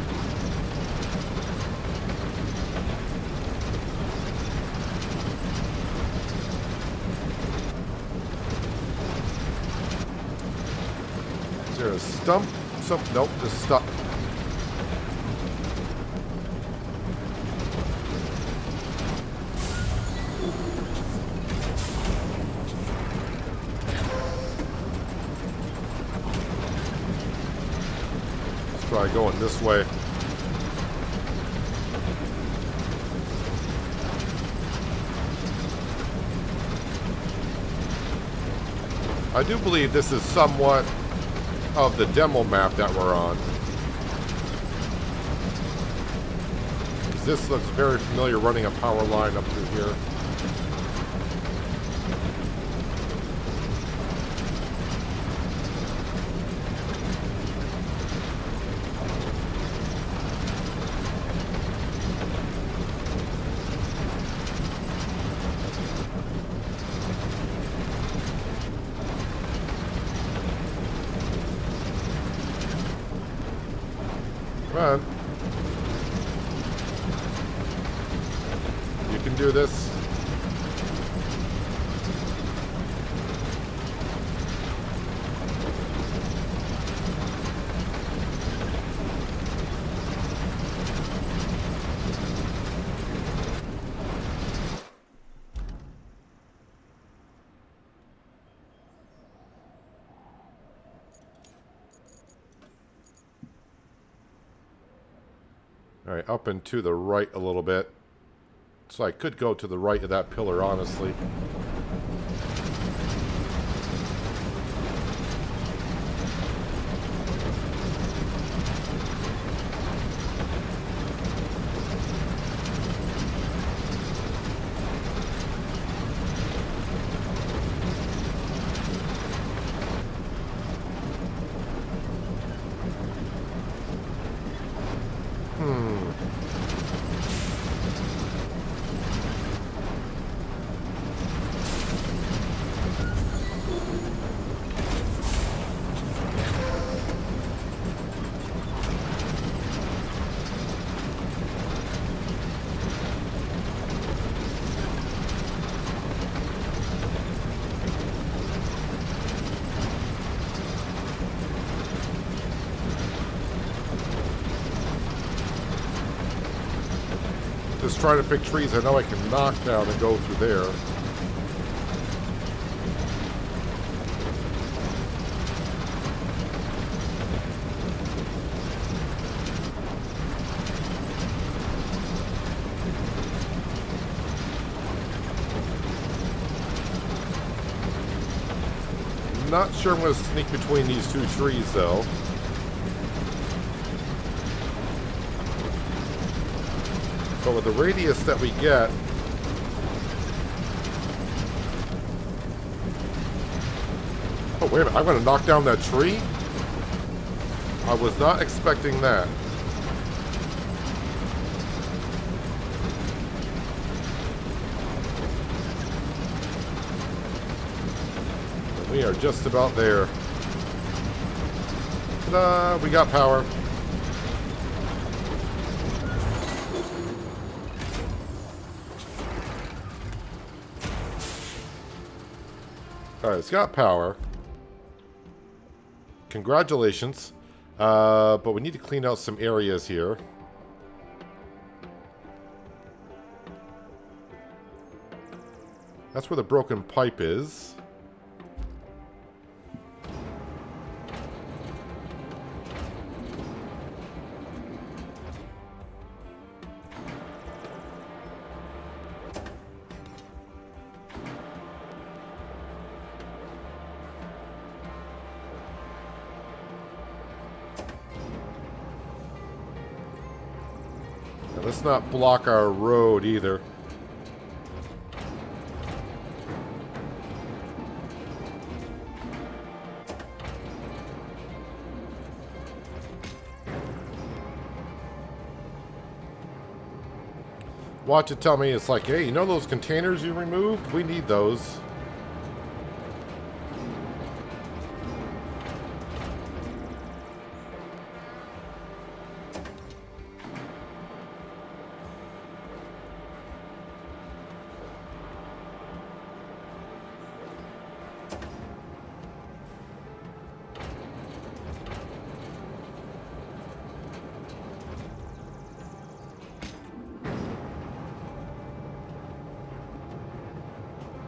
Is there a stump? Nope, just stuck. Try going this way. I do believe this is somewhat of the demo map that we're on. This looks very familiar, running a power line up through here. Come on. do this. Alright, up and to the right a little bit. So I could go to the right of that pillar, honestly. Just trying to pick trees I know I can knock down and go through there. Not sure I'm going to sneak between these two trees, though. But with the radius that we get... Oh, wait a minute. I'm going to knock down that tree? I was not expecting that. We are just about there. Ta-da! We got power. Alright, it's got power. Congratulations. But we need to clean out some areas here. That's where the broken pipe is. Let's not block our road either. Watch it tell me it's like, hey, you know those containers you removed? We need those.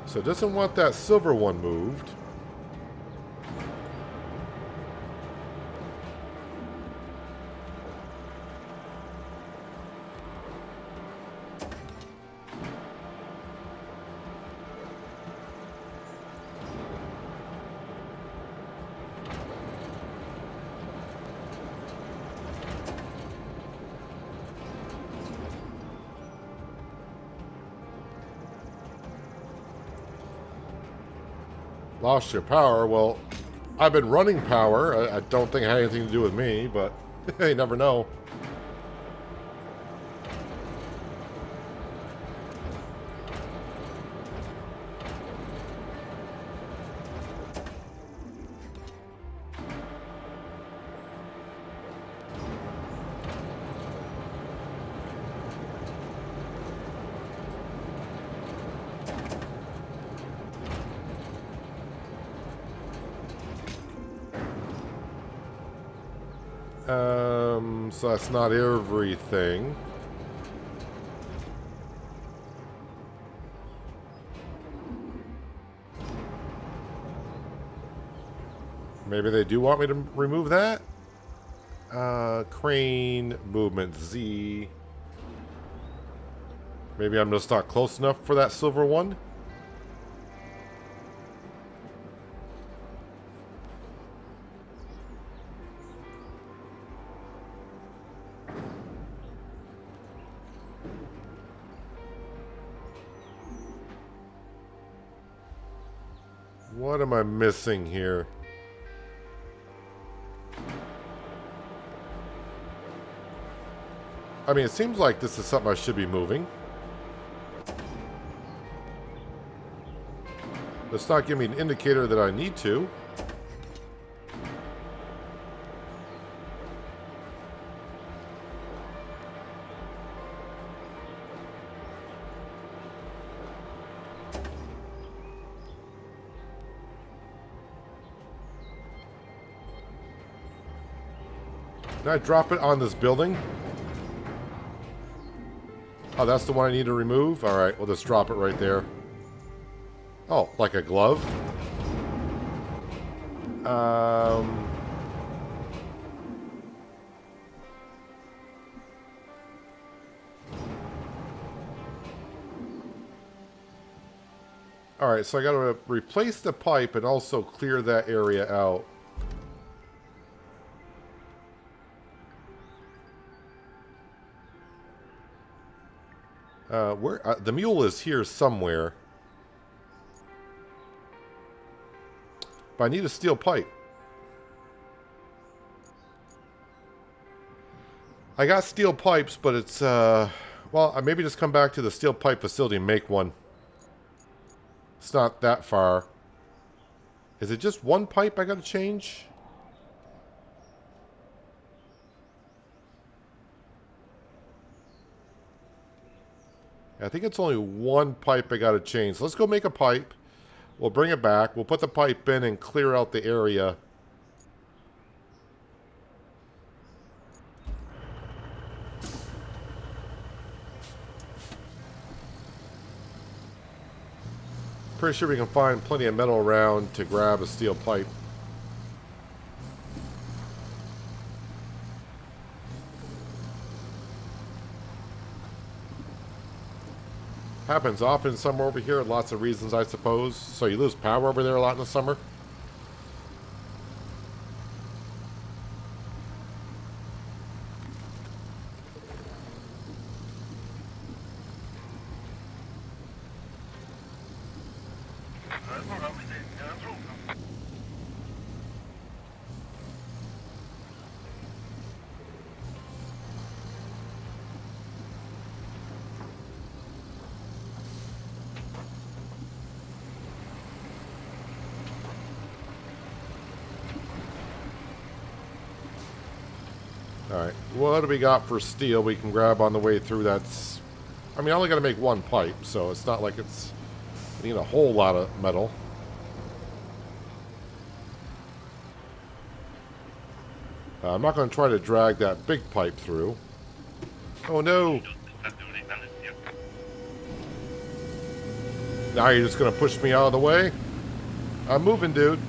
So it doesn't want that silver one moved. Lost your power. Well, I've been running power. I don't think it had anything to do with me, but you never know. So that's not everything. Maybe they do want me to remove that? Crane movement Z. Maybe I'm just not close enough for that silver one? What am I missing here? I mean, it seems like this is something I should be moving. It's not giving me an indicator that I need to. Can I drop it on this building? Oh, that's the one I need to remove? Alright, we'll just drop it right there. Oh, like a glove? Alright, so I gotta replace the pipe and also clear that area out. The mule is here somewhere. But I need a steel pipe. I got steel pipes, but it's, well, I maybe just come back to the steel pipe facility and make one. It's not that far. Is it just one pipe I gotta change? I think it's only one pipe I gotta change. So let's go make a pipe. We'll bring it back. We'll put the pipe in and clear out the area. Pretty sure we can find plenty of metal around to grab a steel pipe. Happens often somewhere over here. Lots of reasons, I suppose. So you lose power over there a lot in the summer? Alright, what do we got for steel we can grab on the way through? That's... I mean, I only got to make one pipe, so it's not like it's... I need a whole lot of metal. I'm not going to try to drag that big pipe through. Oh no! Now you're just going to push me out of the way? I'm moving, dude.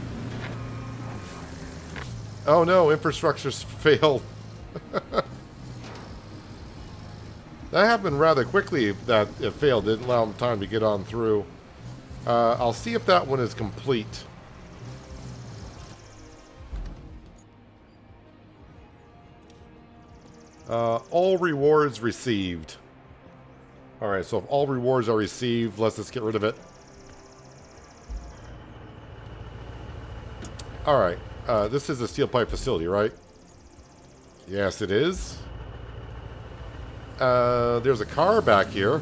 Oh no, infrastructure's failed. That happened rather quickly that it failed. Didn't allow them time to get on through. I'll see if that one is complete. All rewards received. Alright, so if all rewards are received, let's just get rid of it. Alright, this is a steel pipe facility, right? Yes, it is. There's a car back here.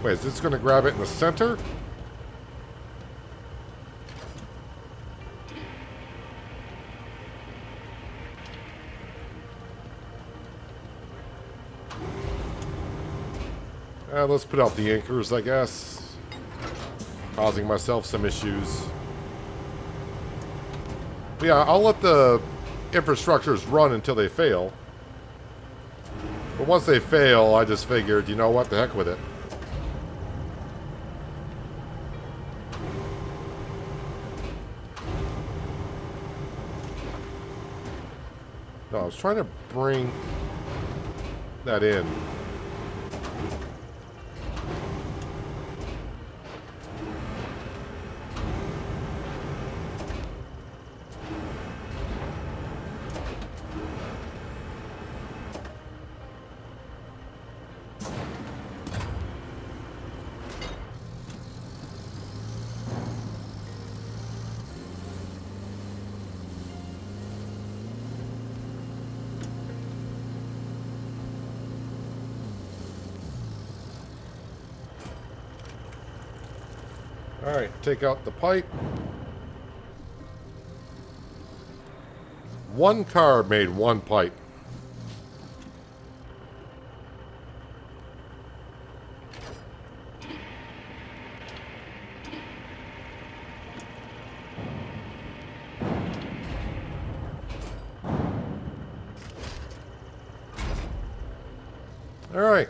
Wait, is this going to grab it in the center? Let's put out the anchors, I guess. Causing myself some issues. But yeah, I'll let the infrastructures run until they fail. But once they fail, I just figured, you know what, the heck with it. No, I was trying to bring that in. Alright, take out the pipe. One car made one pipe. Alright.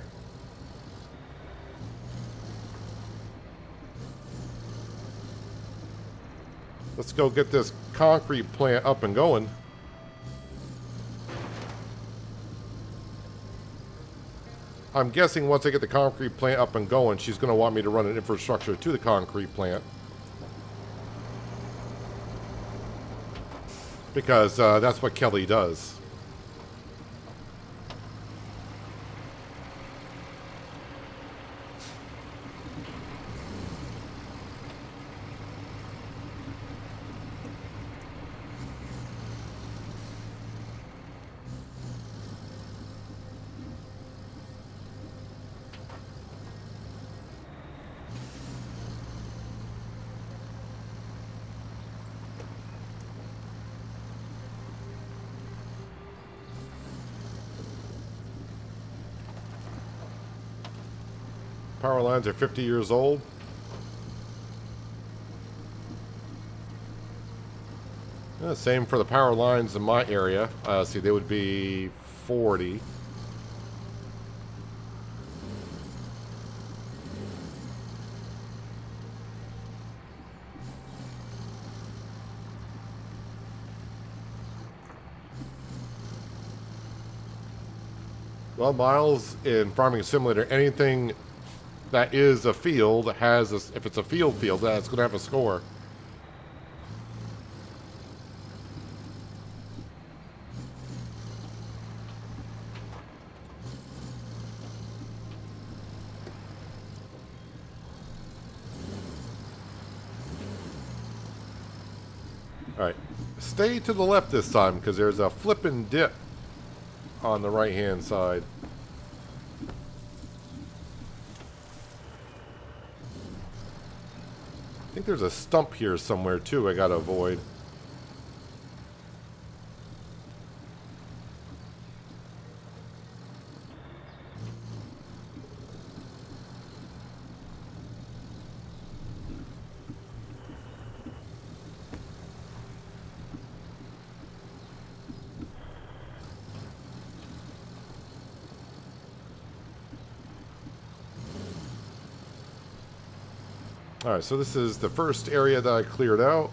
Let's go get this concrete plant up and going. I'm guessing once I get the concrete plant up and going, she's going to want me to run an infrastructure to the concrete plant. Because that's what Kelly does. Power lines are 50 years old. Same for the power lines in my area. See, they would be 40. Well, Miles, in Farming Simulator, anything that is a field has a, if it's a field, that's going to have a score. All right, stay to the left this time because there's a flippin' dip on the right hand side. I think there's a stump here somewhere too I gotta avoid. Alright, so this is the first area that I cleared out.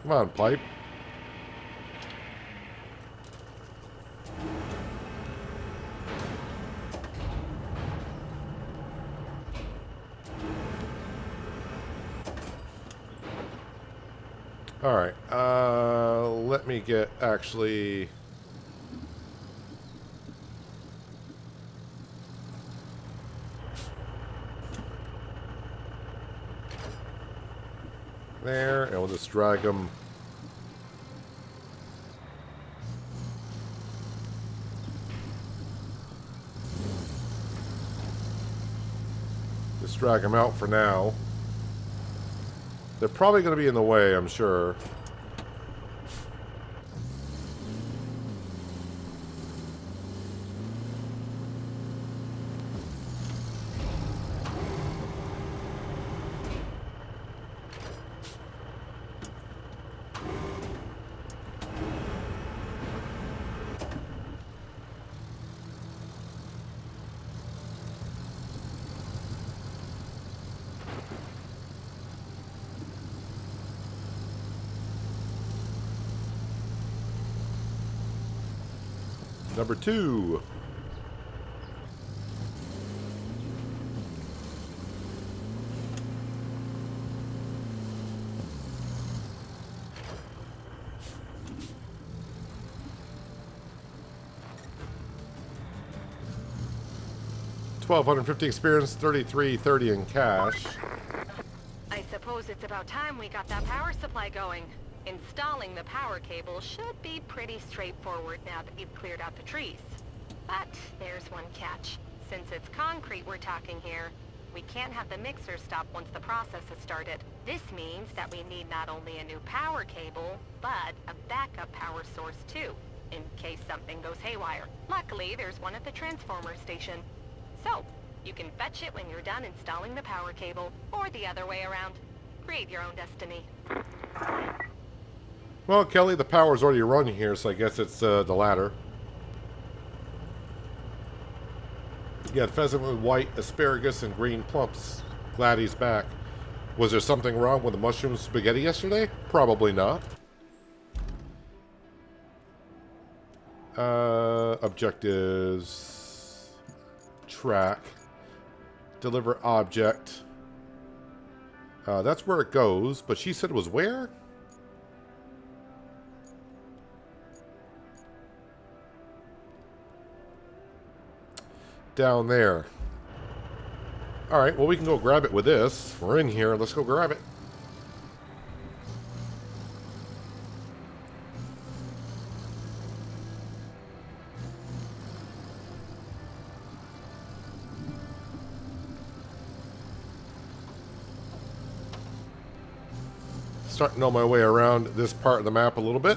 Come on, pipe. All right. Let me get actually. there, and we'll just drag them. Just drag them out for now. They're probably going to be in the way, I'm sure. Number 2. $1,250 experience, $33.30 in cash. I suppose it's about time we got that power supply going. Installing the power cable should be pretty straightforward now that you've cleared out the trees. But there's one catch. Since it's concrete we're talking here, we can't have the mixer stop once the process has started. This means that we need not only a new power cable, but a backup power source too, in case something goes haywire. Luckily, there's one at the transformer station. So, you can fetch it when you're done installing the power cable, or the other way around. Create your own destiny. Well, Kelly, the power's already run here, so I guess it's the latter. You got pheasant with white asparagus and green plumps. Glad he's back. Was there something wrong with the mushroom spaghetti yesterday? Probably not. Objectives. Track. Deliver object. That's where it goes, but she said it was where? Down there. Alright, well we can go grab it with this. We're in here, let's go grab it. Starting to know my way around this part of the map a little bit.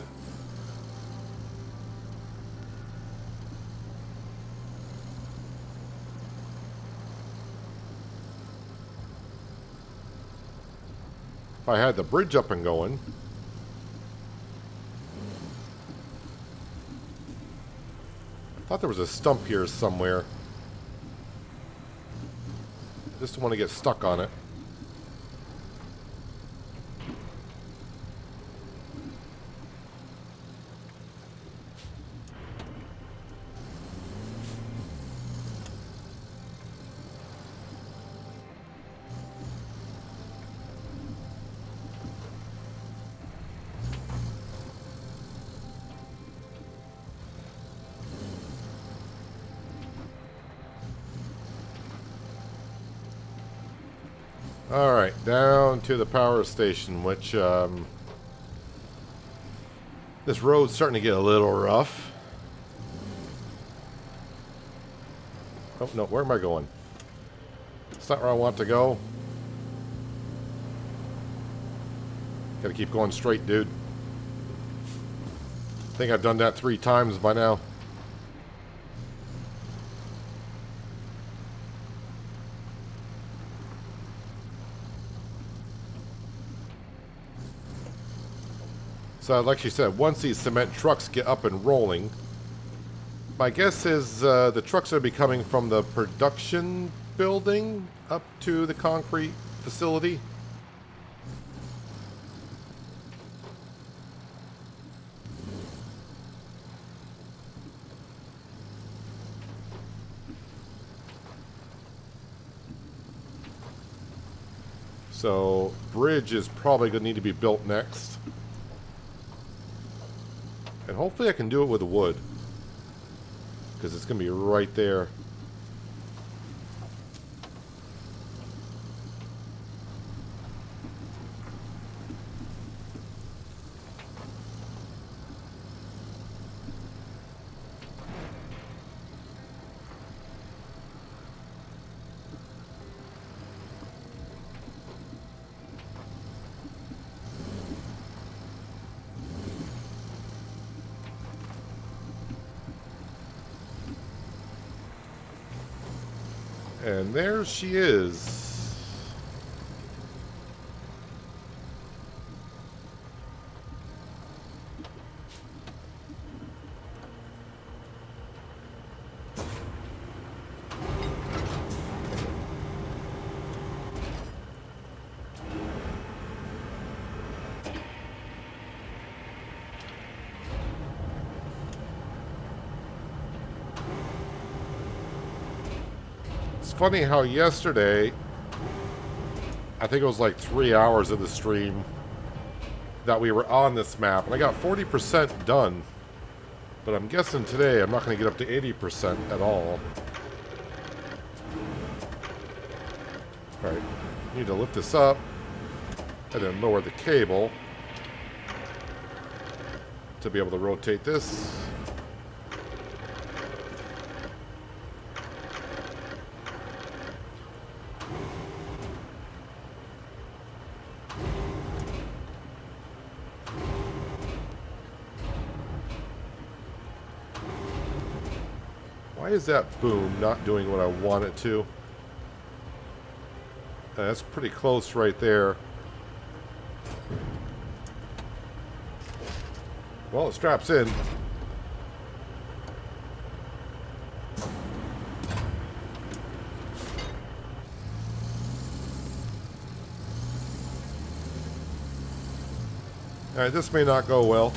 If I had the bridge up and going. I thought there was a stump here somewhere. Just don't want to get stuck on it. Alright, down to the power station, which, this road's starting to get a little rough. Oh, no, where am I going? It's not where I want to go. Gotta keep going straight, dude. I think I've done that 3 times by now. So, like she said, once these cement trucks get up and rolling, my guess is the trucks are be coming from the production building up to the concrete facility. So, bridge is probably going to need to be built next. And hopefully I can do it with the wood. Because it's going to be right there. And there she is. It's funny how yesterday, I think it was like 3 hours of the stream that we were on this map, and I got 40% done. But I'm guessing today I'm not going to get up to 80% at all. Alright, need to lift this up and then lower the cable to be able to rotate this. Why is that boom not doing what I want it to? That's pretty close right there. Well, it straps in. Alright, this may not go well.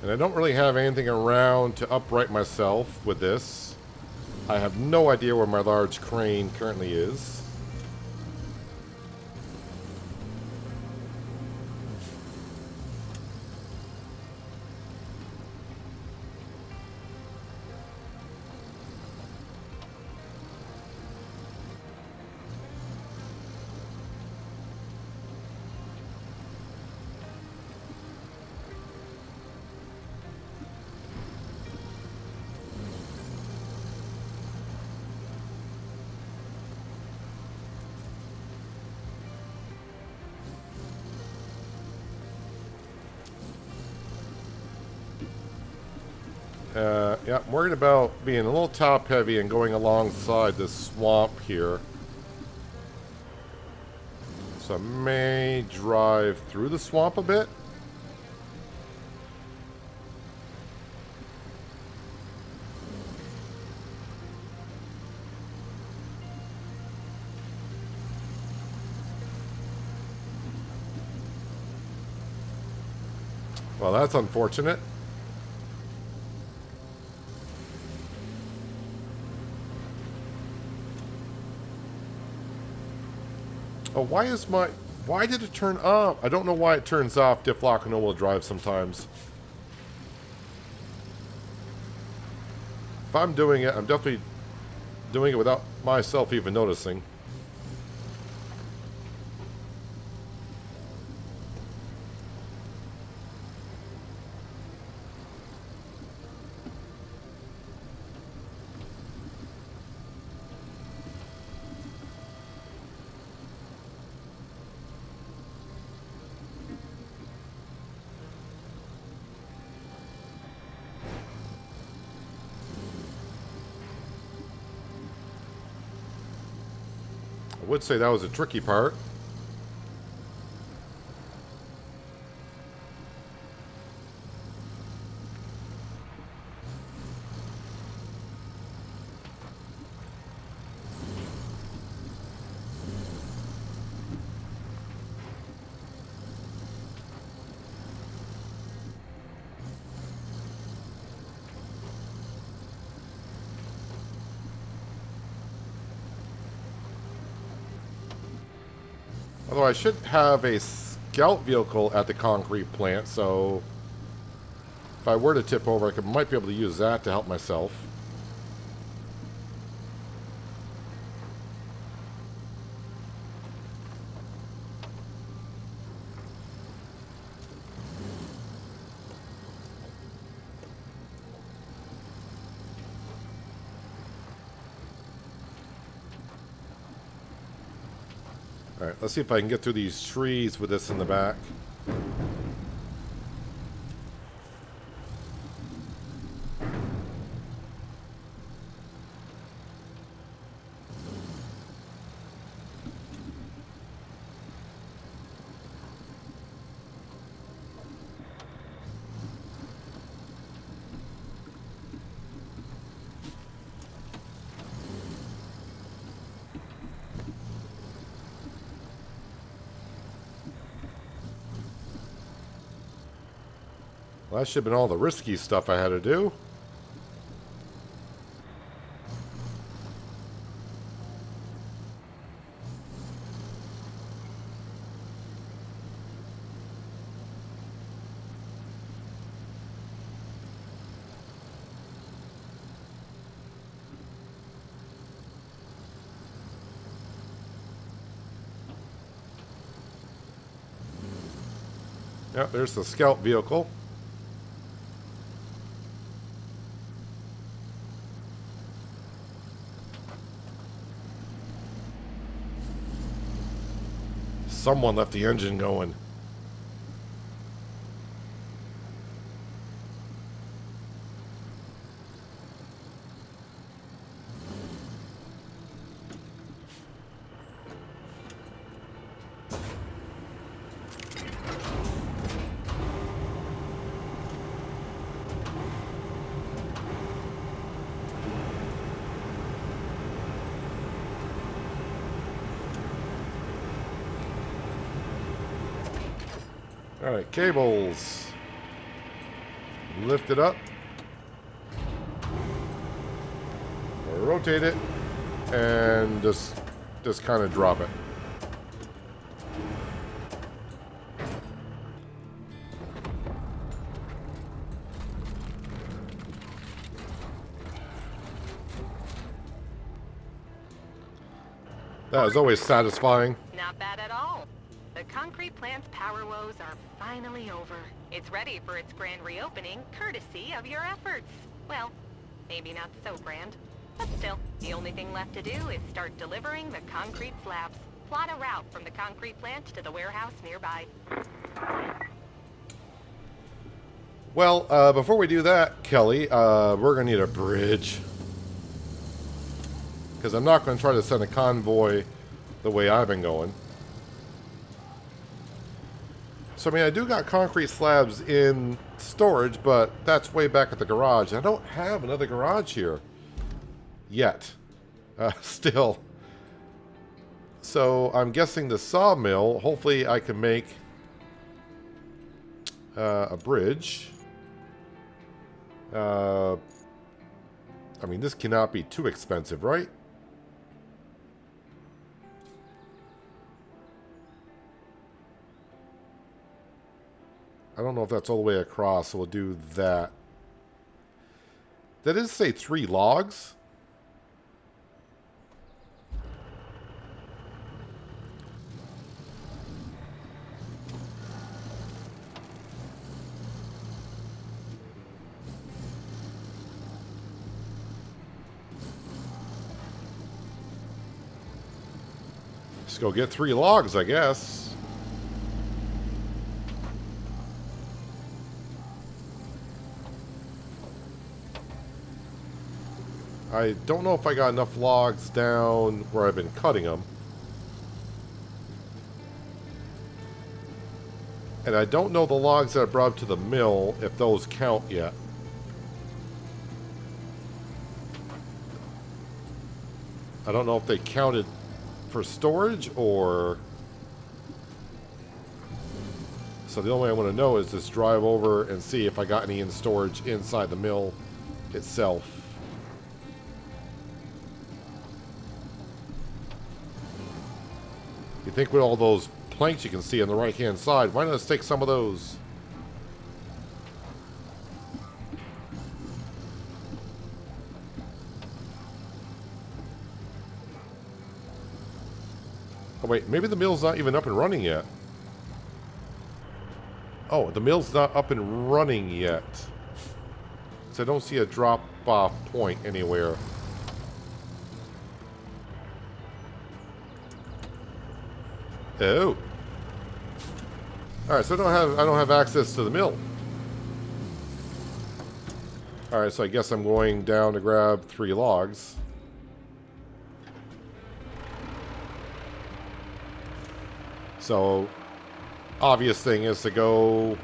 And I don't really have anything around to upright myself with this. I have no idea where my large crane currently is. Yeah, I'm worried about being a little top heavy and going alongside this swamp here. So I may drive through the swamp a bit. Well, that's unfortunate. Oh, why did it turn off? I don't know why it turns off diff lock and all-wheel drive sometimes. If I'm doing it, I'm definitely doing it without myself even noticing. I would say that was a tricky part. Although I should have a scout vehicle at the concrete plant, so if I were to tip over, I might be able to use that to help myself. Alright, let's see if I can get through these trees with this in the back. Well, that should have been all the risky stuff I had to do. Yep, there's the scout vehicle. Someone left the engine going. Alright, cables. Lift it up. Or rotate it. And just kind of drop it. That is always satisfying. Not bad at all. The concrete plant's power woes are finally over. It's ready for its grand reopening, courtesy of your efforts. Well, maybe not so grand. But still, the only thing left to do is start delivering the concrete slabs. Plot a route from the concrete plant to the warehouse nearby. Well, before we do that, Kelly, we're going to need a bridge. Because I'm not going to try to send a convoy the way I've been going. So, I mean, I do got concrete slabs in storage, but that's way back at the garage. I don't have another garage here. Yet. Still. So, I'm guessing the sawmill, hopefully I can make a bridge. I mean, this cannot be too expensive, right? I don't know if that's all the way across, so we'll do that. That is, say, 3 logs. Let's go get 3 logs, I guess. I don't know if I got enough logs down where I've been cutting them. And I don't know the logs that I brought up to the mill, if those count yet. I don't know if they counted for storage or... So the only way I want to know is just drive over and see if I got any in storage inside the mill itself. You think with all those planks you can see on the right hand side, why not just take some of those? Oh wait, maybe the mill's not even up and running yet. Oh, the mill's not up and running yet. So I don't see a drop off point anywhere. Oh. Alright, so I don't have access to the mill. Alright, so I guess I'm going down to grab 3 logs. So, obvious thing is to go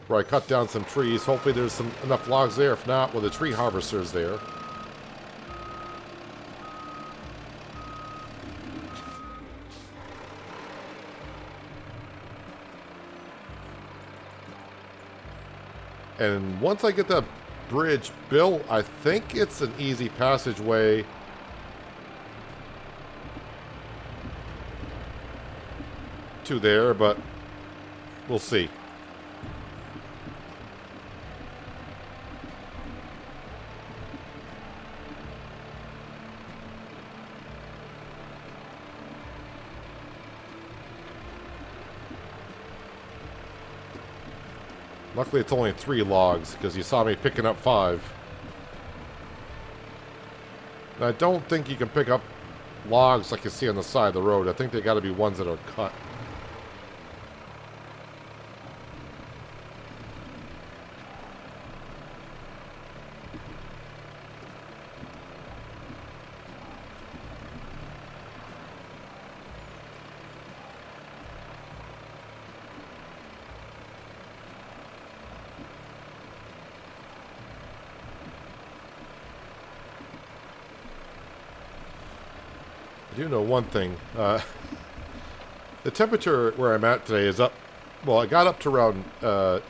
where I cut down some trees. Hopefully there's enough logs there. If not, well, the tree harvester's there. And once I get that bridge built, I think it's an easy passageway to there, but we'll see. Luckily, it's only 3 logs, because you saw me picking up 5. And I don't think you can pick up logs like you see on the side of the road. I think they got to be ones that are cut. I do know one thing. The temperature where I'm at today is up. Well, it got up to around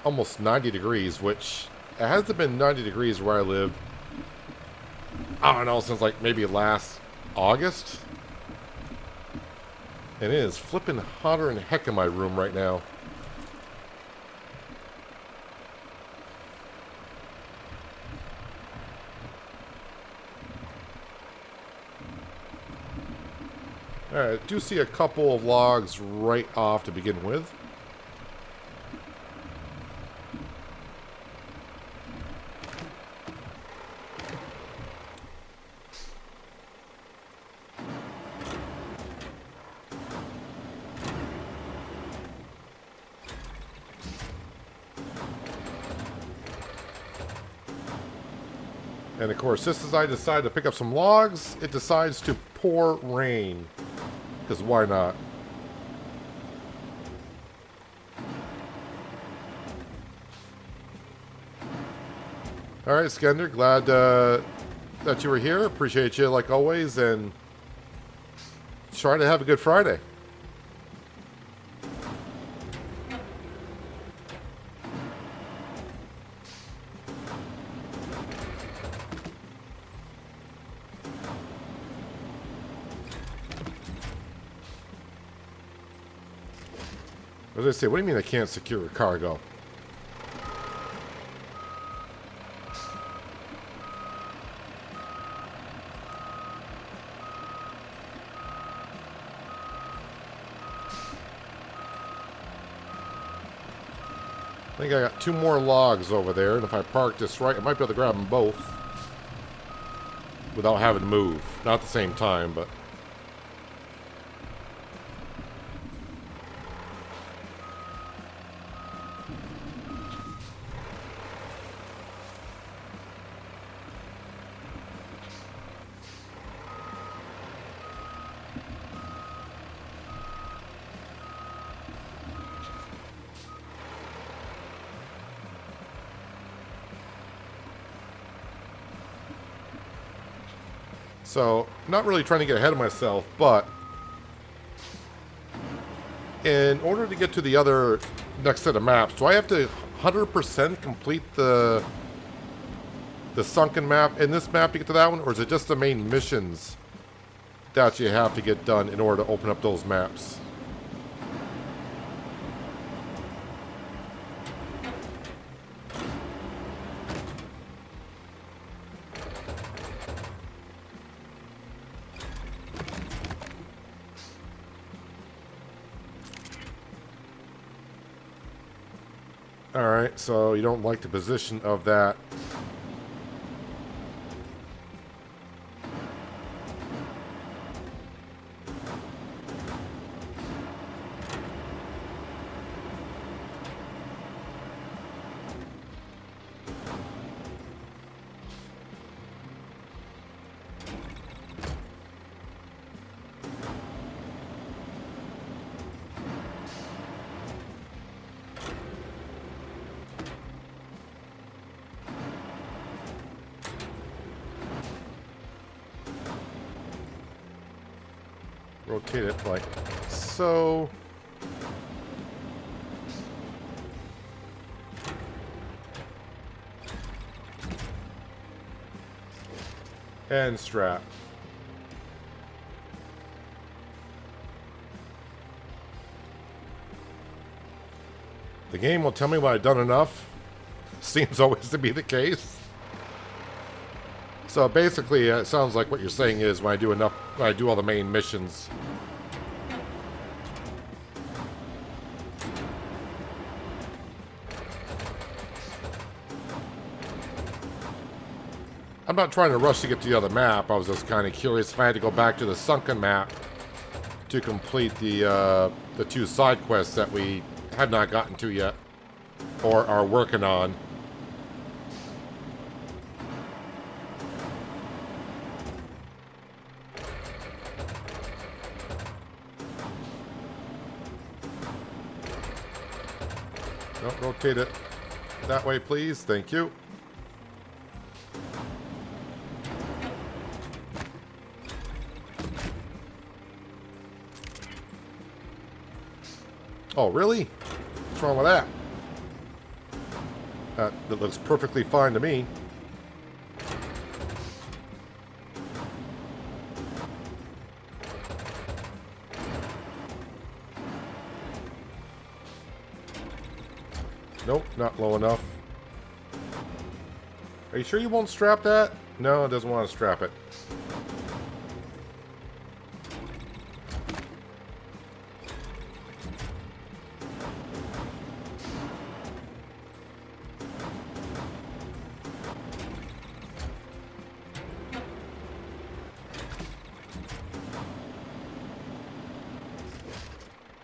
almost 90 degrees, which it hasn't been 90 degrees where I live. I don't know, since like maybe last August. And it is flipping hotter than heck in my room right now. Alright, I do see a couple of logs right off to begin with. And of course, just as I decide to pick up some logs, it decides to pour rain. Because why not? Alright, Skender, glad that you were here. Appreciate you like always, and try to have a good Friday. As I say, what do you mean I can't secure a cargo? I think I got 2 more logs over there, and if I park this right, I might be able to grab them both without having to move. Not at the same time, but... So, not really trying to get ahead of myself, but in order to get to the other next set of maps, do I have to 100% complete the sunken map in this map to get to that one, or is it just the main missions that you have to get done in order to open up those maps? Alright, so you don't like the position of that. rotate it like so. And strap. The game will tell me when I've done enough. Seems always to be the case. So basically, it sounds like what you're saying is when I do enough, when I do all the main missions. I'm not trying to rush to get to the other map. I was just kind of curious if I had to go back to the sunken map to complete the 2 side quests that we have not gotten to yet or are working on. Don't rotate it that way, please. Thank you. Oh, really? What's wrong with that? That looks perfectly fine to me. Nope, not low enough. Are you sure you won't strap that? No, it doesn't want to strap it.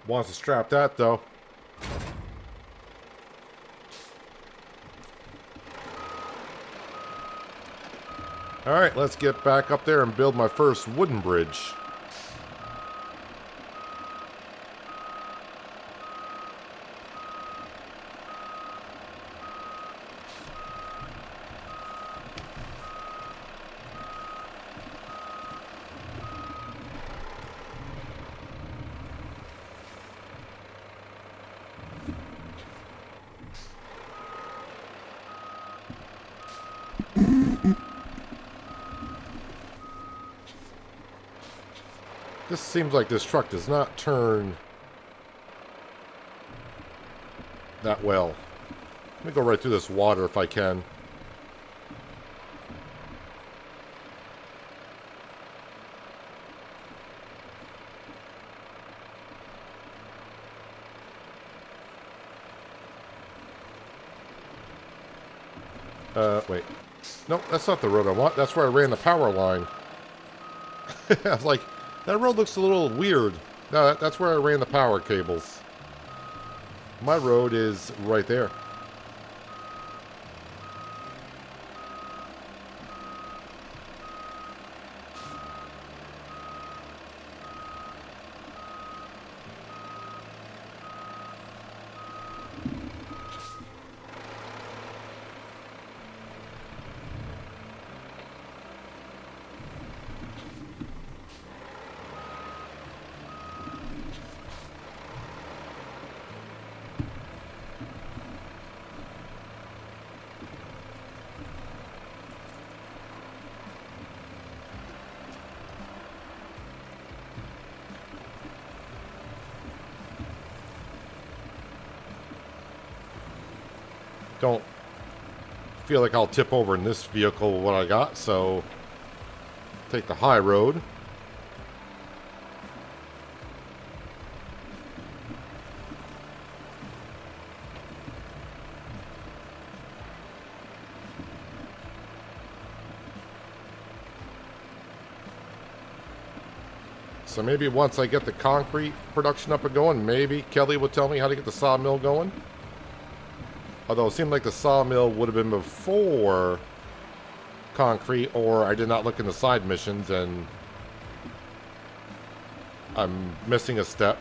Wants to strap that though. Alright, let's get back up there and build my first wooden bridge. This seems like this truck does not turn that well. Let me go right through this water if I can. Wait. Nope, that's not the road I want. That's where I ran the power line. I was like, that road looks a little weird. No, that's where I ran the power cables. My road is right there. Don't feel like I'll tip over in this vehicle with what I got, so take the high road. So maybe once I get the concrete production up and going, maybe Kelly will tell me how to get the sawmill going. Although it seemed like the sawmill would have been before concrete, or I did not look in the side missions and I'm missing a step.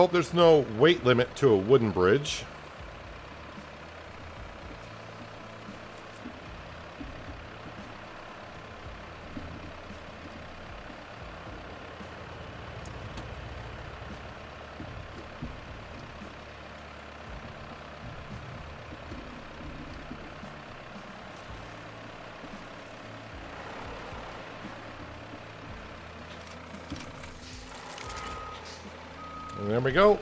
Hope there's no weight limit to a wooden bridge. And there we go.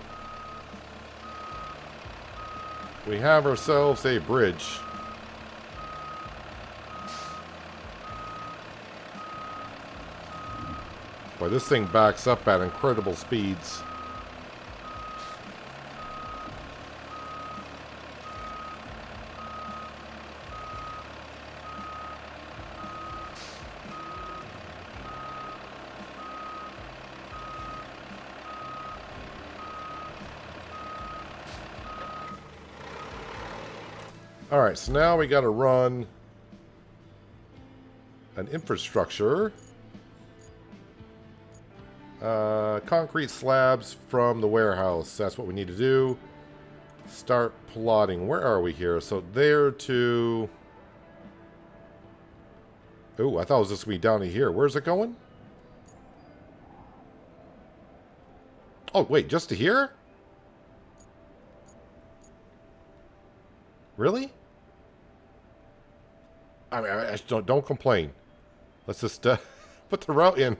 We have ourselves a bridge. Boy, this thing backs up at incredible speeds. Alright, so now we got to run an infrastructure. Concrete slabs from the warehouse. That's what we need to do. Start plotting. Where are we here? So there to... Oh, I thought it was just going to be down to here. Where's it going? Oh, wait, just to here? Really? I mean, I don't complain. Let's just put the route in.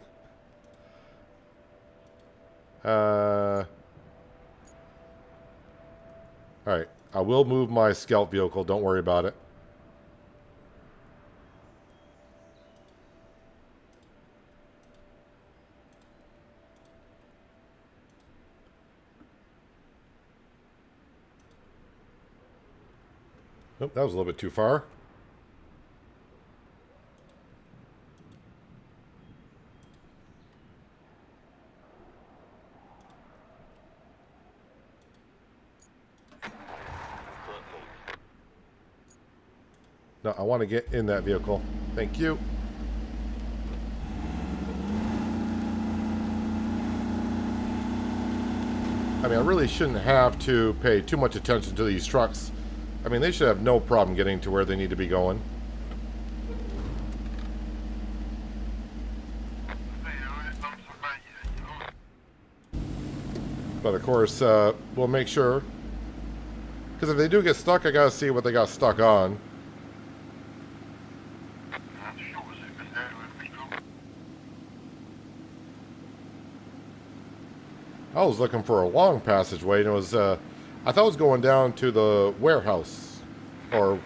Alright. I will move my scout vehicle. Don't worry about it. Nope, that was a little bit too far. No, I want to get in that vehicle. Thank you. I mean, I really shouldn't have to pay too much attention to these trucks. I mean, they should have no problem getting to where they need to be going. But of course, we'll make sure. Because if they do get stuck, I gotta see what they got stuck on. I was looking for a long passageway, and it was, I thought it was going down to the warehouse, or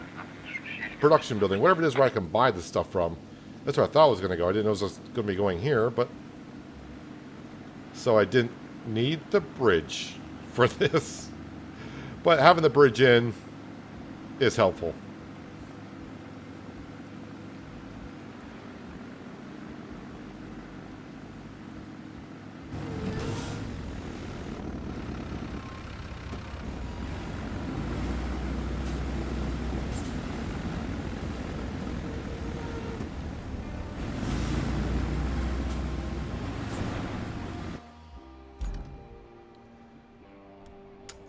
production building, whatever it is where I can buy the stuff from. That's where I thought it was going to go. I didn't know it was going to be going here, but... So I didn't need the bridge for this. But having the bridge in is helpful.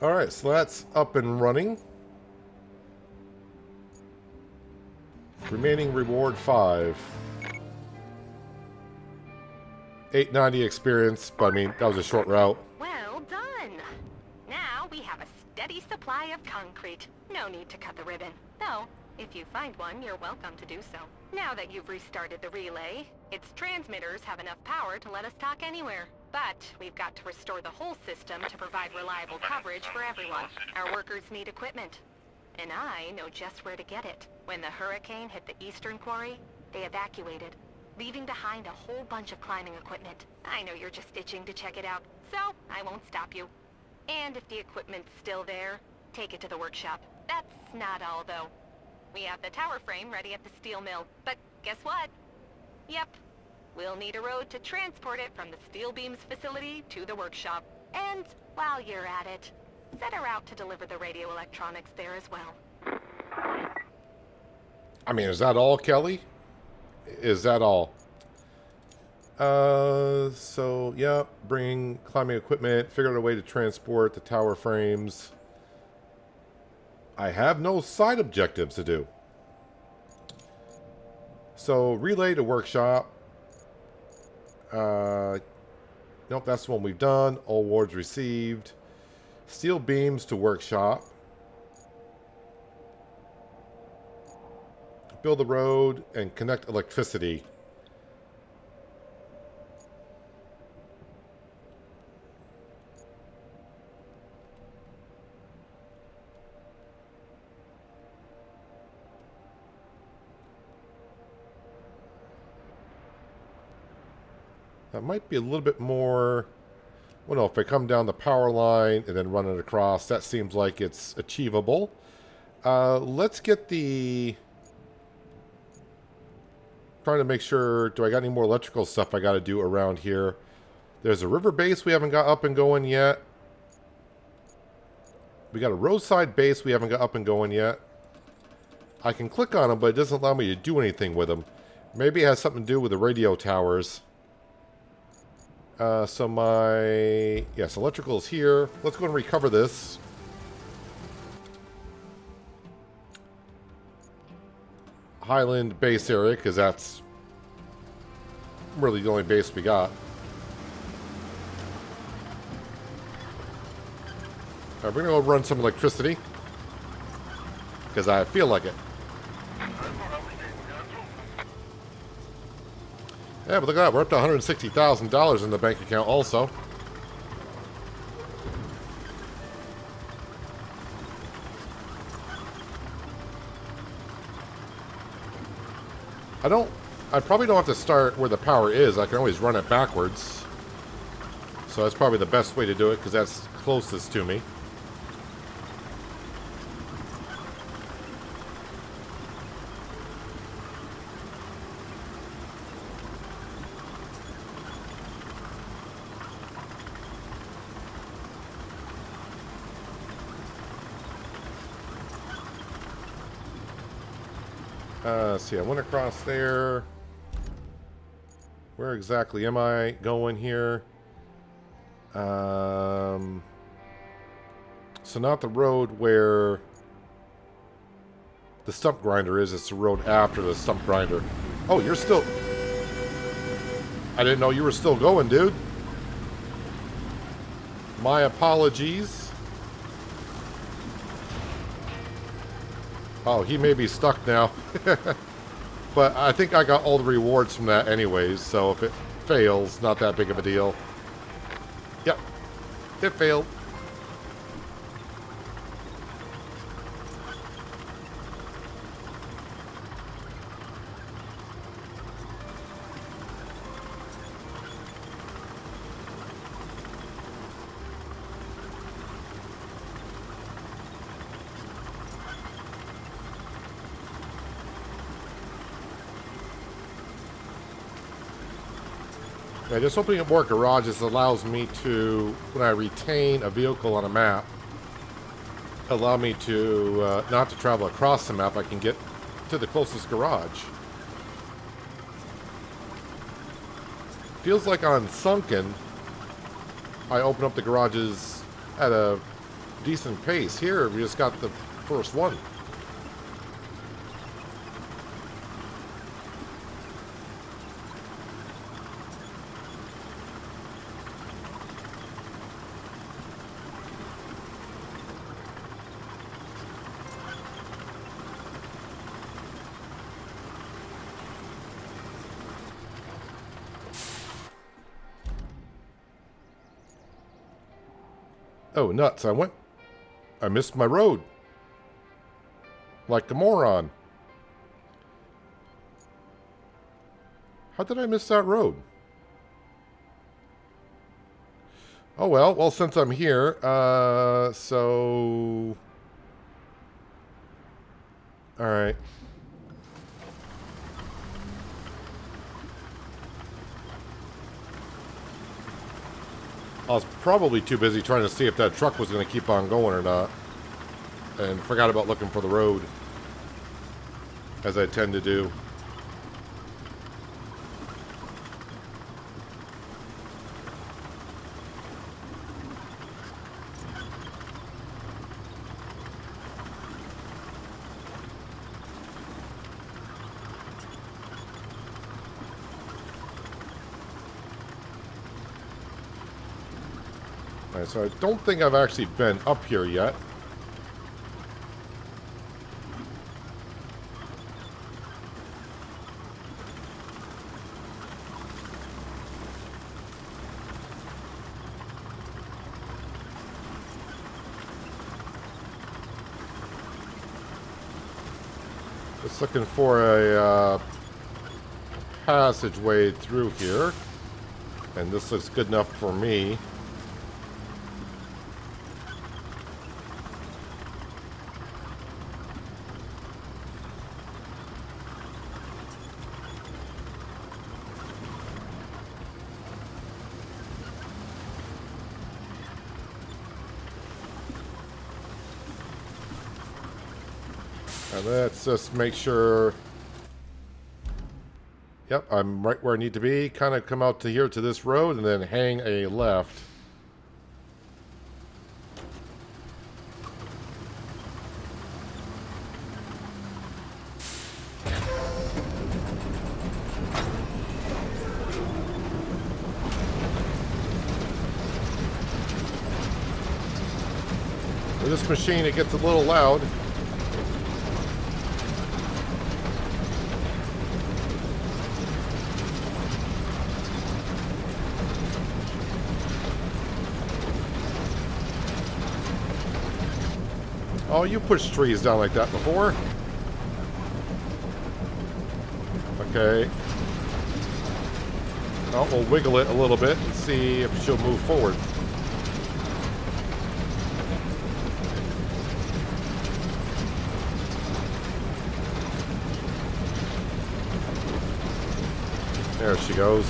Alright, so that's up and running. Remaining reward 5. 890 experience, but I mean, that was a short route. Well done. Now we have a steady supply of concrete. No need to cut the ribbon. Though, if you find one, you're welcome to do so. Now that you've restarted the relay, its transmitters have enough power to let us talk anywhere. But we've got to restore the whole system to provide reliable coverage for everyone. Our workers need equipment. And I know just where to get it. When the hurricane hit the eastern quarry, they evacuated, leaving behind a whole bunch of climbing equipment. I know you're just itching to check it out, so I won't stop you. And if the equipment's still there, take it to the workshop. That's not all, though. We have the tower frame ready at the steel mill, but guess what? Yep. We'll need a road to transport it from the steel beams facility to the workshop. And while you're at it, set her out to deliver the radio electronics there as well. I mean, is that all, Kelly? Is that all? So, yeah, bring climbing equipment, figure out a way to transport the tower frames. I have no side objectives to do. So, relay to workshop. Nope, that's the one we've done. All awards received. Steel beams to workshop. Build the road and connect electricity. That might be a little bit more... Well, no, if I come down the power line and then run it across, that seems like it's achievable. Let's get the... Trying to make sure, do I got any more electrical stuff I got to do around here? There's a river base we haven't got up and going yet. We got a roadside base we haven't got up and going yet. I can click on them, but it doesn't allow me to do anything with them. Maybe it has something to do with the radio towers. So my... Yes, electrical is here. Let's go and recover this. Highland base area, because that's really the only base we got. Alright, we're going to go run some electricity. Because I feel like it. Yeah, but look at that. We're up to $160,000 in the bank account also. I probably don't have to start where the power is. I can always run it backwards. So that's probably the best way to do it because that's closest to me. See, I went across there. Where exactly am I going here? So not the road where the stump grinder is. It's the road after the stump grinder. Oh, you're still... I didn't know you were still going, dude. My apologies. Oh, he may be stuck now. But I think I got all the rewards from that anyways, so if it fails, not that big of a deal. Yep, it failed. Yeah, just opening up more garages allows me to, when I retain a vehicle on a map, allow me to not have to travel across the map. I can get to the closest garage. Feels like on Sunken, I open up the garages at a decent pace. Here, we just got the first one. Oh, nuts. I missed my road. Like a moron. How did I miss that road? Oh, well, since I'm here, so... Alright. I was probably too busy trying to see if that truck was going to keep on going or not. And forgot about looking for the road. As I tend to do. Alright, so I don't think I've actually been up here yet. Just looking for a passageway through here. And this looks good enough for me. And let's just make sure. Yep, I'm right where I need to be. Kind of come out to here to this road and then hang a left. With this machine, it gets a little loud. Oh, you pushed trees down like that before. Okay. Well, we'll wiggle it a little bit and see if she'll move forward. There she goes.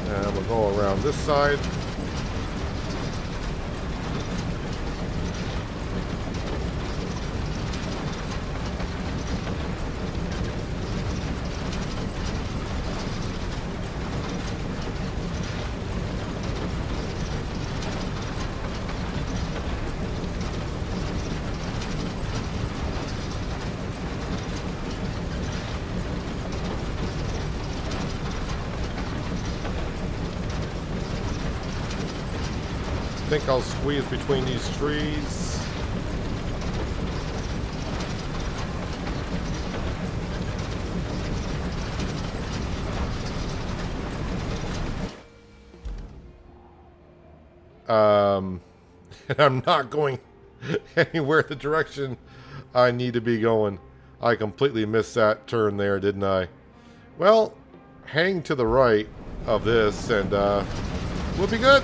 And we'll go around this side. I think I'll squeeze between these trees. And I'm not going anywhere the direction I need to be going. I completely missed that turn there, didn't I? Well, hang to the right of this and we'll be good.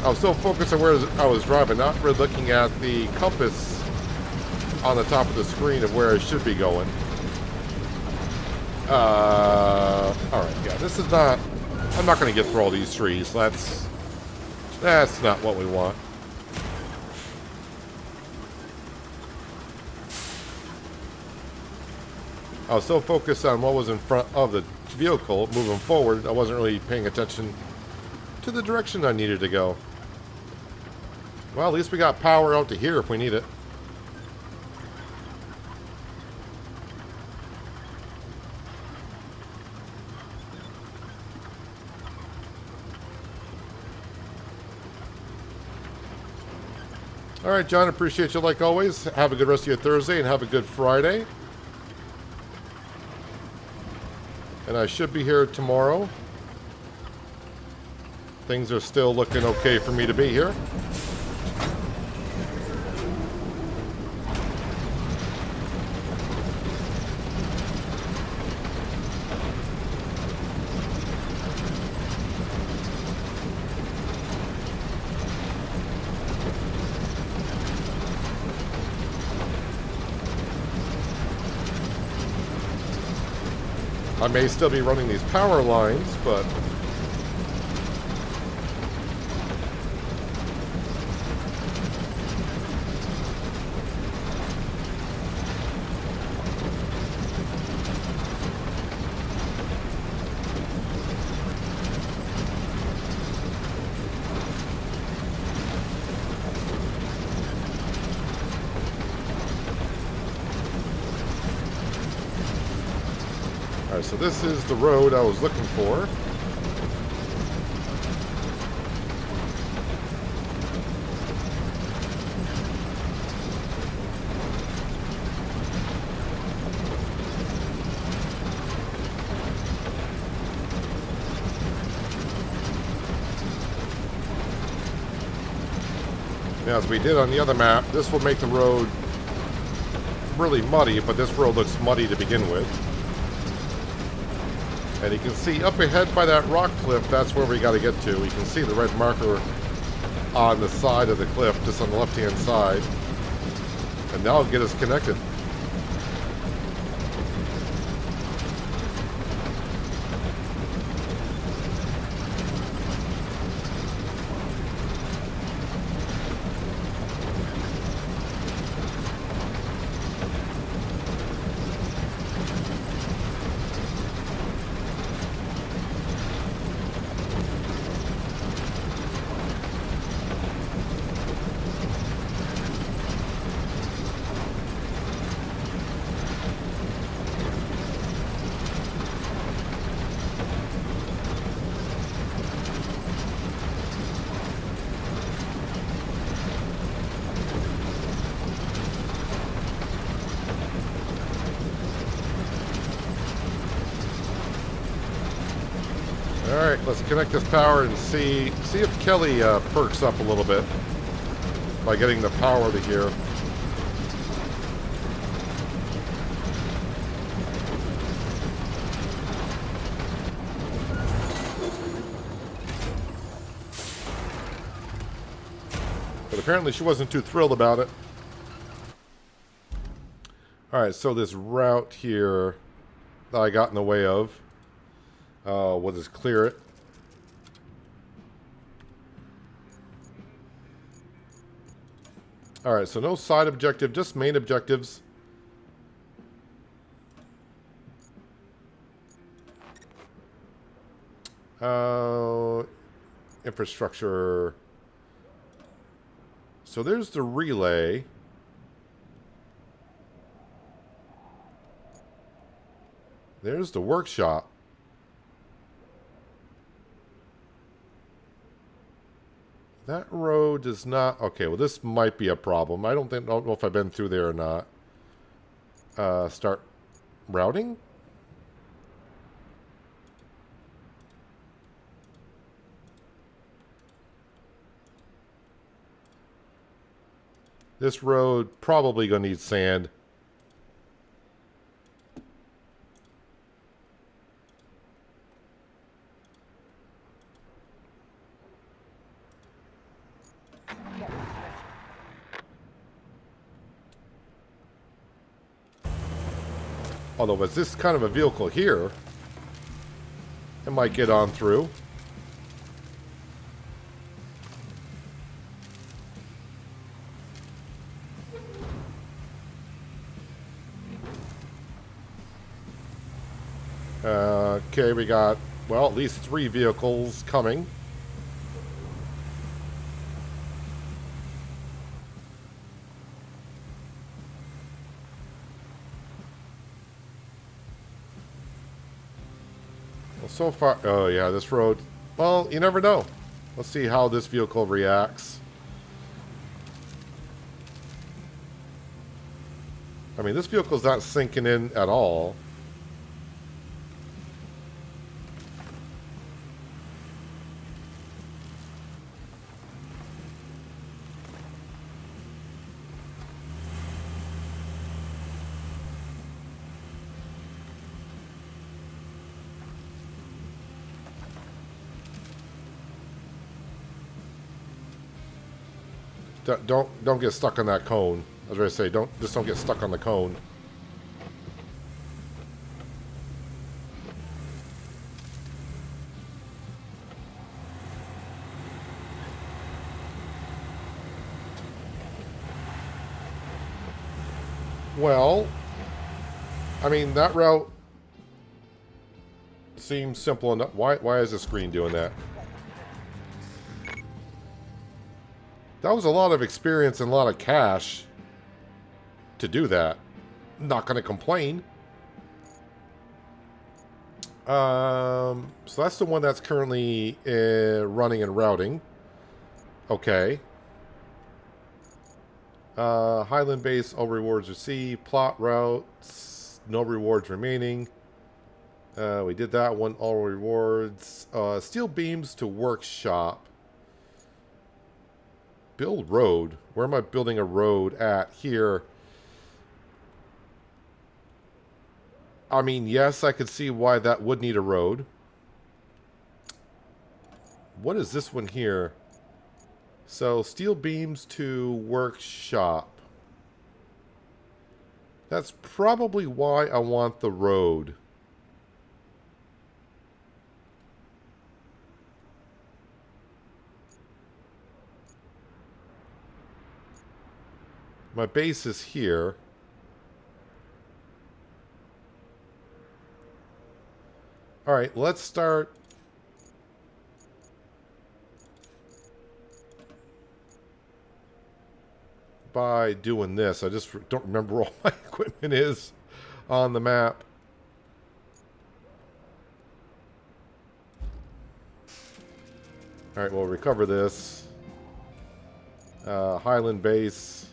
I was so focused on where I was driving, not really looking at the compass on the top of the screen of where I should be going. Alright, yeah, this is not... I'm not going to get through all these trees. That's not what we want. I was so focused on what was in front of the vehicle moving forward, I wasn't really paying attention to the direction I needed to go. Well, at least we got power out to here if we need it. All right, John, appreciate you like always. Have a good rest of your Thursday and have a good Friday. And I should be here tomorrow. Things are still looking okay for me to be here. I may still be running these power lines, but Alright, so this is the road I was looking for. Now, as we did on the other map, this will make the road really muddy, but this road looks muddy to begin with. And you can see up ahead by that rock cliff, that's where we got to get to. We can see the red marker on the side of the cliff, just on the left-hand side. And that'll get us connected. Alright, let's connect this power and see if Kelly perks up a little bit by getting the power to here. But apparently she wasn't too thrilled about it. Alright, so this route here that I got in the way of, we'll just clear it. Alright, so no side objective, just main objectives. Infrastructure. So there's the relay. There's the workshop. That road does not... Okay, well, this might be a problem. I don't know if I've been through there or not. Start routing? This road probably gonna need sand. Although, with this kind of a vehicle here, it might get on through. Okay, we got, well, at least 3 vehicles coming. Well, so far, oh yeah, this road, well, you never know. Let's see how this vehicle reacts. I mean, this vehicle's not sinking in at all. Don't get stuck on that cone. I was going to say, just don't get stuck on the cone. Well, I mean, that route seems simple enough. Why is the screen doing that? That was a lot of experience and a lot of cash to do that. Not going to complain. So that's the one that's currently running and routing. Okay. Highland base, all rewards received. Plot routes, no rewards remaining. We did that one, all rewards. Steel beams to workshop. Build road. Where am I building a road at? Here. I mean, yes, I could see why that would need a road. What is this one here? So, steel beams to workshop. That's probably why I want the road. My base is here. Alright, let's start by doing this. I just don't remember where all my equipment is on the map. Alright, we'll recover this. Highland base.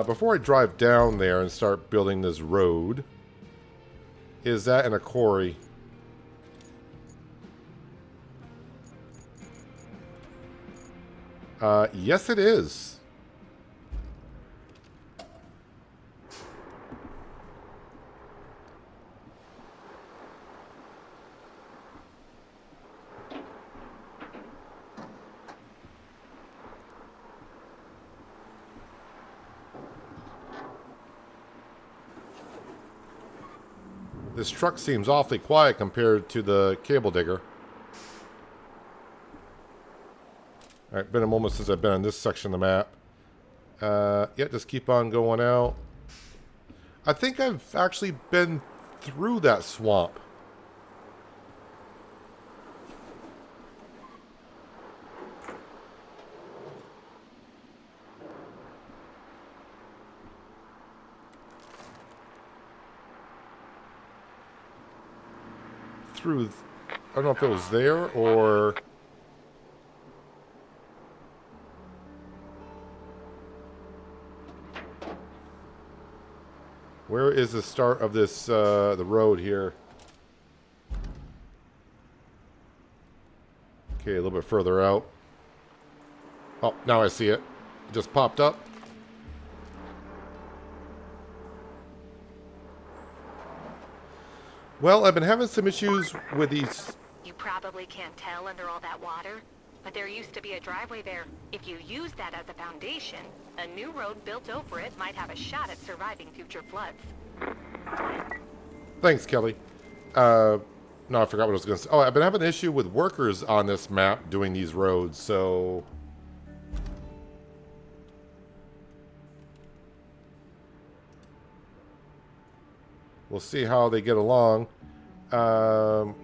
Before I drive down there and start building this road, is that in a quarry? Yes, it is. This truck seems awfully quiet compared to the cable digger. Alright, been a moment since I've been on this section of the map. Yeah, just keep on going out. I think I've actually been through that swamp. Through, I don't know if it was there or... Where is the start of this, the road here? Okay, a little bit further out. Oh, now I see it. It just popped up. Well, I've been having some issues with these. You probably can't tell under all that water, but there used to be a driveway there. If you use that as a foundation, a new road built over it might have a shot at surviving future floods. Thanks, Kelly. No, I forgot what I was going to say. Oh, I've been having an issue with workers on this map doing these roads, so... We'll see how they get along. Now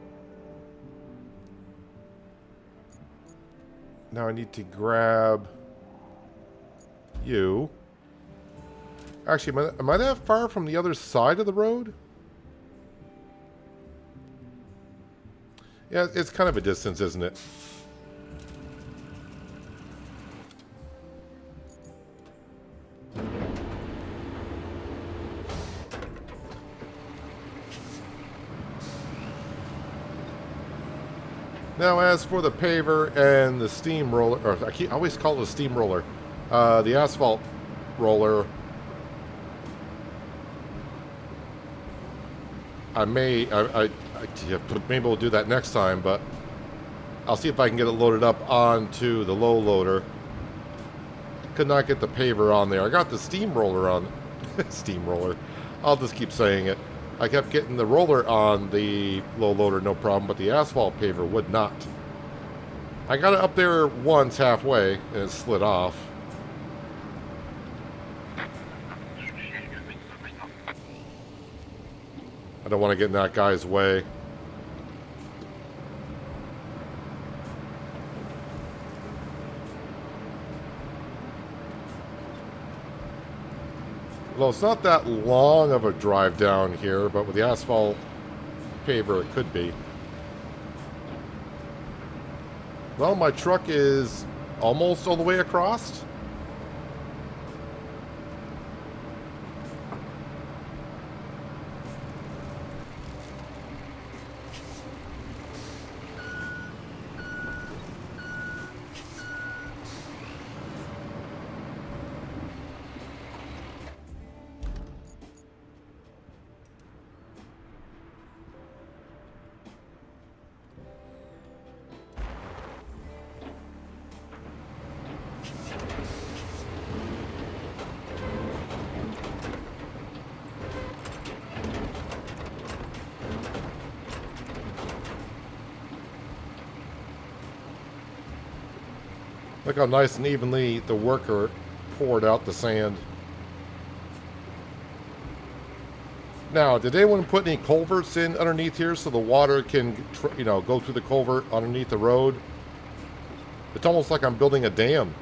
I need to grab you. Actually, am I that far from the other side of the road? Yeah, it's kind of a distance, isn't it? Now, as for the paver and the steamroller, or I always call it a steamroller, the asphalt roller, maybe we'll do that next time, but I'll see if I can get it loaded up onto the low loader. Could not get the paver on there. I got the steamroller on, steamroller. I'll just keep saying it. I kept getting the roller on the low loader, no problem, but the asphalt paver would not. I got it up there once halfway, and it slid off. I don't want to get in that guy's way. Well, it's not that long of a drive down here, but with the asphalt paver, it could be. Well, my truck is almost all the way across. Look how nice and evenly the worker poured out the sand. Now, did anyone put any culverts in underneath here so the water can, go through the culvert underneath the road? It's almost like I'm building a dam.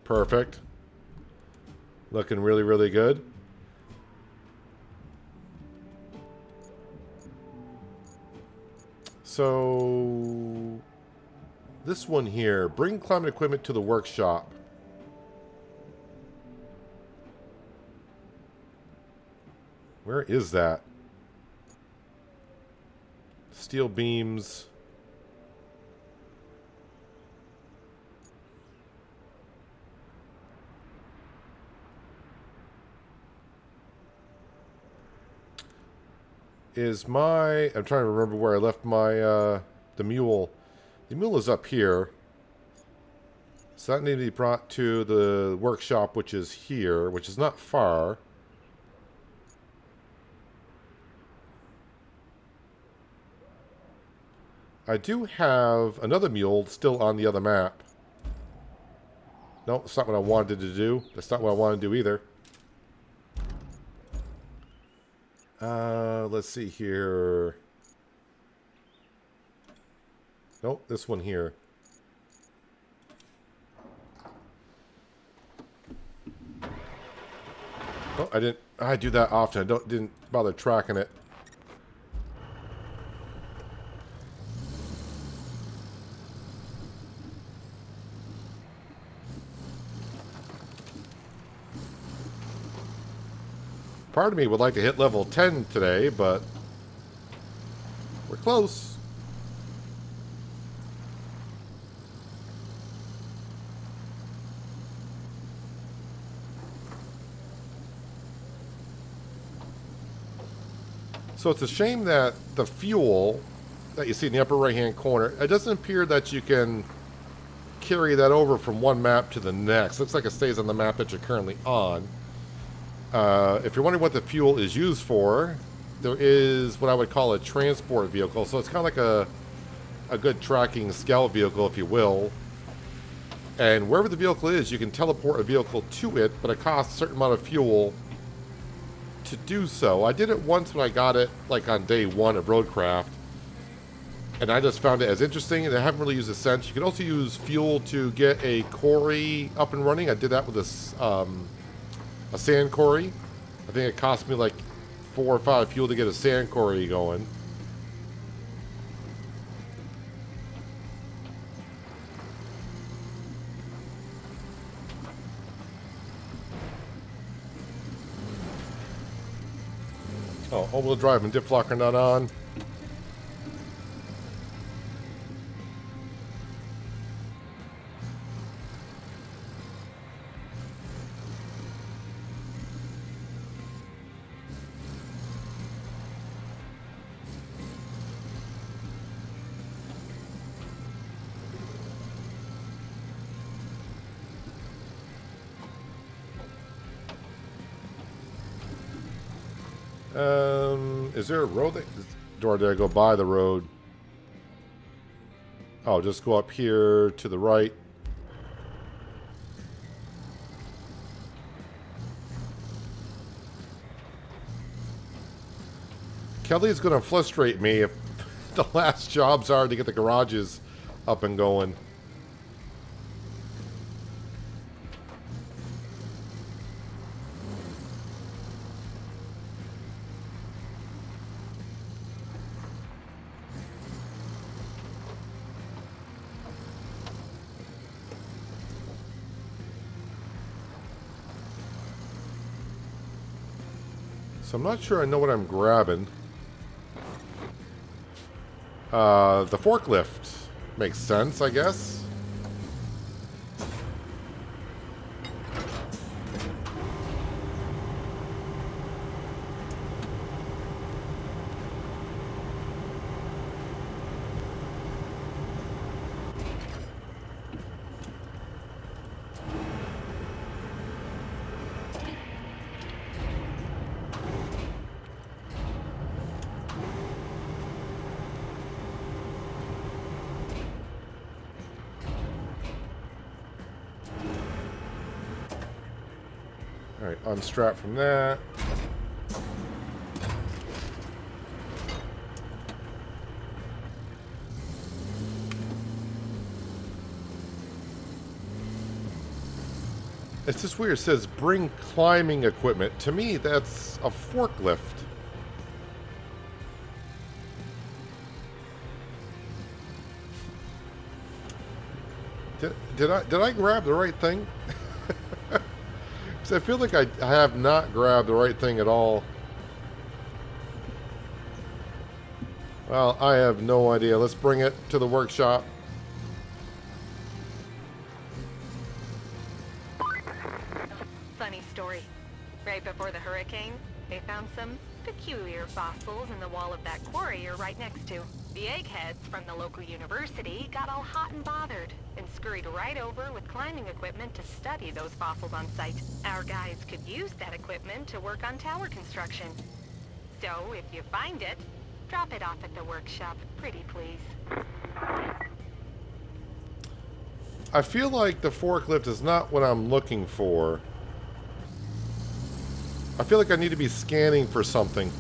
Perfect. Looking really, really good. So, this one here, bring climate equipment to the workshop. Where is that? Steel beams. I'm trying to remember where I left my, the mule. The mule is up here. So that needs to be brought to the workshop, which is here, which is not far. I do have another mule still on the other map. No, it's not what I wanted to do. That's not what I want to do either. Let's see here. Nope, this one here. Oh, I do that often. I didn't bother tracking it. Part of me would like to hit level 10 today, but we're close. So it's a shame that the fuel that you see in the upper right-hand corner, it doesn't appear that you can carry that over from one map to the next. Looks like it stays on the map that you're currently on. If you're wondering what the fuel is used for, there is what I would call a transport vehicle. So it's kind of like a good tracking scout vehicle, if you will. And wherever the vehicle is, you can teleport a vehicle to it, but it costs a certain amount of fuel to do so. I did it once when I got it, like on day one of Roadcraft, and I just found it as interesting, and I haven't really used it since. You can also use fuel to get a quarry up and running. I did that with a sand quarry. I think it cost me like 4 or 5 fuel to get a sand quarry going. Oh, all-wheel drive and dip lock are not on. Is there a road or did I go by the road? I'll just go up here to the right. Kelly's going to frustrate me if the last jobs are to get the garages up and going. So I'm not sure I know what I'm grabbing. The forklift makes sense, I guess. Alright, unstrap from that. It's just weird. It says bring climbing equipment. To me, that's a forklift. Did I grab the right thing? I feel like I have not grabbed the right thing at all. Well, I have no idea. Let's bring it to the workshop. Funny story. Right before the hurricane, they found some peculiar fossils in the wall of that quarry you're right next to. The eggheads from the local university got all hot and bothered and scurried right over with climbing equipment to study those fossils on site. Our guys could use that equipment to work on tower construction. So, if you find it, drop it off at the workshop, pretty please. I feel like the forklift is not what I'm looking for. I feel like I need to be scanning for something.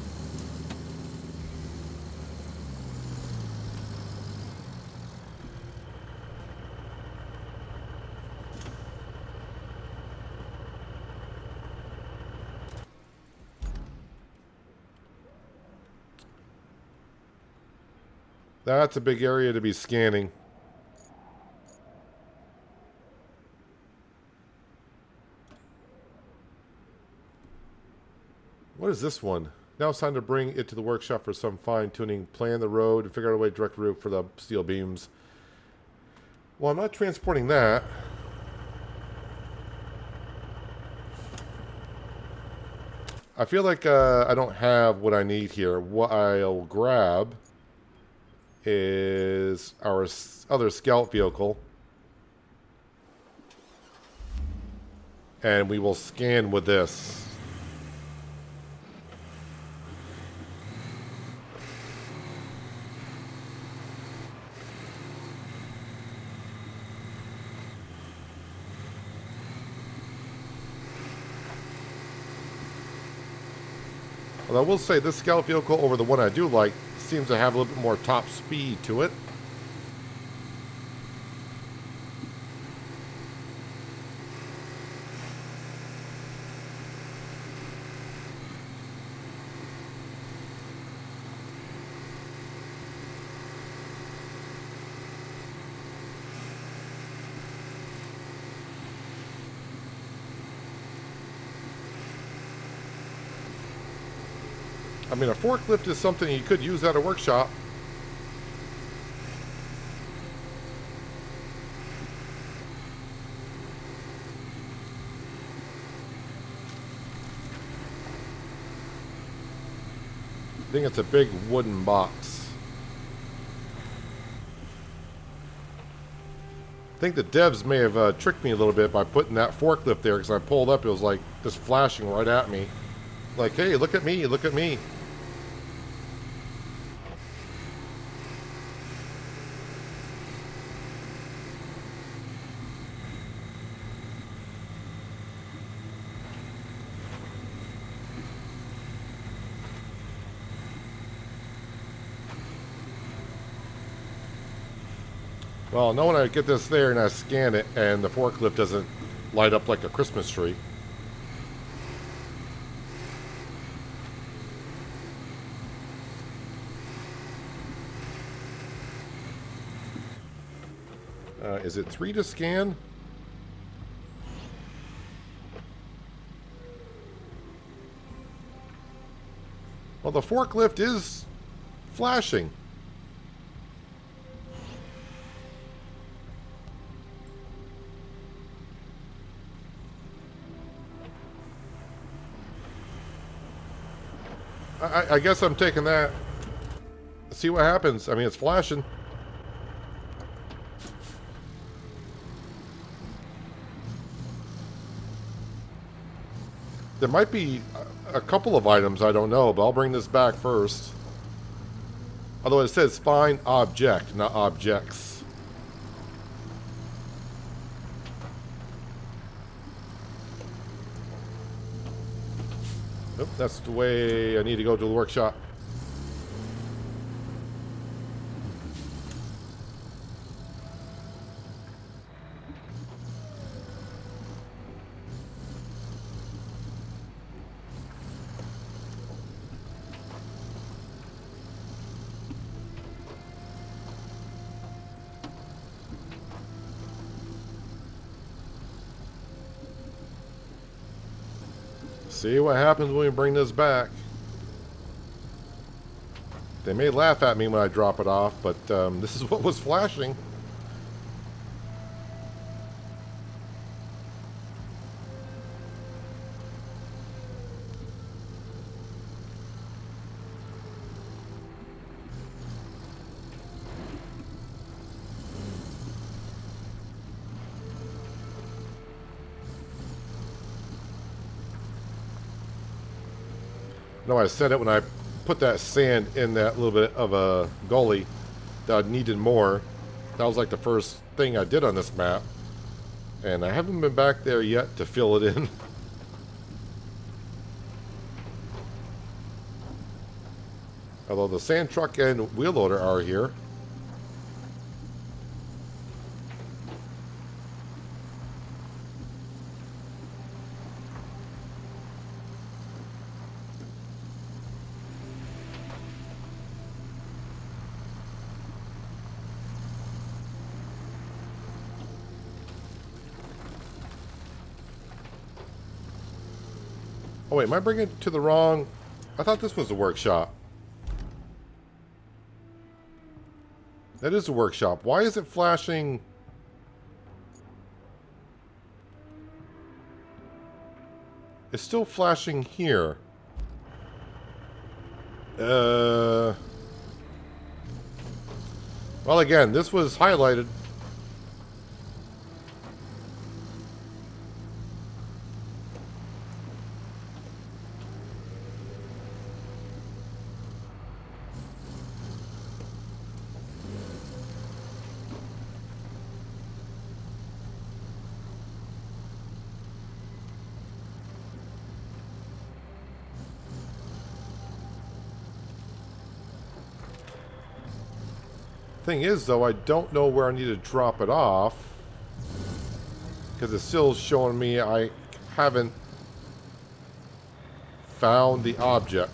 That's a big area to be scanning. What is this one? Now it's time to bring it to the workshop for some fine-tuning. Plan the road and figure out a way to direct route for the steel beams. Well, I'm not transporting that. I feel like I don't have what I need here. What I'll grab is our other scout vehicle. And we will scan with this. Although I will say this scout vehicle over the one I do like seems to have a little bit more top speed to it. I mean, a forklift is something you could use at a workshop. I think it's a big wooden box. I think the devs may have tricked me a little bit by putting that forklift there, because I pulled up, it was like just flashing right at me. Like, hey, look at me, look at me. Well, no, when I get this there and I scan it and the forklift doesn't light up like a Christmas tree. Is it 3 to scan? Well, the forklift is flashing. I guess I'm taking that. See what happens. I mean, it's flashing. There might be a couple of items I don't know, but I'll bring this back first. Although it says find object, not objects. Nope, that's the way I need to go to the workshop. See what happens when we bring this back. They may laugh at me when I drop it off, but this is what was flashing. No, I said it when I put that sand in that little bit of a gully that I needed more. That was like the first thing I did on this map. And I haven't been back there yet to fill it in. Although the sand truck and wheel loader are here. Oh wait, am I bringing it to the wrong... I thought this was the workshop. That is the workshop. Why is it flashing... It's still flashing here. Well, again, this was highlighted. Thing is, though, I don't know where I need to drop it off because it's still showing me I haven't found the object.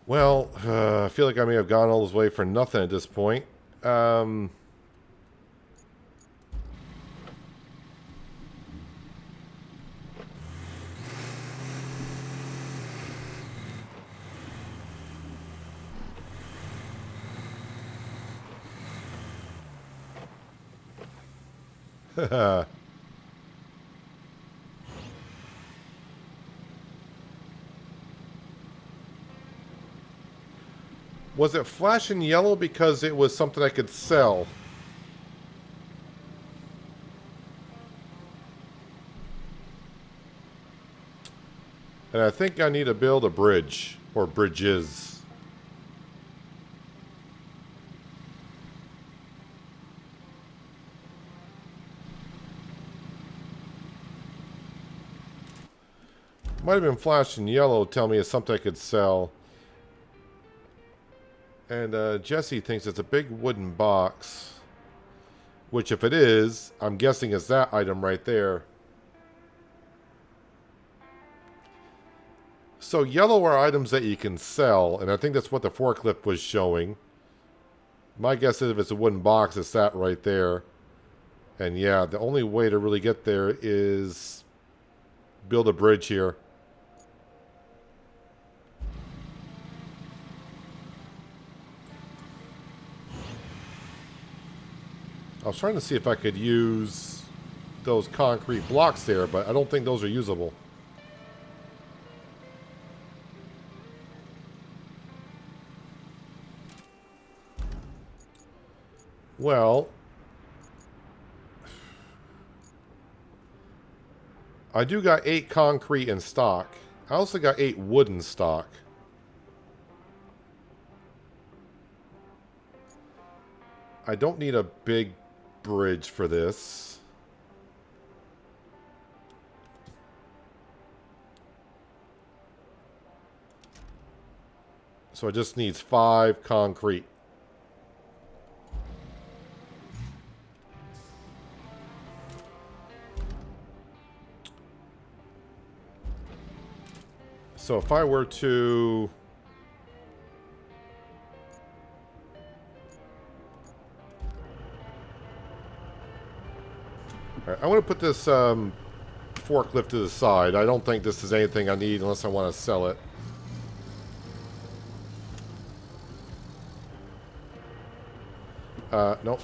Well, I feel like I may have gone all this way for nothing at this point. Was it flashing yellow because it was something I could sell? And I think I need to build a bridge, or bridges. Might have been flashing yellow, tell me it's something I could sell. And Jesse thinks it's a big wooden box. Which if it is, I'm guessing it's that item right there. So yellow are items that you can sell, and I think that's what the forklift was showing. My guess is if it's a wooden box, it's that right there. And yeah, the only way to really get there is build a bridge here. I was trying to see if I could use those concrete blocks there, but I don't think those are usable. Well, I do got 8 concrete in stock. I also got 8 wood in stock. I don't need a big bridge for this. So it just needs 5 concrete. So if I were to... Alright, I want to put this forklift to the side. I don't think this is anything I need unless I want to sell it. No,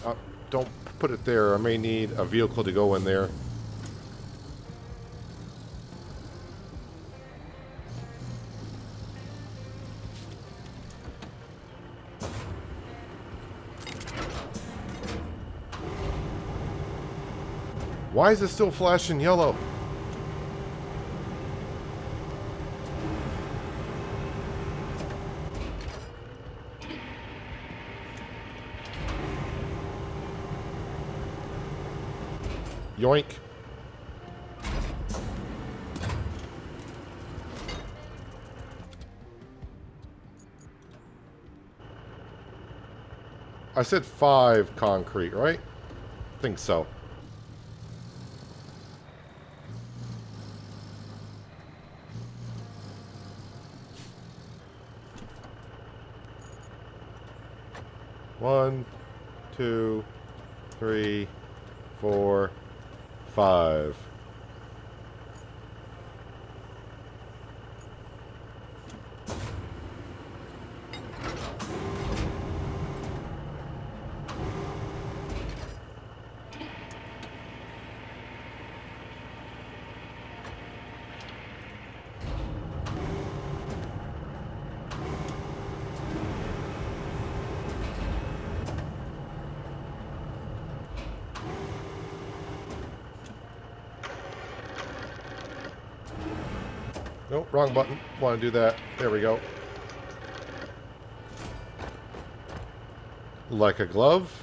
don't put it there. I may need a vehicle to go in there. Why is it still flashing yellow? Yoink. I said 5 concrete, right? I think so. One, 2, 3, 4, 5. Nope, wrong button. Want to do that. There we go. Like a glove.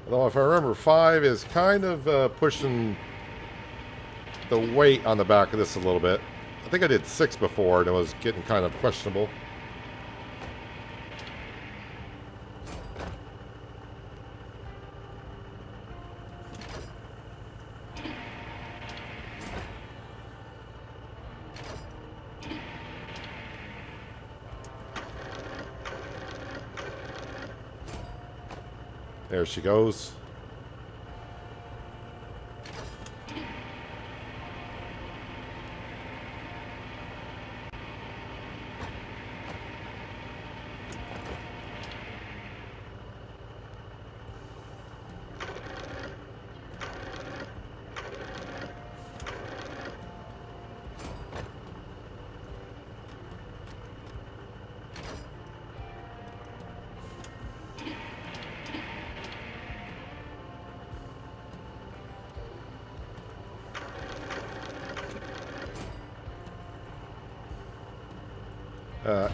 Although if I remember, 5 is kind of pushing the weight on the back of this a little bit. I think I did 6 before and it was getting kind of questionable. There she goes.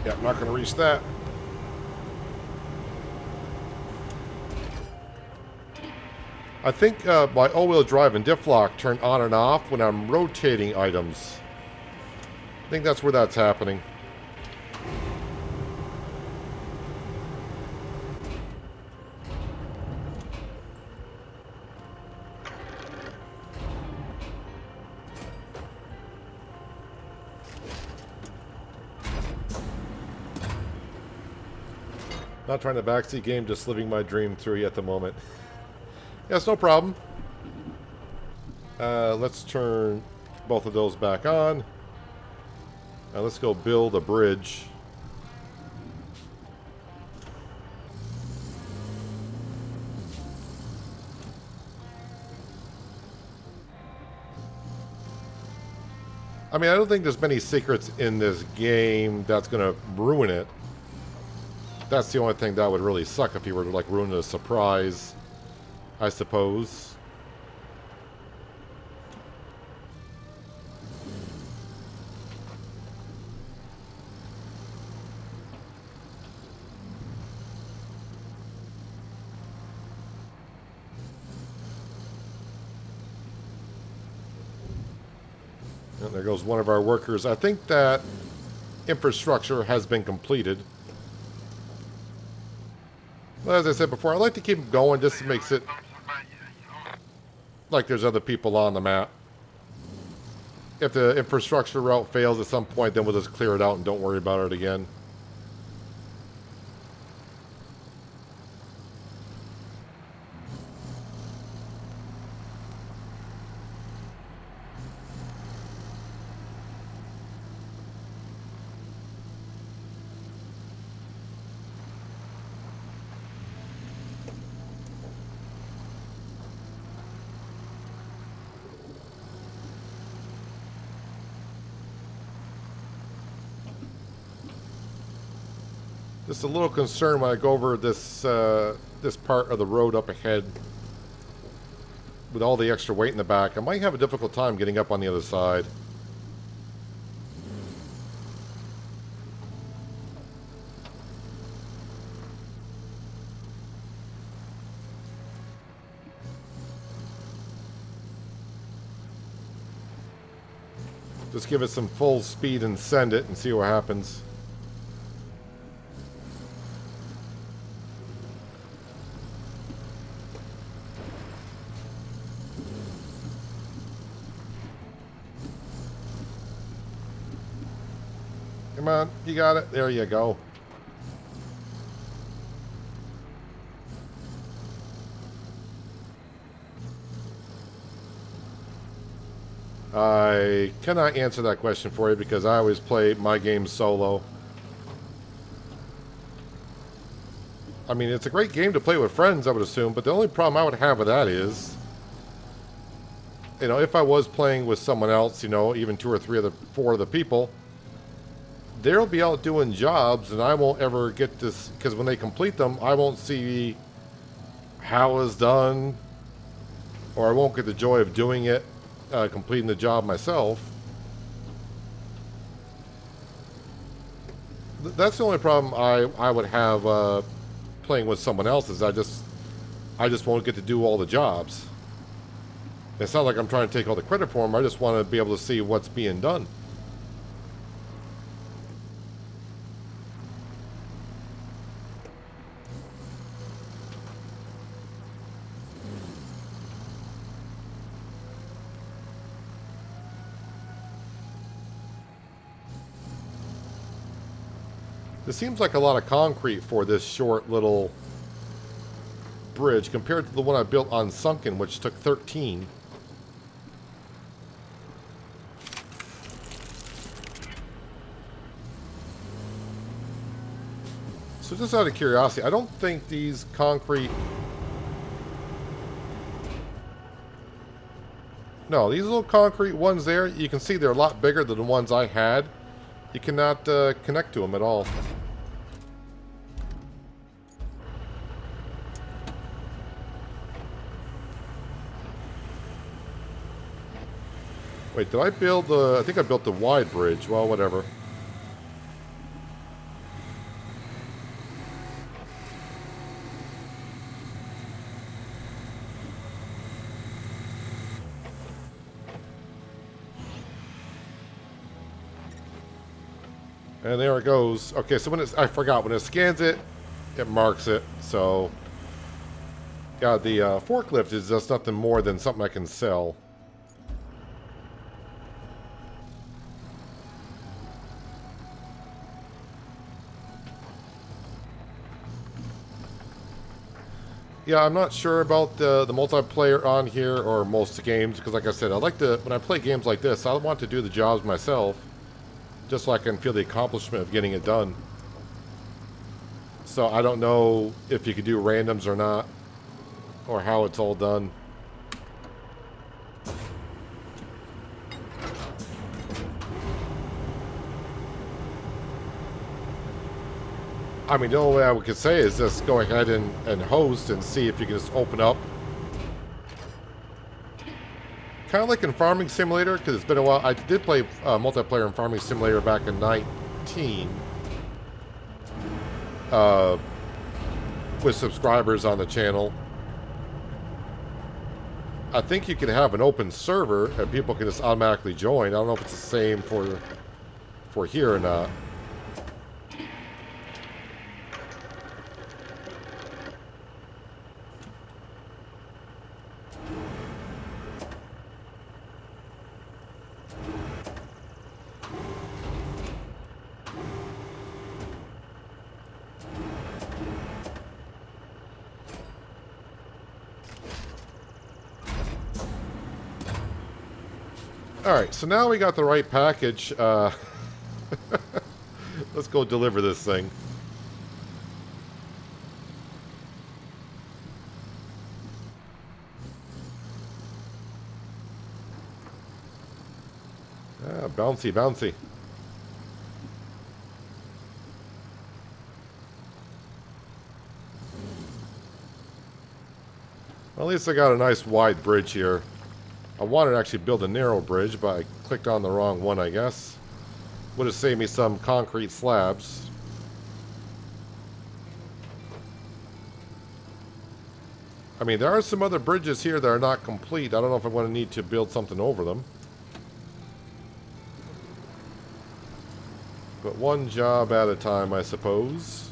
Yeah, I'm not going to reach that. I think my all-wheel drive and diff lock turn on and off when I'm rotating items. I think that's where that's happening. Not trying to backseat game, just living my dream through at the moment. Yes, no problem. Let's turn both of those back on. Now let's go build a bridge. I mean, I don't think there's many secrets in this game that's going to ruin it. That's the only thing that would really suck if you were to, like, ruin a surprise, I suppose. And there goes one of our workers. I think that infrastructure has been completed. Well, as I said before, I like to keep them going just to make it like there's other people on the map. If the infrastructure route fails at some point, then we'll just clear it out and don't worry about it again. Just a little concerned when I go over this this part of the road up ahead with all the extra weight in the back. I might have a difficult time getting up on the other side. Just give it some full speed and send it and see what happens. Come on, you got it. There you go. I cannot answer that question for you because I always play my games solo. I mean, it's a great game to play with friends, I would assume, but the only problem I would have with that is, you know, if I was playing with someone else, you know, even 2 or 3 of the 4 of the people, they'll be out doing jobs, and I won't ever get this, because when they complete them, I won't see how it's done, or I won't get the joy of doing it, completing the job myself. That's the only problem I would have playing with someone else, is I just won't get to do all the jobs. It's not like I'm trying to take all the credit for them, I just want to be able to see what's being done. This seems like a lot of concrete for this short little bridge compared to the one I built on Sunken, which took 13. So just out of curiosity, I don't think these concrete... No, these little concrete ones there, you can see they're a lot bigger than the ones I had. You cannot connect to them at all. Wait, did I build the... I think I built the wide bridge. Well, whatever. And there it goes. Okay, so when it's, I forgot, when it scans it, it marks it. So, yeah, the forklift is just nothing more than something I can sell. Yeah, I'm not sure about the multiplayer on here or most games, because like I said, I like to, when I play games like this, I want to do the jobs myself, just so I can feel the accomplishment of getting it done. So I don't know if you could do randoms or not, or how it's all done. I mean, the only way I could say is just go ahead and host and see if you can just open up. Kind of like in Farming Simulator, because it's been a while. I did play multiplayer in Farming Simulator back in 19. With subscribers on the channel. I think you can have an open server and people can just automatically join. I don't know if it's the same for here or not. Alright, so now we got the right package. Let's go deliver this thing. Ah, bouncy, bouncy. Well, at least I got a nice wide bridge here. I wanted to actually build a narrow bridge, but I clicked on the wrong one, I guess. Would have saved me some concrete slabs. I mean, there are some other bridges here that are not complete. I don't know if I'm going to need to build something over them. But one job at a time, I suppose.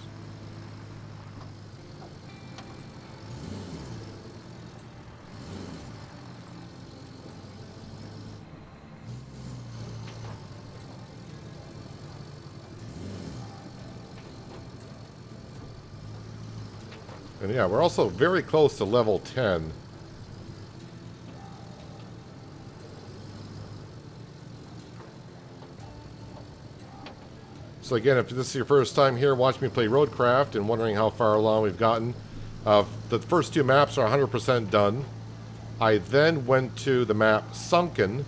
And yeah, we're also very close to level 10. So again, if this is your first time here watching me play Roadcraft and wondering how far along we've gotten, the first two maps are 100% done. I then went to the map Sunken,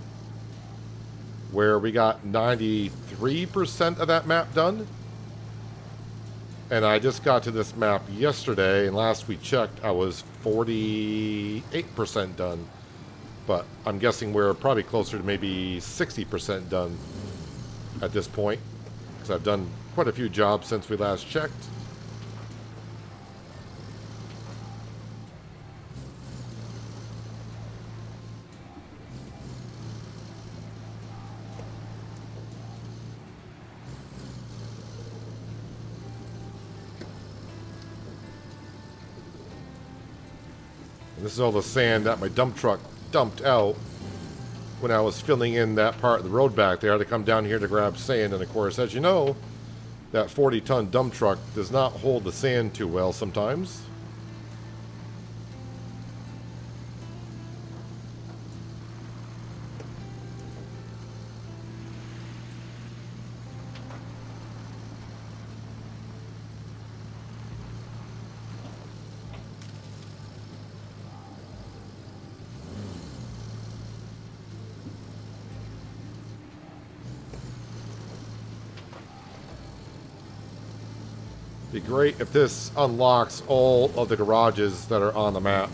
where we got 93% of that map done. And I just got to this map yesterday, and last we checked, I was 48% done. But I'm guessing we're probably closer to maybe 60% done at this point, because I've done quite a few jobs since we last checked. This is all the sand that my dump truck dumped out when I was filling in that part of the road back there. I had to come down here to grab sand, and of course, as you know, that 40-ton dump truck does not hold the sand too well sometimes. Be great if this unlocks all of the garages that are on the map.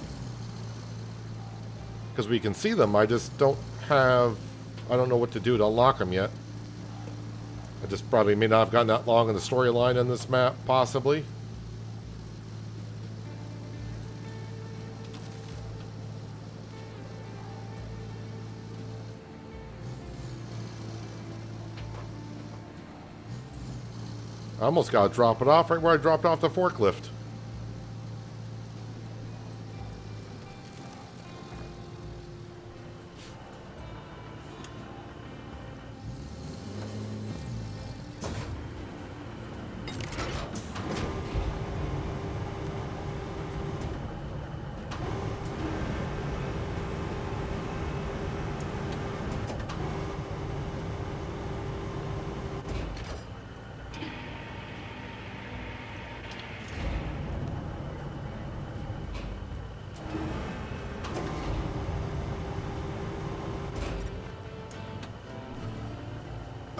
Because we can see them, I just don't have... I don't know what to do to unlock them yet. I just probably may not have gotten that long in the storyline on this map, possibly. I almost got to drop it off right where I dropped off the forklift.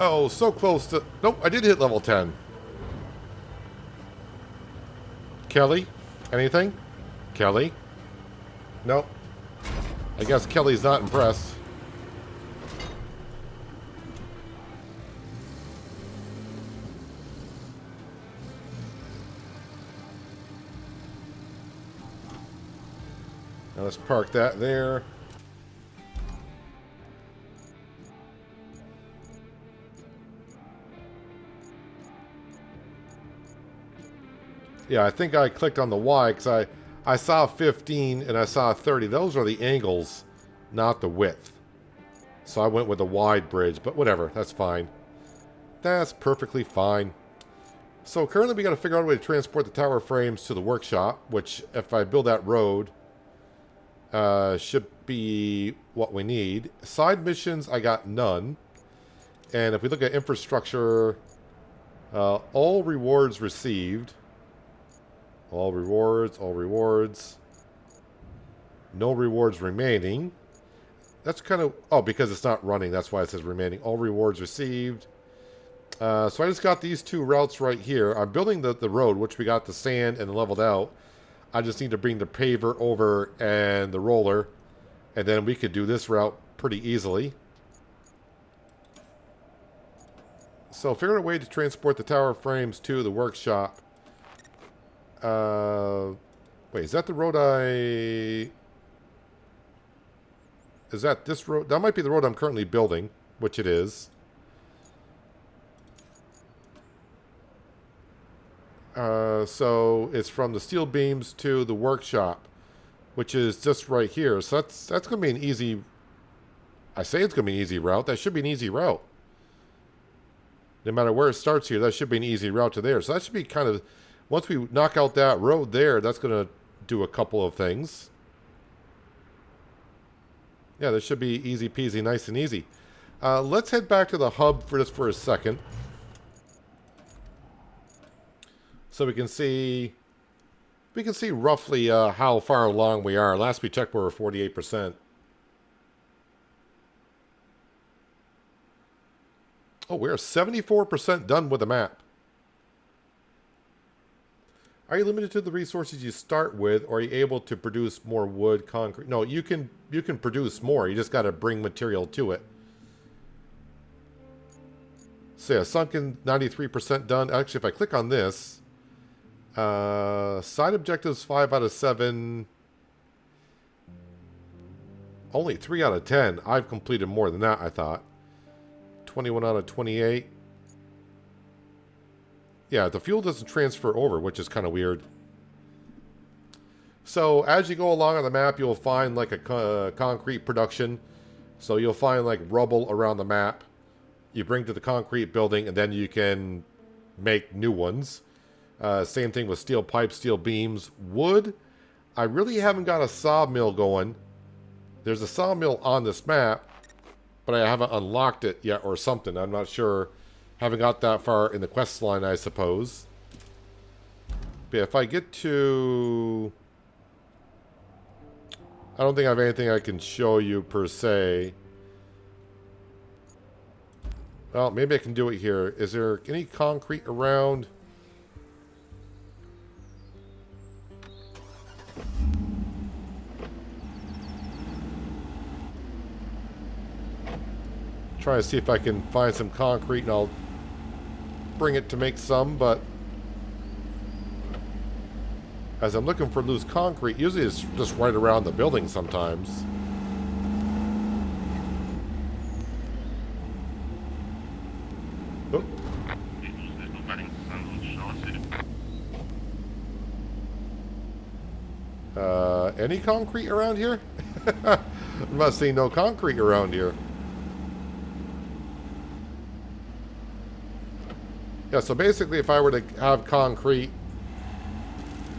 Oh, so close to... Nope, I did hit level 10. Kelly? Anything? Kelly? Nope. I guess Kelly's not impressed. Now let's park that there. Yeah, I think I clicked on the Y because I saw 15 and I saw 30. Those are the angles, not the width. So I went with a wide bridge, but whatever, that's fine. That's perfectly fine. So currently we got to figure out a way to transport the tower frames to the workshop, which if I build that road, should be what we need. Side missions, I got none. And if we look at infrastructure, all rewards received. All rewards, all rewards. No rewards remaining. That's kind of... Oh, because it's not running. That's why it says remaining. All rewards received. So I just got these two routes right here. I'm building the road, which we got the sand and leveled out. I just need to bring the paver over and the roller. And then we could do this route pretty easily. So figure out a way to transport the tower frames to the workshop. Wait, is that the road Is that this road? That might be the road I'm currently building, which it is. So it's from the steel beams to the workshop, which is just right here. So that's going to be an easy... I say it's going to be an easy route. That should be an easy route. No matter where it starts here, that should be an easy route to there. So that should be kind of... Once we knock out that road there, that's going to do a couple of things. Yeah, this should be easy peasy, nice and easy. Let's head back to the hub for just for a second. So we can see roughly how far along we are. Last we checked, we were 48%. Oh, we're 74% done with the map. Are you limited to the resources you start with, or are you able to produce more wood, concrete? No, you can produce more. You just got to bring material to it. So yeah, sunken 93% done. Actually, if I click on this, side objectives 5 out of 7. Only 3 out of 10. I've completed more than that, I thought. 21 out of 28. Yeah, the fuel doesn't transfer over, which is kind of weird. So as you go along on the map, you'll find like a concrete production. So you'll find like rubble around the map. You bring to the concrete building, and then you can make new ones. Same thing with steel pipes, steel beams. Wood, I really haven't got a sawmill going. There's a sawmill on this map, but I haven't unlocked it yet or something. I'm not sure. Haven't got that far in the quest line, I suppose. But if I get to... I don't think I have anything I can show you per se. Well, maybe I can do it here. Is there any concrete around? Try to see if I can find some concrete, and I'll bring it to make some, but as I'm looking for loose concrete, usually it's just right around the building sometimes. Oh. Any concrete around here? I'm not seeing no concrete around here. Yeah, so basically if I were to have concrete,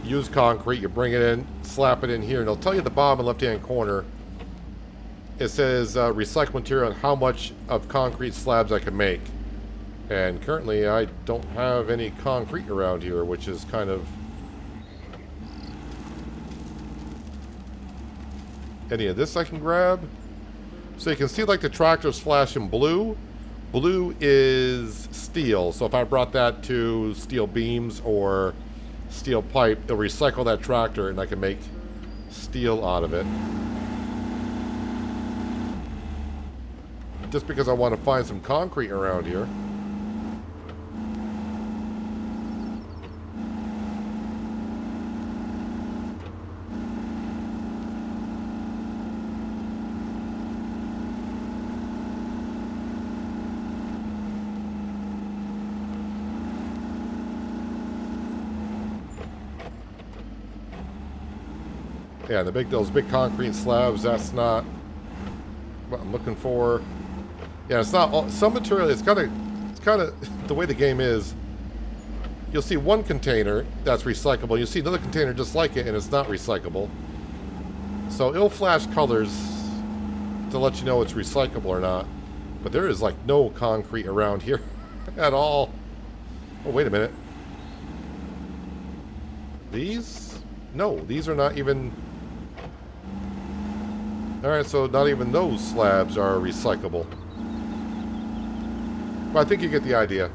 use concrete, you bring it in, slap it in here, and it'll tell you at the bottom left-hand corner, it says recycled material and how much of concrete slabs I can make. And currently I don't have any concrete around here, which is kind of... Any of this I can grab. So you can see like the tractor's flashing blue. Blue is steel, so if I brought that to steel beams or steel pipe, it'll recycle that tractor and I can make steel out of it. Just because I want to find some concrete around here. Yeah, those big concrete slabs, that's not what I'm looking for. Yeah, it's not all, some material, it's kind of, the way the game is, you'll see one container that's recyclable, you'll see another container just like it and it's not recyclable. So it'll flash colors to let you know it's recyclable or not. But there is like no concrete around here at all. Oh, wait a minute. These? No, these are not even... Alright, so not even those slabs are recyclable. But I think you get the idea.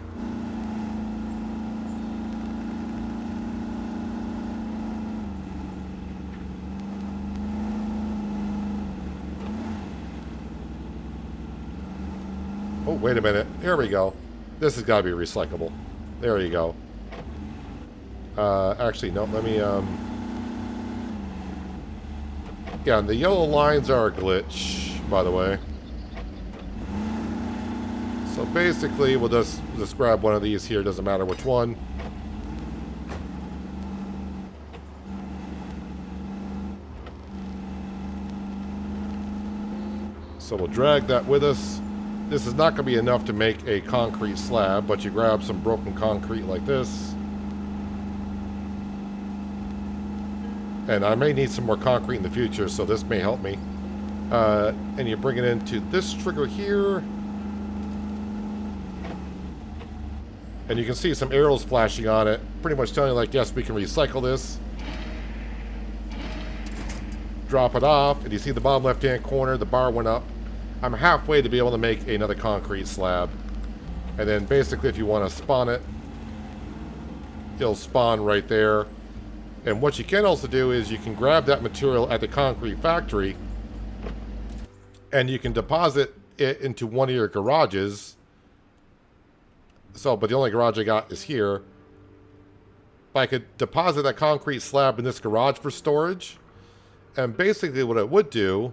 Oh, wait a minute. Here we go. This has got to be recyclable. There you go. Actually, no, let me... Yeah, and the yellow lines are a glitch, by the way. So basically, we'll just grab one of these here, doesn't matter which one. So we'll drag that with us. This is not going to be enough to make a concrete slab, but you grab some broken concrete like this. And I may need some more concrete in the future, so this may help me. And you bring it into this trigger here. And you can see some arrows flashing on it, pretty much telling you like, yes, we can recycle this. Drop it off, and you see the bottom left-hand corner, the bar went up. I'm halfway to be able to make another concrete slab. And then basically if you want to spawn it, it'll spawn right there. And what you can also do is you can grab that material at the concrete factory and you can deposit it into one of your garages. So, but the only garage I got is here. But I could deposit that concrete slab in this garage for storage. And basically what it would do,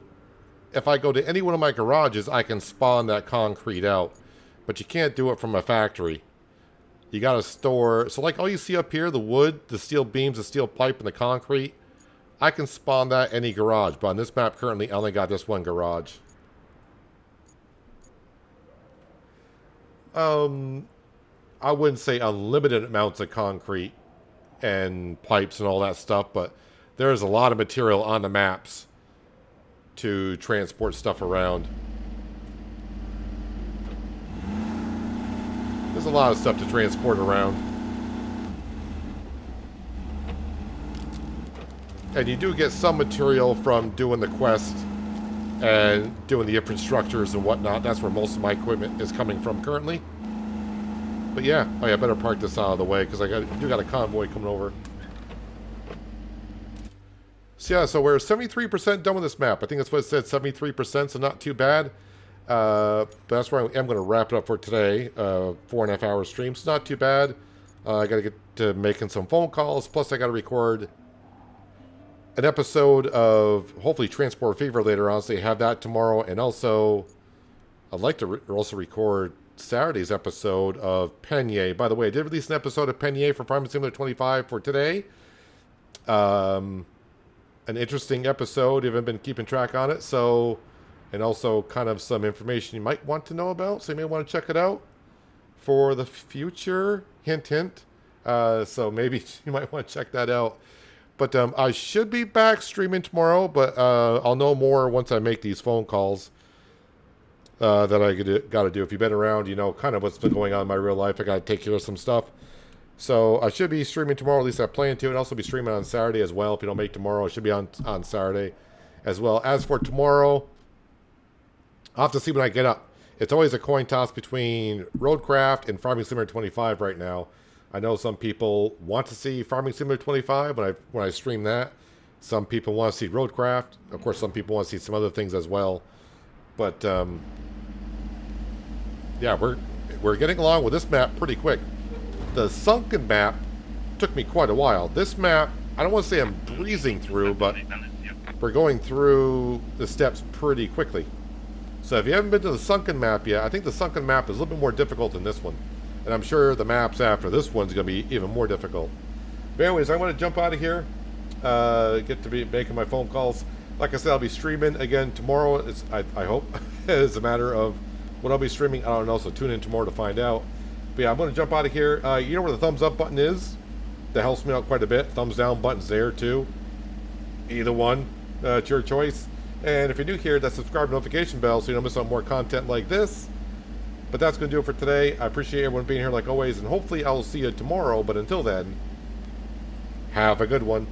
if I go to any one of my garages, I can spawn that concrete out. But you can't do it from a factory. You got to store... So like all you see up here, the wood, the steel beams, the steel pipe, and the concrete, I can spawn that any garage. But on this map currently, I only got this one garage. I wouldn't say unlimited amounts of concrete and pipes and all that stuff, but there's a lot of material on the maps to transport stuff around. There's a lot of stuff to transport around. And you do get some material from doing the quest and doing the infrastructures and whatnot. That's where most of my equipment is coming from currently. But yeah, oh yeah, I better park this out of the way because I do got a convoy coming over. So yeah, so we're 73% done with this map. I think that's what it said, 73%, so not too bad. But that's where I am going to wrap it up for today. 4.5 hour stream, so not too bad. I got to get to making some phone calls, plus I got to record an episode of hopefully Transport Fever later on, so you have that tomorrow. And also, I'd like to also record Saturday's episode of Penye. By the way, I did release an episode of Penye for Prime Simulator 25 for today. an interesting episode if you haven't been keeping track on it. So, and also kind of some information you might want to know about. So you may want to check it out for the future. Hint, hint. So maybe you might want to check that out. But I should be back streaming tomorrow, but I'll know more once I make these phone calls that I got to do. If you've been around, you know kind of what's been going on in my real life. I got to take care of some stuff. So I should be streaming tomorrow, at least I plan to, and also be streaming on Saturday as well. If you don't make tomorrow, I should be on Saturday as well. As for tomorrow, I'll have to see when I get up. It's always a coin toss between Roadcraft and Farming Simulator 25 right now. I know some people want to see Farming Simulator 25 when I stream that. Some people want to see Roadcraft. Of course, some people want to see some other things as well. But yeah, we're getting along with this map pretty quick. The sunken map took me quite a while. This map, I don't want to say I'm breezing through, but we're going through the steps pretty quickly. So if you haven't been to the sunken map yet, I think the sunken map is a little bit more difficult than this one. And I'm sure the maps after this one's going to be even more difficult. But anyways, I'm going to jump out of here. Get to be making my phone calls. Like I said, I'll be streaming again tomorrow. I hope. It's a matter of what I'll be streaming. I don't know, so tune in tomorrow to find out. But yeah, I'm going to jump out of here. You know where the thumbs up button is? That helps me out quite a bit. Thumbs down button's there too. Either one. It's your choice. And if you're new here, that subscribe notification bell so you don't miss out more content like this. But that's going to do it for today. I appreciate everyone being here like always. And hopefully I will see you tomorrow. But until then, have a good one.